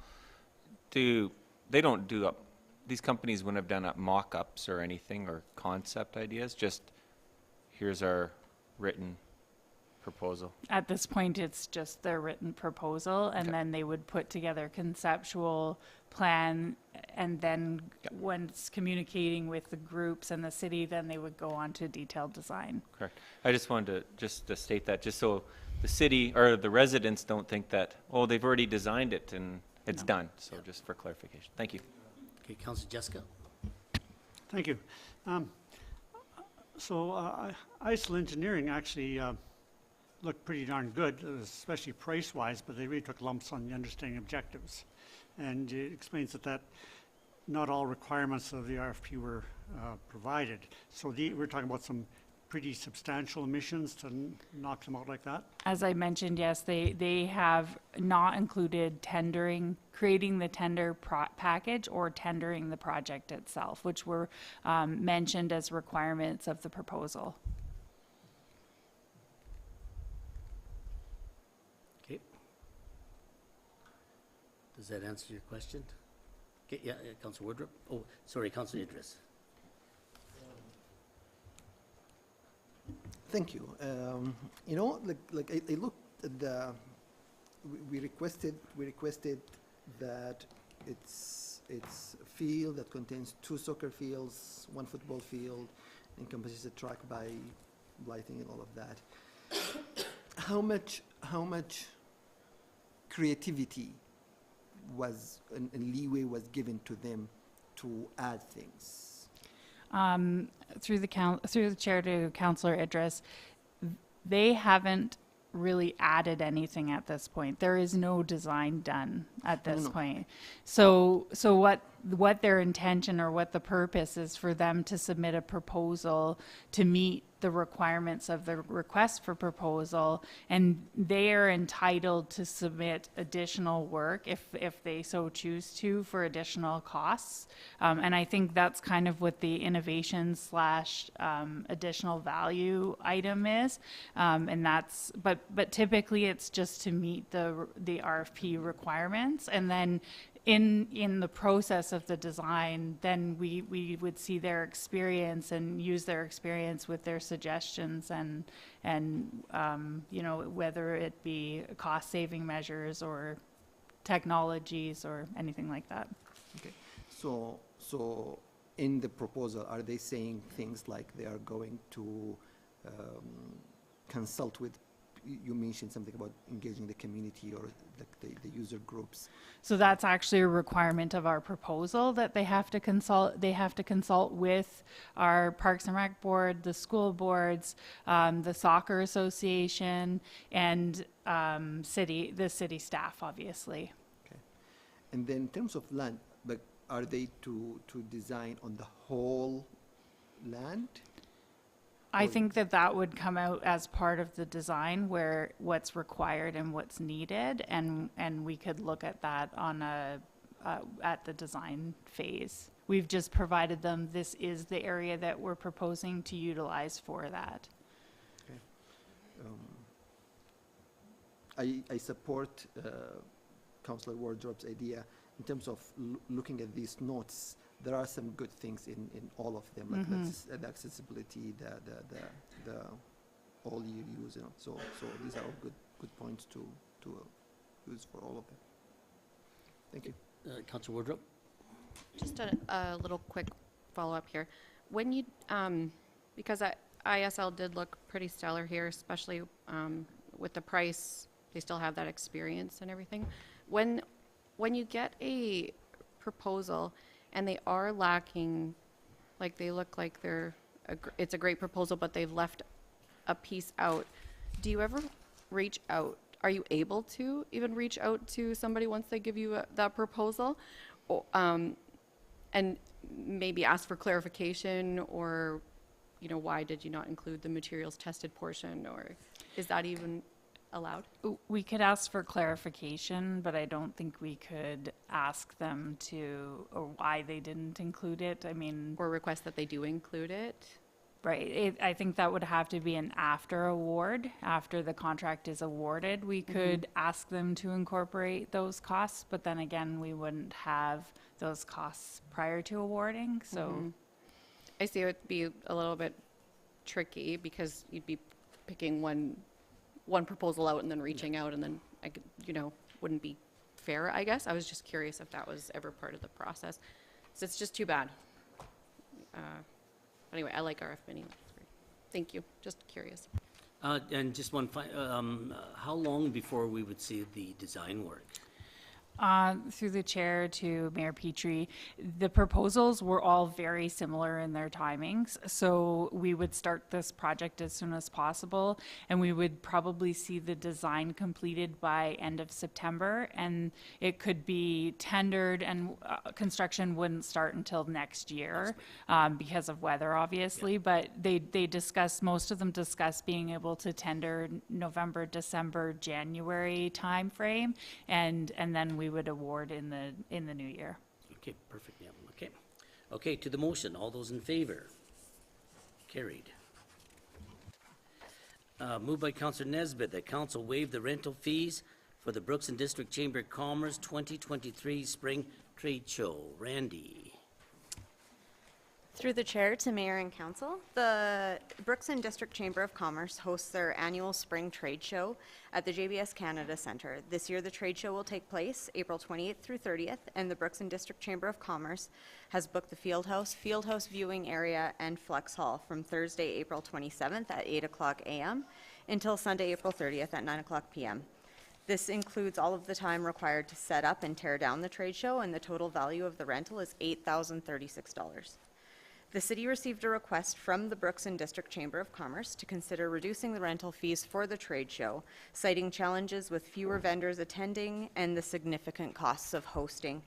these companies wouldn't have done mock-ups or anything or concept ideas, just here's our written proposal? At this point, it's just their written proposal, and then they would put together conceptual plan, and then once communicating with the groups and the city, then they would go on to detailed design. Correct. I just wanted to state that, just so the city or the residents don't think that, oh, they've already designed it and it's done. So just for clarification. Thank you. Okay, Councillor Jessica? Thank you. ISL Engineering actually looked pretty darn good, especially price-wise, but they really took lumps on the understanding objectives. And it explains that not all requirements of the RFP were provided. So we're talking about some pretty substantial emissions to knock them out like that? As I mentioned, yes, they have not included tendering, creating the tender package or tendering the project itself, which were mentioned as requirements of the proposal. Okay. Does that answer your question? Okay, yeah, Councillor Woodruff. Oh, sorry, Councillor Idris. Thank you. You know, I looked at the, we requested that it's a field that contains 2 soccer fields, 1 football field, encompasses a track by lighting and all of that. How much creativity was and leeway was given to them to add things? Through the chair to Councillor Idris, they haven't really added anything at this point. There is no design done at this point. So what their intention or what the purpose is for them to submit a proposal to meet the requirements of the request for proposal, and they are entitled to submit additional work if they so choose to for additional costs. And I think that's kind of what the innovation / additional value item is. And that's, but typically it's just to meet the RFP requirements. And then in the process of the design, then we would see their experience and use their experience with their suggestions and you know, whether it be cost saving measures or technologies or anything like that. Okay, so in the proposal, are they saying things like they are going to consult with, you mentioned something about engaging the community or the user groups? So that's actually a requirement of our proposal, that they have to consult with our Parks and Rec board, the school boards, the soccer association, and the city staff, obviously. Okay. And then in terms of land, like, are they to design on the whole land? I think that would come out as part of the design, where what's required and what's needed, and we could look at that on at the design phase. We've just provided them, this is the area that we're proposing to utilize for that. Okay. I support Councillor Wardrop's idea in terms of looking at these notes. There are some good things in all of them, like the accessibility, the all you use, you know. So these are all good points to use for all of them. Thank you. Councillor Wardrop. Just a little quick follow-up here. When you, because ISL did look pretty stellar here, especially with the price, they still have that experience and everything. When you get a proposal and they are lacking, like they look like it's a great proposal, but they've left a piece out, do you ever reach out? Are you able to even reach out to somebody once they give you that proposal? And maybe ask for clarification, or, you know, why did you not include the materials tested portion, or is that even allowed? We could ask for clarification, but I don't think we could ask them to, or why they didn't include it. I mean, or request that they do include it. Right. I think that would have to be an after award. After the contract is awarded, we could ask them to incorporate those costs, but then again, we wouldn't have those costs prior to awarding. So I see it would be a little bit tricky, because you'd be picking one proposal out and then reaching out, and then I could, you know, wouldn't be fair, I guess. I was just curious if that was ever part of the process. So it's just too bad. Anyway, I like RF Mini. Thank you. Just curious. And just one how long before we would see the design work? Through the chair to Mayor Petrie, the proposals were all very similar in their timings. So we would start this project as soon as possible, and we would probably see the design completed by end of September, and it could be tendered, and construction wouldn't start until next year because of weather, obviously. But they discussed, most of them discussed being able to tender November, December, January timeframe, and then we would award in the new year. Okay, perfect, yeah, okay. Okay, to the motion, all those in favor? Carried. Moved by Councillor Nesbitt that council waive the rental fees for the Brooks and District Chamber of Commerce 2023 Spring Trade Show. Randy. Through the chair to mayor and council, the Brooks and District Chamber of Commerce hosts their annual spring trade show at the JBS Canada Centre. This year, the trade show will take place April 28th through 30th, and the Brooks and District Chamber of Commerce has booked the Field House viewing area, and Flex Hall from Thursday, April 27th at 8 o'clock a.m. until Sunday, April 30th at 9 o'clock p.m. This includes all of the time required to set up and tear down the trade show, and the total value of the rental is $8,036. The city received a request from the Brooks and District Chamber of Commerce to consider reducing the rental fees for the trade show, citing challenges with fewer vendors attending and the significant costs of hosting.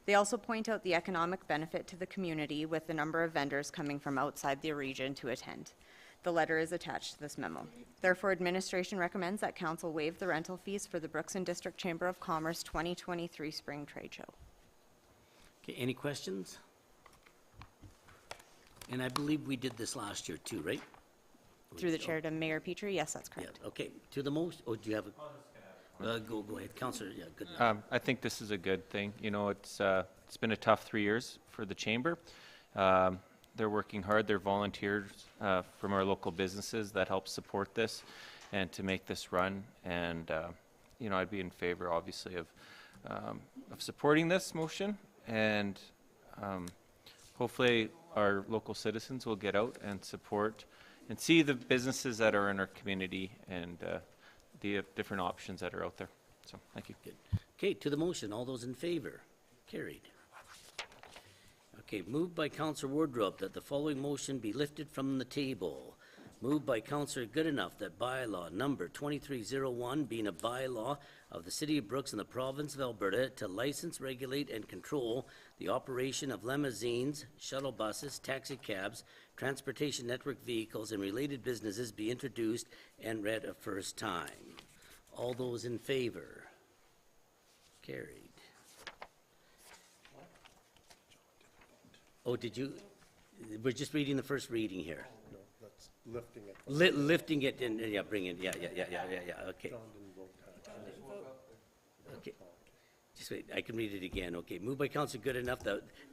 They also point out the economic benefit to the community with the number of vendors coming from outside the region to attend. The letter is attached to this memo. Therefore, administration recommends that council waive the rental fees for the Brooks and District Chamber of Commerce 2023 Spring Trade Show. Okay, any questions? And I believe we did this last year too, right? Through the chair to Mayor Petrie, yes, that's correct. Yeah, okay, to the most, oh, do you have a? Go ahead, Councillor, yeah, good. I think this is a good thing. You know, it's been a tough 3 years for the chamber. They're working hard. They're volunteers from our local businesses that help support this and to make this run. And, you know, I'd be in favor, obviously, of supporting this motion. And hopefully our local citizens will get out and support and see the businesses that are in our community and the different options that are out there. So, thank you. Good. Okay, to the motion, all those in favor? Carried. Okay, moved by Councillor Wardrop that the following motion be lifted from the table. Moved by Councillor Goodenough that bylaw number 2301, being a bylaw of the City of Brooks in the province of Alberta to license, regulate, and control the operation of limousines, shuttle buses, taxi cabs, transportation network vehicles, and related businesses be introduced and read a first time. All those in favor? Carried. Oh, did you? We're just reading the first reading here. No, that's lifting it. Lifting it and, yeah, bring it, yeah, okay. John didn't vote. Okay. Just wait, I can read it again, okay. Moved by Councillor Goodenough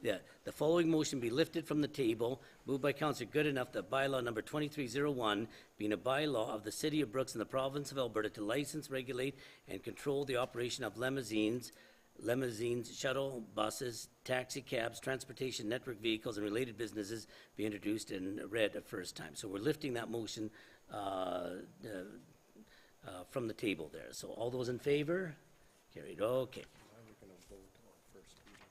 that the following motion be lifted from the table. Moved by Councillor Goodenough that bylaw number 2301, being a bylaw of the City of Brooks in the province of Alberta to license, regulate, and control the operation of limousines, shuttle buses, taxi cabs, transportation network vehicles, and related businesses be introduced and read a first time. So we're lifting that motion from the table there. So all those in favor? Carried, okay. Now we're going to vote on first reading.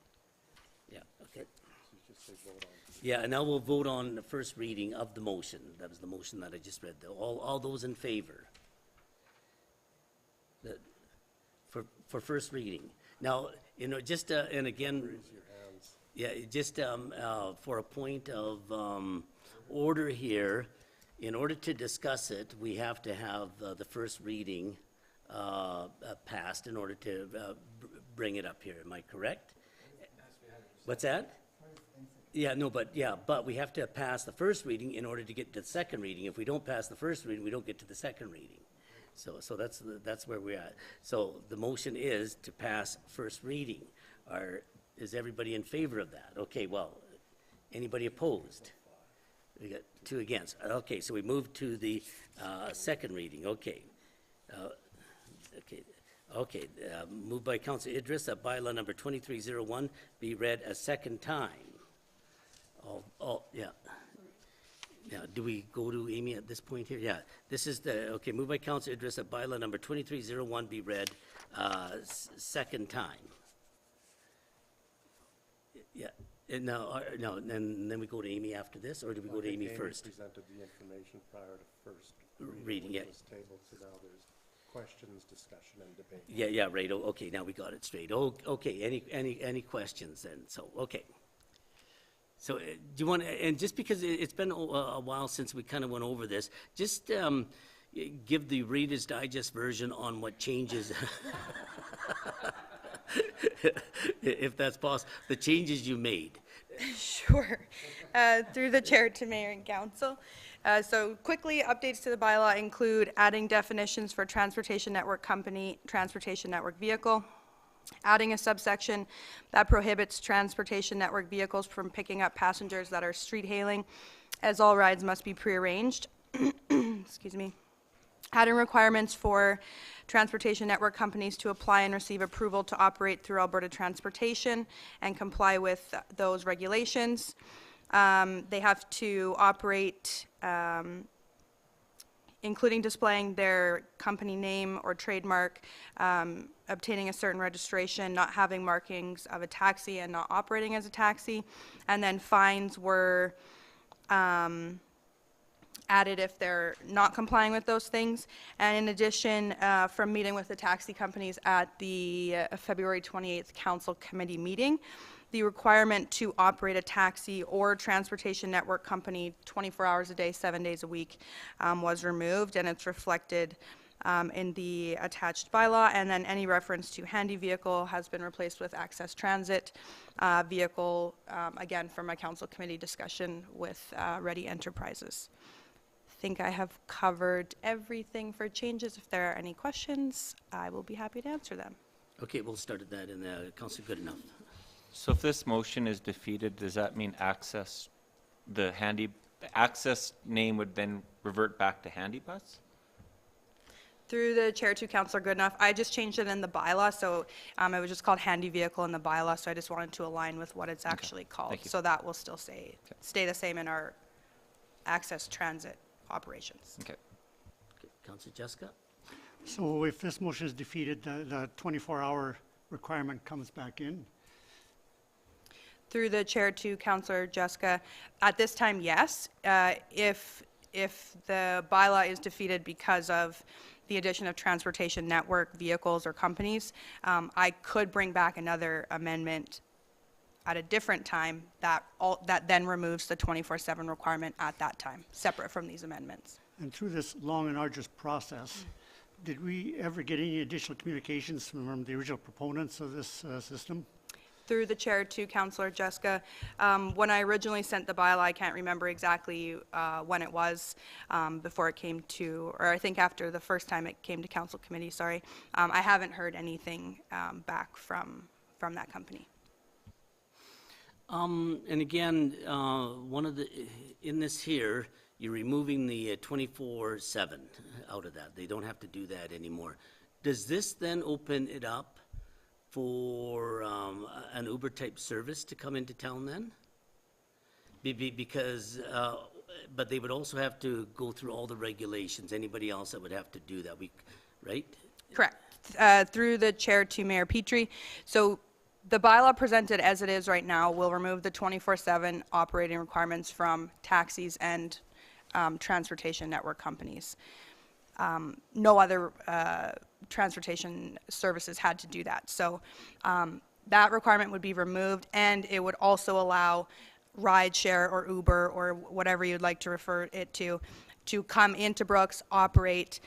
Yeah, okay. So you just say vote on. Yeah, and now we'll vote on the first reading of the motion. That was the motion that I just read, though. All those in favor? For first reading. Now, you know, just, and again, Raise your hands. yeah, just for a point of order here, in order to discuss it, we have to have the first reading passed in order to bring it up here. Am I correct? What's that? Yeah, no, but we have to pass the first reading in order to get to the second reading. If we don't pass the first reading, we don't get to the second reading. So that's where we're at. So the motion is to pass first reading. Is everybody in favor of that? Okay, well, anybody opposed? We got 2 against. Okay, so we move to the second reading. Okay. Moved by Councillor Idris that bylaw number 2301 be read a second time. Yeah. Yeah, do we go to Amy at this point here? Yeah, this is okay, moved by Councillor Idris that bylaw number 2301 be read second time. No, and then we go to Amy after this, or do we go to Amy first? Presented the information prior to first Reading, yeah. which was tabled, so now there's questions, discussion, and debate. Yeah, right, okay, now we got it straight. Okay, any questions then? So, okay. So, do you want, and just because it's been a while since we kind of went over this, just give the Reader's Digest version on what changes, if that's possible, the changes you made. Sure. Through the chair to mayor and council. So quickly, updates to the bylaw include adding definitions for transportation network company, transportation network vehicle, adding a subsection that prohibits transportation network vehicles from picking up passengers that are street hailing, as all rides must be prearranged. Excuse me. Adding requirements for transportation network companies to apply and receive approval to operate through Alberta Transportation and comply with those regulations. They have to operate, including displaying their company name or trademark, obtaining a certain registration, not having markings of a taxi and not operating as a taxi. And then fines were added if they're not complying with those things. And in addition, from meeting with the taxi companies at the February 28th council committee meeting, the requirement to operate a taxi or transportation network company 24 hours a day, 7 days a week was removed, and it's reflected in the attached bylaw. And then any reference to handy vehicle has been replaced with access transit vehicle, again, from a council committee discussion with Ready Enterprises. I think I have covered everything for changes. If there are any questions, I will be happy to answer them. Okay, we'll start at that, and Councillor Goodenough. So if this motion is defeated, does that mean access, the access name would then revert back to Handy Bus? Through the chair to Councillor Goodenough, I just changed it in the bylaw, so it was just called handy vehicle in the bylaw, so I just wanted to align with what it's actually called. Thank you. So that will still stay the same in our access transit operations. Okay. Councillor Jessica? So if this motion is defeated, the 24-hour requirement comes back in? Through the chair to Councillor Jessica, at this time, yes. If the bylaw is defeated because of the addition of transportation network vehicles or companies, I could bring back another amendment at a different time that then removes the 24/7 requirement at that time, separate from these amendments. And through this long and arduous process, did we ever get any additional communications from the original proponents of this system? Through the chair to Councillor Jessica, when I originally sent the bylaw, I can't remember exactly when it was before it came to, or I think after the first time it came to council committee, sorry. I haven't heard anything back from that company. And again, in this here, you're removing the 24/7 out of that. They don't have to do that anymore. Does this then open it up for an Uber-type service to come into town then? Because, but they would also have to go through all the regulations, anybody else that would have to do that, right? Correct. Through the chair to Mayor Petrie. So the bylaw presented as it is right now will remove the 24/7 operating requirements from taxis and transportation network companies. No other transportation services had to do that. So that requirement would be removed, and it would also allow rideshare or Uber or whatever you'd like to refer it to come into Brooks, operate.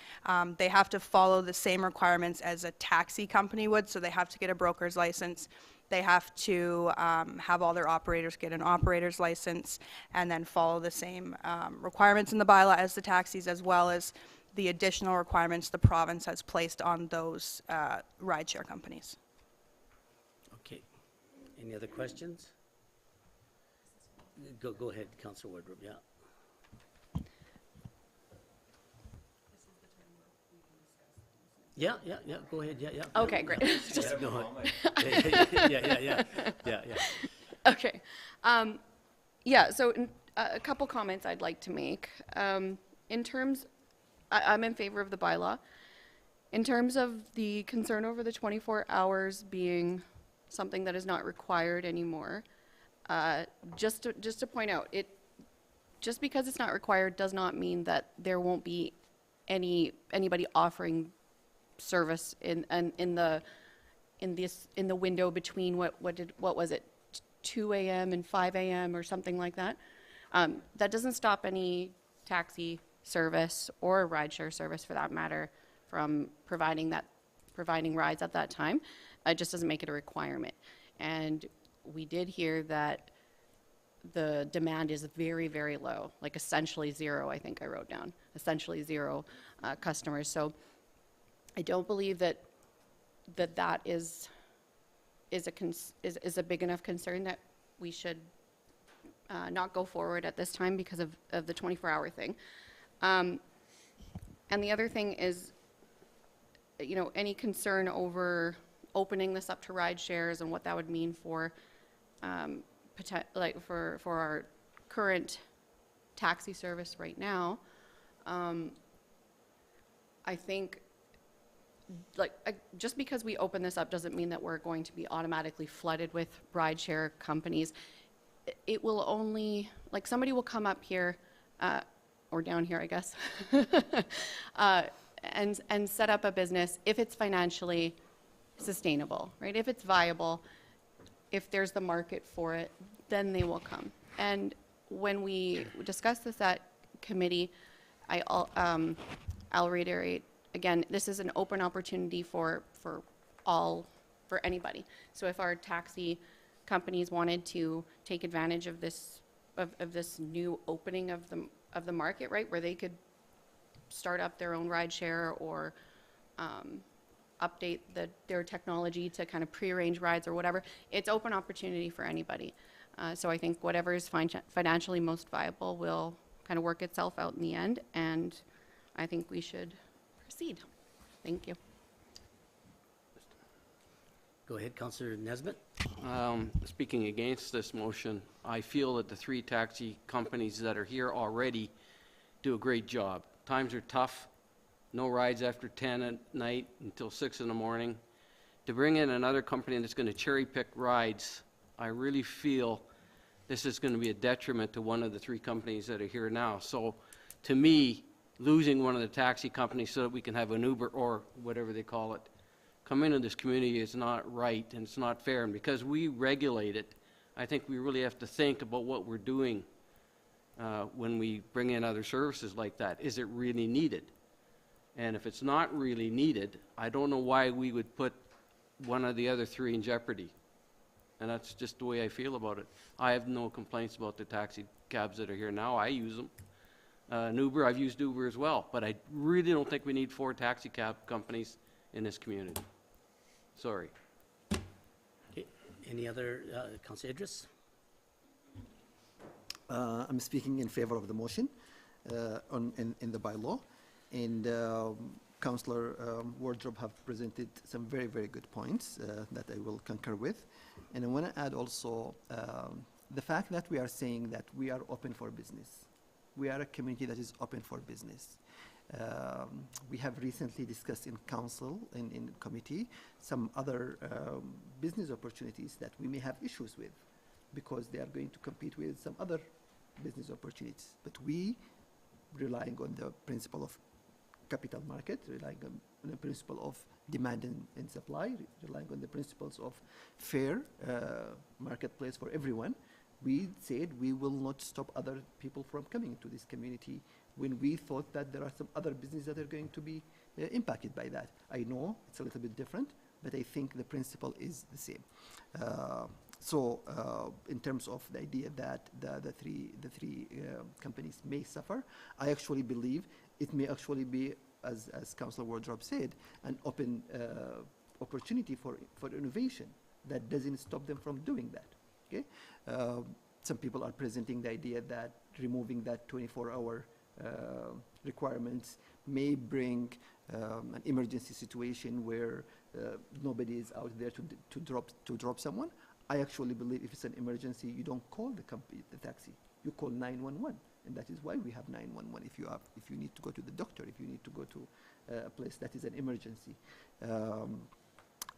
They have to follow the same requirements as a taxi company would, so they have to get a broker's license. They have to have all their operators get an operator's license and then follow the same requirements in the bylaw as the taxis, as well as the additional requirements the province has placed on those rideshare companies. Okay. Any other questions? Go ahead, Councillor Wardrop, yeah. Yeah, go ahead, yeah. Okay, great. Yeah, no, yeah. Okay. Yeah, so a couple comments I'd like to make. In terms, I'm in favor of the bylaw. In terms of the concern over the 24 hours being something that is not required anymore, Just to point out, just because it's not required does not mean that there won't be anybody offering service in the window between what was it, 2 a.m. and 5 a.m. or something like that. That doesn't stop any taxi service or rideshare service, for that matter, from providing rides at that time. It just doesn't make it a requirement. And we did hear that the demand is very, very low, like essentially zero, I think I wrote down, essentially zero customers. So I don't believe that is a big enough concern that we should not go forward at this time because of the 24-hour thing. And the other thing is, you know, any concern over opening this up to ride shares and what that would mean for for our current taxi service right now. I think just because we open this up doesn't mean that we're going to be automatically flooded with rideshare companies. It will only, like, somebody will come up here, or down here, I guess, and set up a business if it's financially sustainable, right? If it's viable, if there's the market for it, then they will come. And when we discussed this at committee, I'll reiterate again, this is an open opportunity for anybody. So if our taxi companies wanted to take advantage of this new opening of the market, right, where they could start up their own rideshare or update their technology to kind of prearrange rides or whatever, it's open opportunity for anybody. So I think whatever is financially most viable will kind of work itself out in the end, and I think we should proceed. Thank you. Go ahead, Councillor Nesbitt. Speaking against this motion, I feel that the 3 taxi companies that are here already do a great job. Times are tough. No rides after 10 at night until 6 in the morning. To bring in another company that's going to cherry pick rides, I really feel this is going to be a detriment to one of the 3 companies that are here now. So to me, losing one of the taxi companies so that we can have an Uber or whatever they call it come into this community is not right, and it's not fair. And because we regulate it, I think we really have to think about what we're doing when we bring in other services like that. Is it really needed? And if it's not really needed, I don't know why we would put one of the other 3 in jeopardy. And that's just the way I feel about it. I have no complaints about the taxi cabs that are here now. I use them. Uber, I've used Uber as well. But I really don't think we need 4 taxi cab companies in this community. Sorry. Okay. Any other, Councillor Idris? I'm speaking in favor of the motion in the bylaw. And Councillor Wardrop have presented some very, very good points that I will concur with. And I want to add also the fact that we are saying that we are open for business. We are a community that is open for business. We have recently discussed in council, in committee, some other business opportunities that we may have issues with because they are going to compete with some other business opportunities. But we, relying on the principle of capital market, relying on the principle of demand and supply, relying on the principles of fair marketplace for everyone, we said we will not stop other people from coming to this community when we thought that there are some other businesses that are going to be impacted by that. I know it's a little bit different, but I think the principle is the same. So in terms of the idea that the three companies may suffer, I actually believe it may actually be, as Councillor Wardrop said, an open opportunity for innovation that doesn't stop them from doing that. Okay? Some people are presenting the idea that removing that 24-hour requirements may bring an emergency situation where nobody is out there to drop someone. I actually believe if it's an emergency, you don't call the taxi. You call 911, and that is why we have 911. If you need to go to the doctor, if you need to go to a place that is an emergency.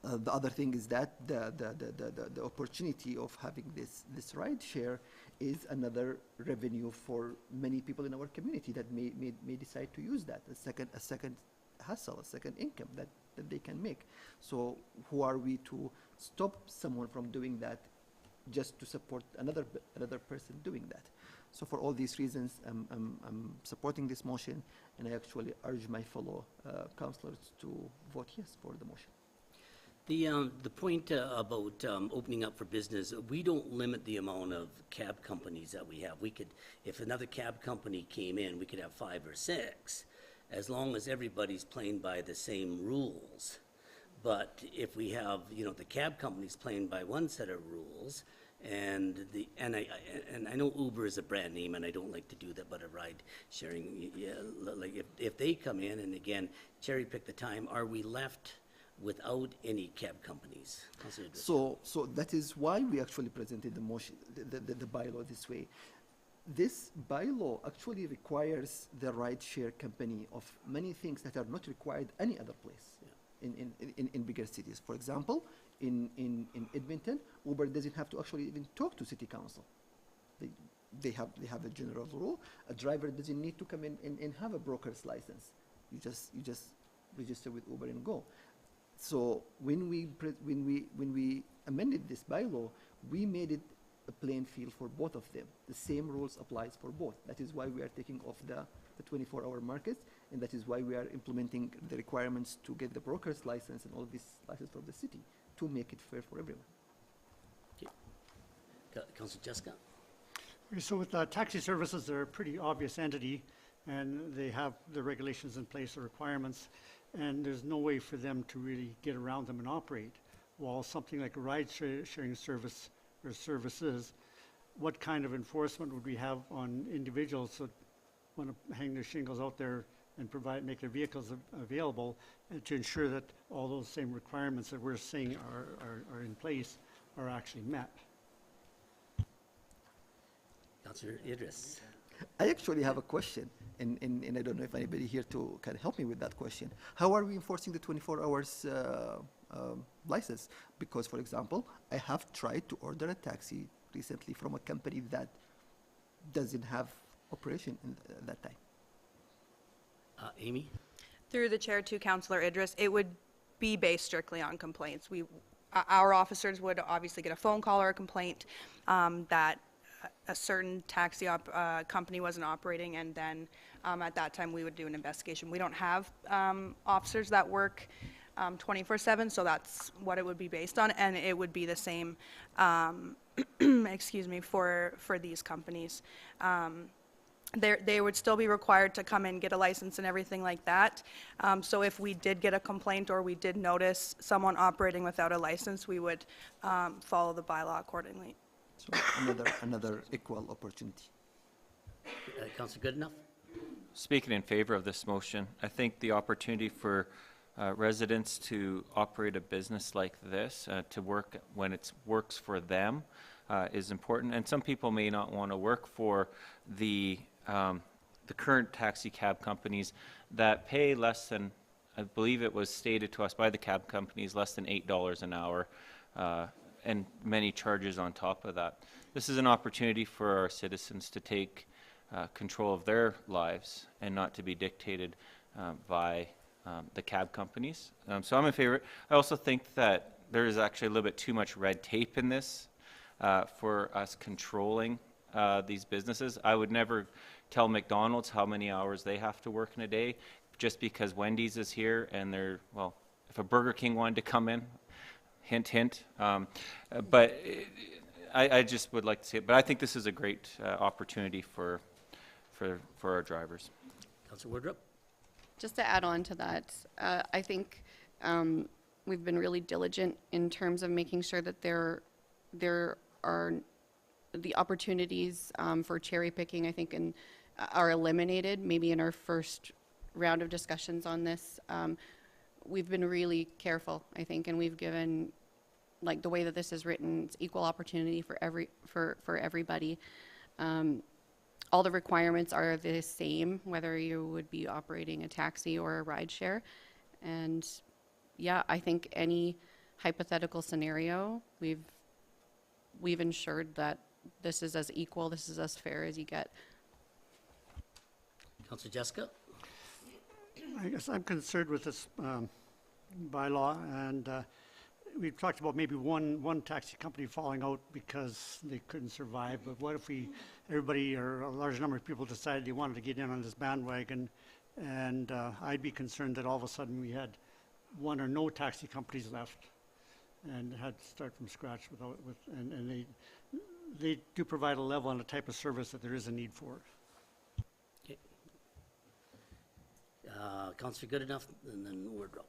The other thing is that the opportunity of having this ride share is another revenue for many people in our community that may decide to use that, a second hustle, a second income that they can make. So who are we to stop someone from doing that just to support another person doing that? So for all these reasons, I'm supporting this motion, and I actually urge my fellow councillors to vote yes for the motion. The point about opening up for business, we don't limit the amount of cab companies that we have. We could, if another cab company came in, we could have 5 or 6, as long as everybody's playing by the same rules. But if we have, you know, the cab companies playing by one set of rules, and I know Uber is a brand name, and I don't like to do that, but a ride sharing, yeah, like if they come in and again cherry pick the time, are we left without any cab companies? So that is why we actually presented the motion, the bylaw this way. This bylaw actually requires the rideshare company of many things that are not required any other place in bigger cities. For example, in Edmonton, Uber doesn't have to actually even talk to city council. They have a general rule. A driver doesn't need to come in and have a broker's license. You just register with Uber and go. So when we amended this bylaw, we made it a plain field for both of them. The same rules applies for both. That is why we are taking off the 24-hour markets, and that is why we are implementing the requirements to get the broker's license and all this license from the city to make it fair for everyone. Okay. Councillor Jessica? Okay, so with taxi services, they're a pretty obvious entity, and they have the regulations in place, the requirements, and there's no way for them to really get around them and operate. While something like a ride-sharing service or services, what kind of enforcement would we have on individuals that want to hang their shingles out there and make their vehicles available to ensure that all those same requirements that we're saying are in place are actually met? Councillor Idris. I actually have a question, and I don't know if anybody here can help me with that question. How are we enforcing the 24 hours license? Because, for example, I have tried to order a taxi recently from a company that doesn't have operation at that time. Amy? Through the chair to Councillor Idris, it would be based strictly on complaints. Our officers would obviously get a phone call or a complaint that a certain taxi company wasn't operating, and then at that time we would do an investigation. We don't have officers that work 24/7, so that's what it would be based on, and it would be the same excuse me, for these companies. They would still be required to come in, get a license and everything like that. So if we did get a complaint or we did notice someone operating without a license, we would follow the bylaw accordingly. So another equal opportunity. Councillor Goodenough? Speaking in favor of this motion, I think the opportunity for residents to operate a business like this, to work when it works for them, is important. And some people may not want to work for the current taxi cab companies that pay less than, I believe it was stated to us by the cab companies, less than $8 an hour, and many charges on top of that. This is an opportunity for our citizens to take control of their lives and not to be dictated by the cab companies. So I'm in favor. I also think that there is actually a little bit too much red tape in this for us controlling these businesses. I would never tell McDonald's how many hours they have to work in a day just because Wendy's is here and they're, well, if a Burger King wanted to come in, hint, hint. But I just would like to see it. But I think this is a great opportunity for our drivers. Councillor Woodruff? Just to add on to that, I think we've been really diligent in terms of making sure that there are the opportunities for cherry picking, I think, are eliminated. Maybe in our first round of discussions on this, we've been really careful, I think, and we've given, like the way that this is written, it's equal opportunity for everybody. All the requirements are the same, whether you would be operating a taxi or a rideshare. And yeah, I think any hypothetical scenario, we've ensured that this is as equal, this is as fair as you get. Councillor Jessica? I guess I'm concerned with this bylaw, and we've talked about maybe one taxi company falling out because they couldn't survive, but what if everybody or a large number of people decided they wanted to get in on this bandwagon, and I'd be concerned that all of a sudden we had one or no taxi companies left and had to start from scratch and they do provide a level and a type of service that there is a need for. Councillor Goodenough, and then Wardrow.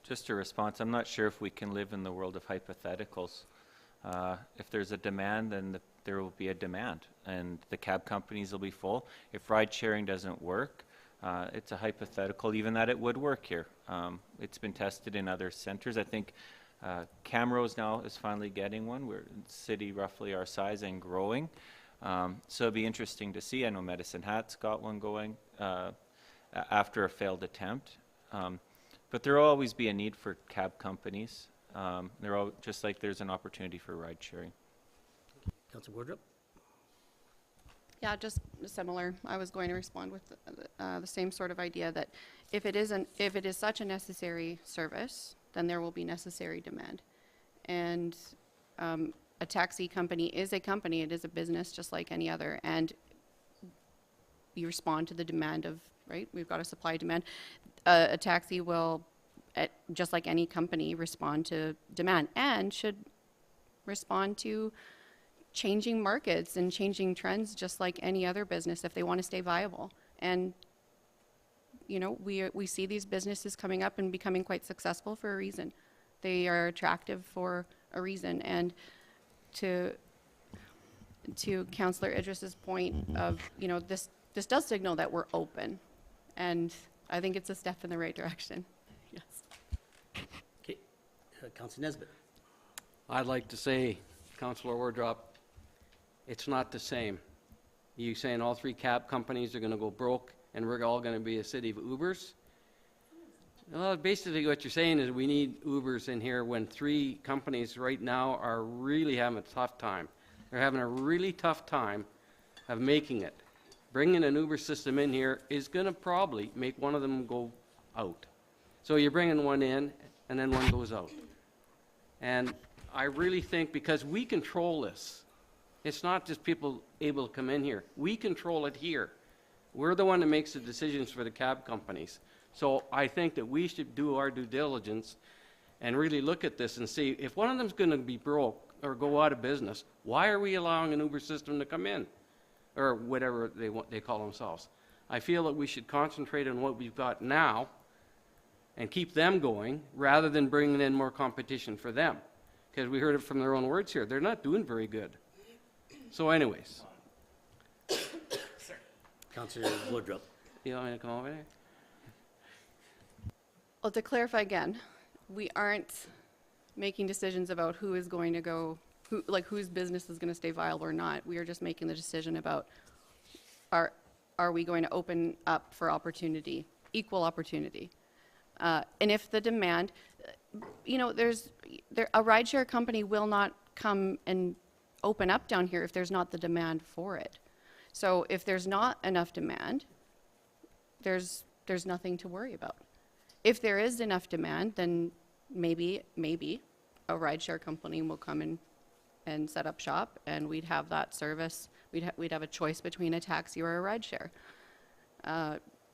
Just a response, I'm not sure if we can live in the world of hypotheticals. If there's a demand, then there will be a demand, and the cab companies will be full. If ride sharing doesn't work, it's a hypothetical even that it would work here. It's been tested in other centers. I think Camrose now is finally getting one. We're in a city roughly our size and growing. So it'll be interesting to see. I know Medicine Hat's got one going after a failed attempt. But there will always be a need for cab companies. Just like there's an opportunity for ride sharing. Councillor Wardrow? Yeah, just similar. I was going to respond with the same sort of idea that if it is such a necessary service, then there will be necessary demand. And a taxi company is a company, it is a business just like any other, and you respond to the demand of, right? We've got a supply demand. A taxi will, just like any company, respond to demand and should respond to changing markets and changing trends just like any other business if they want to stay viable. And you know, we see these businesses coming up and becoming quite successful for a reason. They are attractive for a reason. And to Councillor Idris's point of, you know, this does signal that we're open, and I think it's a step in the right direction. Yes. Okay, Councillor Nesbitt. I'd like to say, Councillor Wardrop, it's not the same. You saying all three cab companies are going to go broke and we're all going to be a city of Ubers? Well, basically what you're saying is we need Ubers in here when three companies right now are really having a tough time. They're having a really tough time of making it. Bringing an Uber system in here is going to probably make one of them go out. So you're bringing one in and then one goes out. And I really think because we control this, it's not just people able to come in here. We control it here. We're the one that makes the decisions for the cab companies. So I think that we should do our due diligence and really look at this and see if one of them's going to be broke or go out of business, why are we allowing an Uber system to come in? Or whatever they call themselves. I feel that we should concentrate on what we've got now and keep them going rather than bringing in more competition for them. Because we heard it from their own words here. They're not doing very good. So anyways. Councillor Woodruff. You want me to come over there? Well, to clarify again, we aren't making decisions about who is going to go, whose business is going to stay viable or not. We are just making the decision about are we going to open up for opportunity, equal opportunity. And if the demand, you know, a rideshare company will not come and open up down here if there's not the demand for it. So if there's not enough demand, there's nothing to worry about. If there is enough demand, then maybe a rideshare company will come in and set up shop, and we'd have that service. We'd have a choice between a taxi or a rideshare.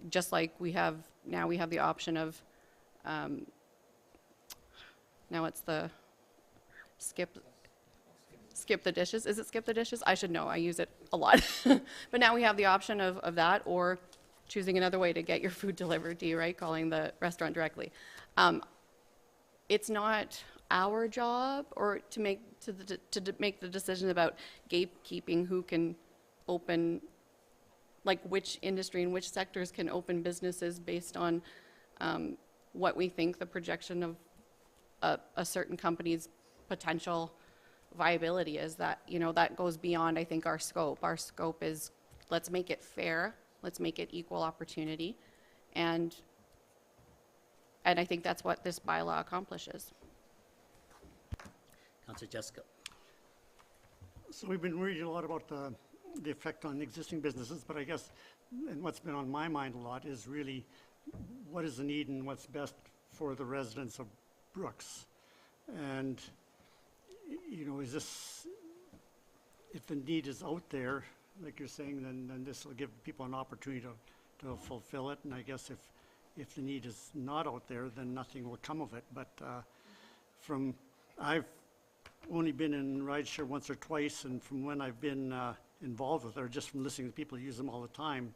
Just like we have the option of now it's the skip the dishes. Is it skip the dishes? I should know. I use it a lot. But now we have the option of that, or choosing another way to get your food delivered to you, right? Calling the restaurant directly. It's not our job or to make the decision about gatekeeping who can open, like which industry and which sectors can open businesses based on what we think the projection of a certain company's potential viability is. That, you know, that goes beyond, I think, our scope. Our scope is, let's make it fair, let's make it equal opportunity, and I think that's what this bylaw accomplishes. Councillor Jessica. So we've been reading a lot about the effect on existing businesses, but I guess, and what's been on my mind a lot is really what is the need and what's best for the residents of Brooks. And, you know, is this, if the need is out there, like you're saying, then this will give people an opportunity to fulfill it. And I guess if the need is not out there, then nothing will come of it. But I've only been in rideshare once or twice, and from when I've been involved with it, or just from listening to people use them all the time,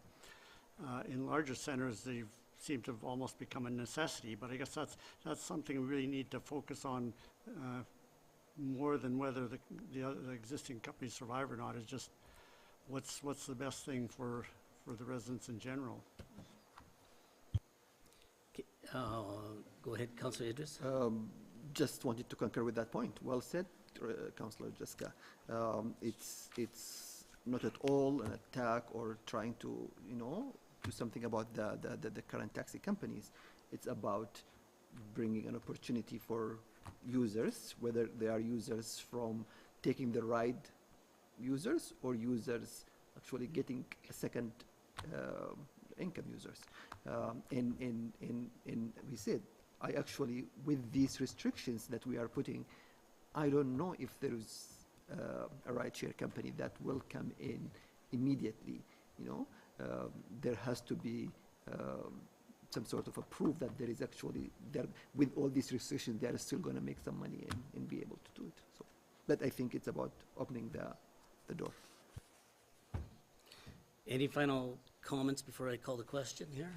in larger centers, they seem to have almost become a necessity. But I guess that's something we really need to focus on more than whether the existing companies survive or not. Is just what's the best thing for the residents in general. Okay, go ahead, Councillor Idris. Just wanted to concur with that point. Well said, Councillor Jessica. It's not at all an attack or trying to, do something about the current taxi companies. It's about bringing an opportunity for users, whether they are users from taking the ride users or users actually getting a second income users. And we said, I actually, with these restrictions that we are putting, I don't know if there is a rideshare company that will come in immediately. There has to be some sort of a proof that there is actually, with all these restrictions, they are still going to make some money and be able to do it. So, but I think it's about opening the door. Any final comments before I call the question here?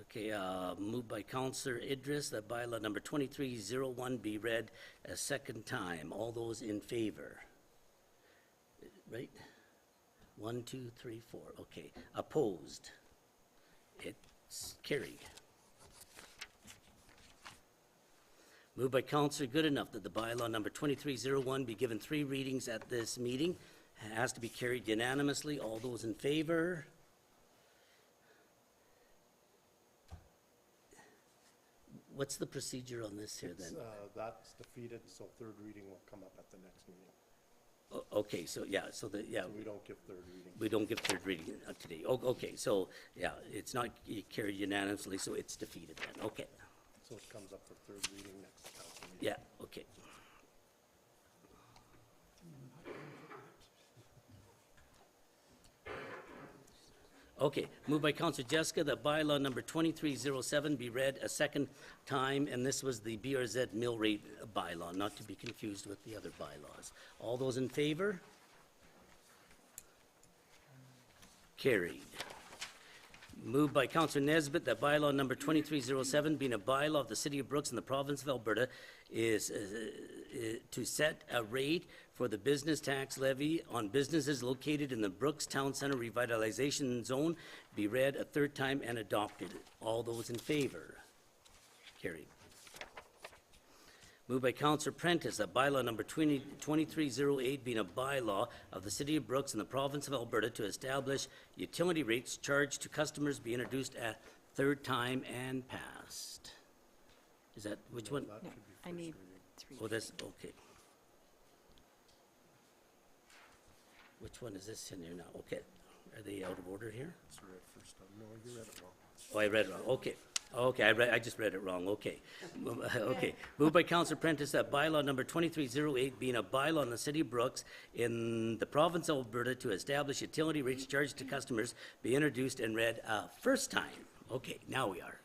Okay, moved by Councillor Idris that bylaw number 2301 be read a second time. All those in favor? Right? 1, 2, 3, 4. Okay. Opposed? It's carried. Moved by Councillor Goodenough that the bylaw number 2301 be given 3 readings at this meeting. Has to be carried unanimously. All those in favor? What's the procedure on this here then? That's defeated, so third reading will come up at the next meeting. Okay, so yeah, so We don't give third reading. we don't give third reading today. Okay, so yeah, it's not carried unanimously, so it's defeated then. Okay, So it comes up for third reading next council meeting. yeah, okay. Okay, moved by Councillor Jessica that bylaw number 2307 be read a second time, and this was the BRZ mill rate bylaw, not to be confused with the other bylaws. All those in favor? Carried. Moved by Councillor Nesbitt that bylaw number 2307, being a bylaw of the City of Brooks in the province of Alberta, is to set a rate for the business tax levy on businesses located in the Brooks Town Center Revitalization Zone, be read a third time and adopted. All those in favor? Carried. Moved by Councillor Prentice that bylaw number 2308 being a bylaw of the City of Brooks in the province of Alberta to establish utility rates charged to customers be introduced a third time and passed. Is that, which one? That should be I first need reading. 3. Oh, that's, okay. Which one is this in here now? Okay. Are they out of order here? It's read first time. No, you read it wrong. Oh, I read it wrong. Okay. Okay, I just read it wrong. Okay. Okay. Moved by Councillor Prentice that bylaw number 2308 being a bylaw in the City of Brooks in the province of Alberta to establish utility rates charged to customers be introduced and read first time. Okay, now we are.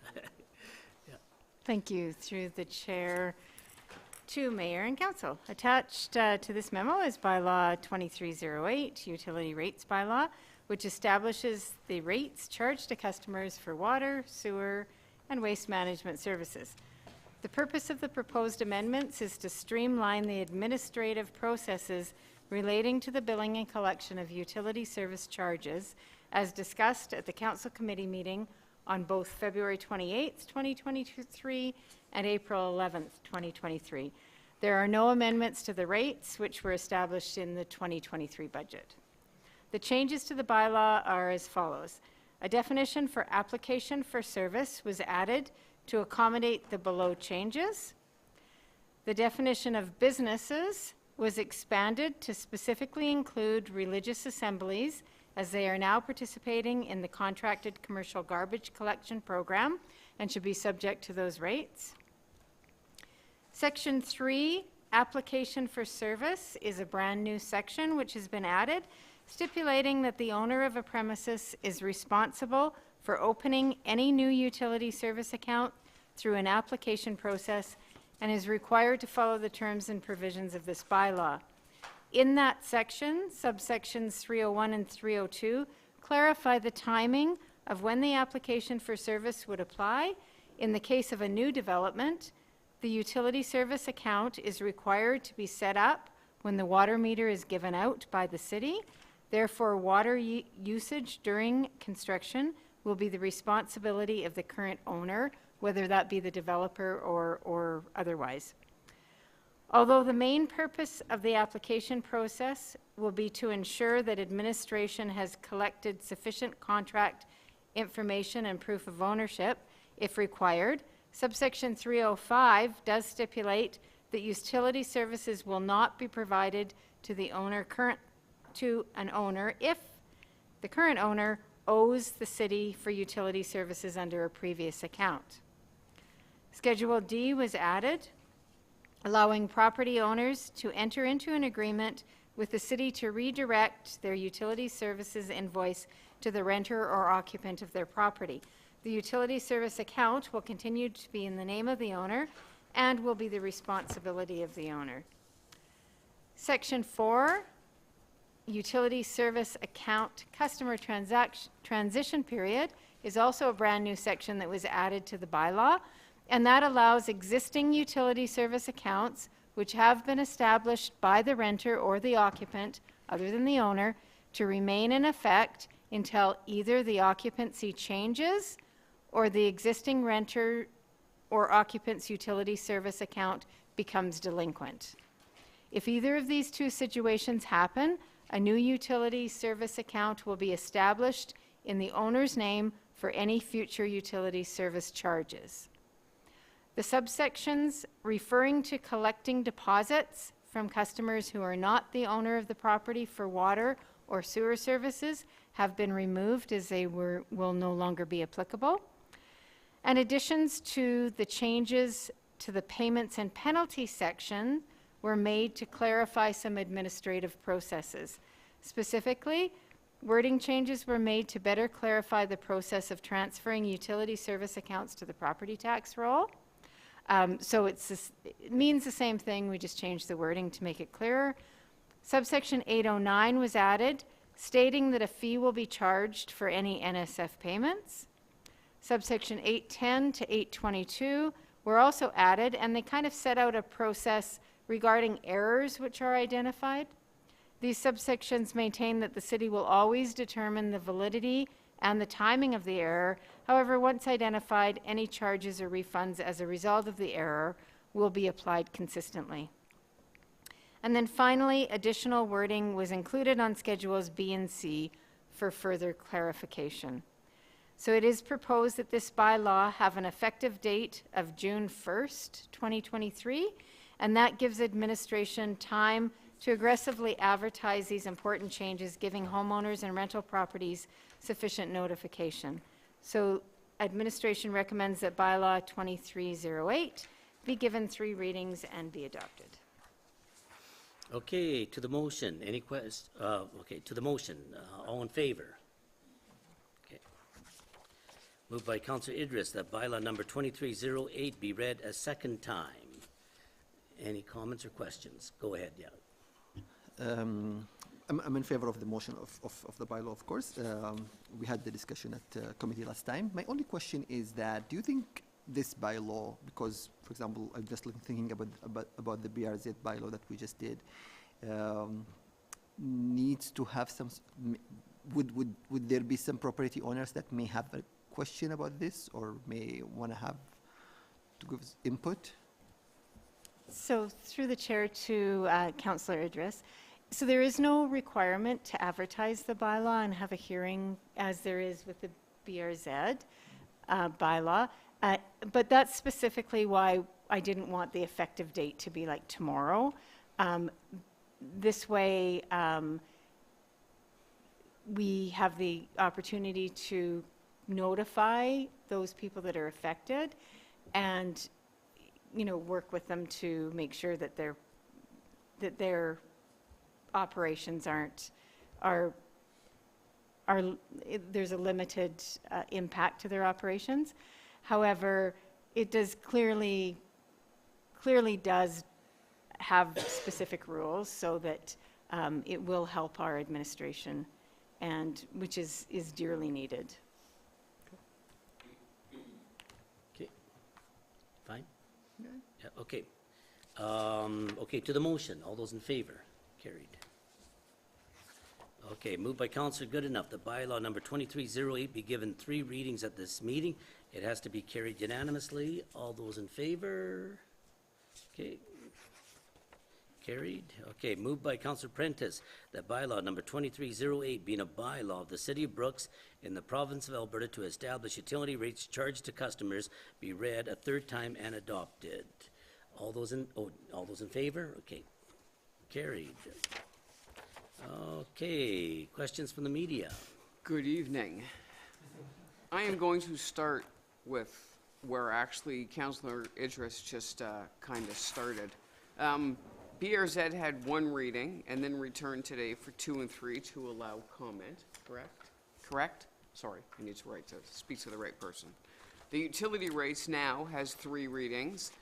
Thank you. Through the chair to Mayor and Council. Attached to this memo is bylaw 2308, Utility Rates Bylaw, which establishes the rates charged to customers for water, sewer, and waste management services. The purpose of the proposed amendments is to streamline the administrative processes relating to the billing and collection of utility service charges, as discussed at the Council Committee meeting on both February 28th, 2023 and April 11th, 2023. There are no amendments to the rates which were established in the 2023 budget. The changes to the bylaw are as follows. A definition for application for service was added to accommodate the below changes. The definition of businesses was expanded to specifically include religious assemblies, as they are now participating in the contracted commercial garbage collection program and should be subject to those rates. Section 3, application for service, is a brand new section which has been added, stipulating that the owner of a premises is responsible for opening any new utility service account through an application process and is required to follow the terms and provisions of this bylaw. In that section, subsections 301 and 302 clarify the timing of when the application for service would apply. In the case of a new development, the utility service account is required to be set up when the water meter is given out by the city. Therefore, water usage during construction will be the responsibility of the current owner, whether that be the developer or otherwise. Although the main purpose of the application process will be to ensure that administration has collected sufficient contract information and proof of ownership, if required, subsection 305 does stipulate that utility services will not be provided to the owner if the current owner owes the city for utility services under a previous account. Schedule D was added, allowing property owners to enter into an agreement with the city to redirect their utility services invoice to the renter or occupant of their property. The utility service account will continue to be in the name of the owner and will be the responsibility of the owner. Section 4, utility service account customer transition period, is also a brand new section that was added to the bylaw, and that allows existing utility service accounts which have been established by the renter or the occupant, other than the owner, to remain in effect until either the occupancy changes or the existing renter or occupant's utility service account becomes delinquent. If either of these two situations happen, a new utility service account will be established in the owner's name for any future utility service charges. The subsections referring to collecting deposits from customers who are not the owner of the property for water or sewer services have been removed, as they will no longer be applicable. And additions to the changes to the payments and penalties section were made to clarify some administrative processes. Specifically, wording changes were made to better clarify the process of transferring utility service accounts to the property tax roll. So it means the same thing, we just changed the wording to make it clearer. Subsection 809 was added, stating that a fee will be charged for any NSF payments. Subsection 810 to 822 were also added, and they kind of set out a process regarding errors which are identified. These subsections maintain that the city will always determine the validity and the timing of the error. However, once identified, any charges or refunds as a result of the error will be applied consistently. And then finally, additional wording was included on Schedules B and C for further clarification. So it is proposed that this bylaw have an effective date of June 1st, 2023, and that gives administration time to aggressively advertise these important changes, giving homeowners and rental properties sufficient notification. So administration recommends that bylaw 2308 be given 3 readings and be adopted. Okay, to the motion, any questions? Okay, to the motion, all in favor? Okay. Moved by Councillor Idris that bylaw number 2308 be read a second time. Any comments or questions? Go ahead, yeah. I'm in favor of the motion of the bylaw, of course. We had the discussion at committee last time. My only question is that, do you think this bylaw, because, for example, I'm just thinking about the BRZ bylaw that we just did, needs to have some, would there be some property owners that may have a question about this or may want to have to give input? So through the chair to Councillor Idris, so there is no requirement to advertise the bylaw and have a hearing as there is with the BRZ bylaw, but that's specifically why I didn't want the effective date to be like tomorrow. This way, we have the opportunity to notify those people that are affected and, you know, work with them to make sure that their operations there's a limited impact to their operations. However, it does clearly does have specific rules so that it will help our administration, and which is dearly needed. Okay, fine? Yeah, okay. Okay, to the motion, all those in favor? Carried. Okay, moved by Councillor Goodenough, the bylaw number 2308 be given 3 readings at this meeting. It has to be carried unanimously. All those in favor? Okay. Carried. Okay, moved by Councillor Prentice, that bylaw number 2308 being a bylaw of the City of Brooks in the province of Alberta to establish utility rates charged to customers be read a 3rd time and adopted. All those in favor? Okay. Carried. Okay, questions from the media? Good evening. I am going to start with where actually Councillor Idris just kind of started. BRZ had 1 reading and then returned today for 2 and 3 to allow comment, correct? Correct? Sorry, I need to speak to the right person. The utility rates now has 3 readings.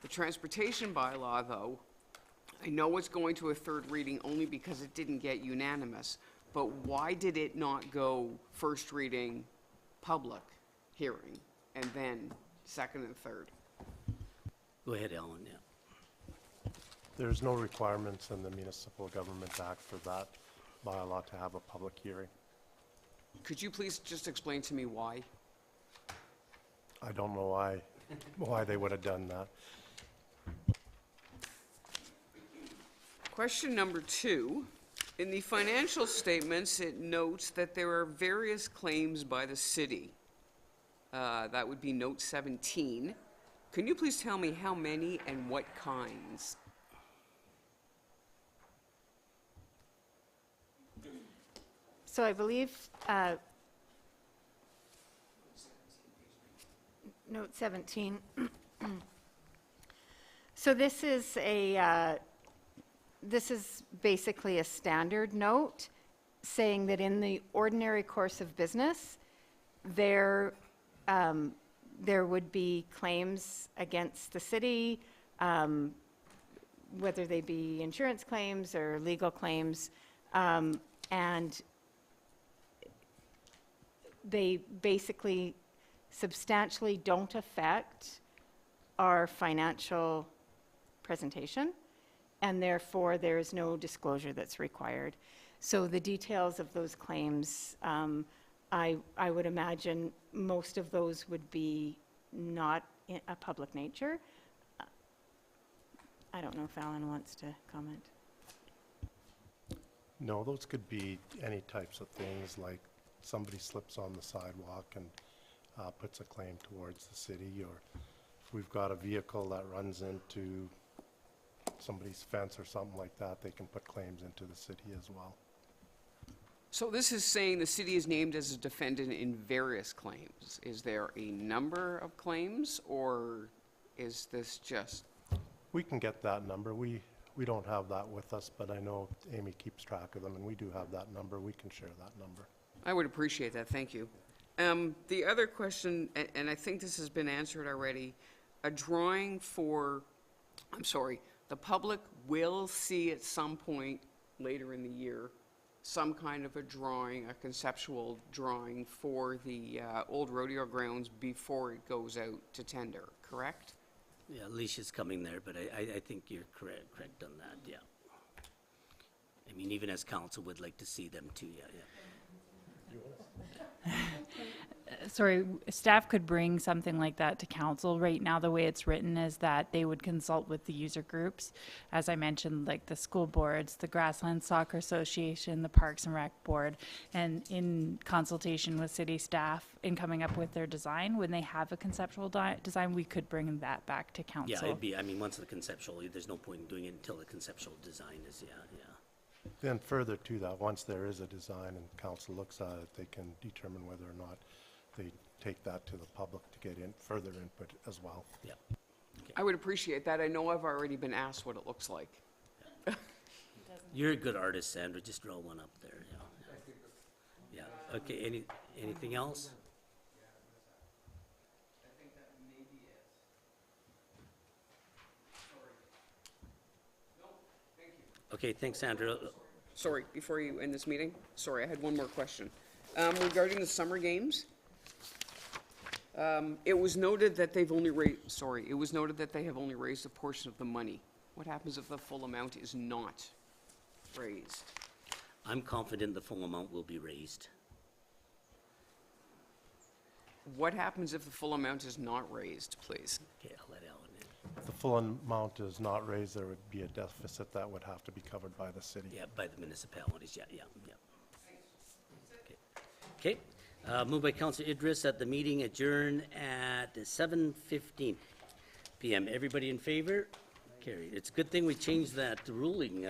The transportation bylaw, though, I know it's going to a 3rd reading only because it didn't get unanimous, but why did it not go 1st reading, public hearing, and then 2nd and 3rd? Go ahead, Ellen, yeah. There's no requirements in the Municipal Government Act for that bylaw to have a public hearing. Could you please just explain to me why? I don't know why they would have done that. Question number 2. In the financial statements, it notes that there are various claims by the city. That would be note 17. Can you please tell me how many and what kinds? So I believe note 17. So this is basically a standard note saying that in the ordinary course of business, there would be claims against the city, whether they be insurance claims or legal claims, and they basically substantially don't affect our financial presentation, and therefore there is no disclosure that's required. So the details of those claims, I would imagine most of those would be not a public nature. I don't know if Alan wants to comment. No, those could be any types of things, like somebody slips on the sidewalk and puts a claim towards the city, or if we've got a vehicle that runs into somebody's fence or something like that, they can put claims into the city as well. So this is saying the city is named as a defendant in various claims. Is there a number of claims, or is this just? We can get that number. We don't have that with us, but I know Amy keeps track of them, and we do have that number. We can share that number. I would appreciate that, thank you. The other question, and I think this has been answered already, a drawing for, the public will see at some point later in the year some kind of a drawing, a conceptual drawing for the old rodeo grounds before it goes out to tender, correct? Yeah, Alicia's coming there, but I think you're correct on that, yeah. I mean, even as council would like to see them too, yeah. sorry, staff could bring something like that to council. Right now, the way it's written is that they would consult with the user groups. As I mentioned, like the school boards, the Grassland Soccer Association, the Parks and Rec Board, and in consultation with city staff in coming up with their design, when they have a conceptual design, we could bring that back to council. Yeah, it'd be, I mean, once the conceptual, there's no point in doing it until the conceptual design is, yeah. Then further to that, once there is a design and council looks at it, they can determine whether or not they take that to the public to get in further input as well. Yeah. I would appreciate that. I know I've already been asked what it looks like. You're a good artist, Sandra, just draw one up there, yeah. Yeah, okay, anything else? Okay, thanks, Sandra. Sorry, before you end this meeting, sorry, I had one more question. Regarding the summer games, it was noted that they've only it was noted that they have only raised a portion of the money. What happens if the full amount is not raised? I'm confident the full amount will be raised. What happens if the full amount is not raised, please? Okay, I'll let Alan in. If the full amount is not raised, there would be a deficit that would have to be covered by the city. Yeah, by the municipalities, yeah. Okay, moved by Councillor Idris that the meeting adjourn at 7:15 p.m. Everybody in favor? Carried. It's a good thing we changed that ruling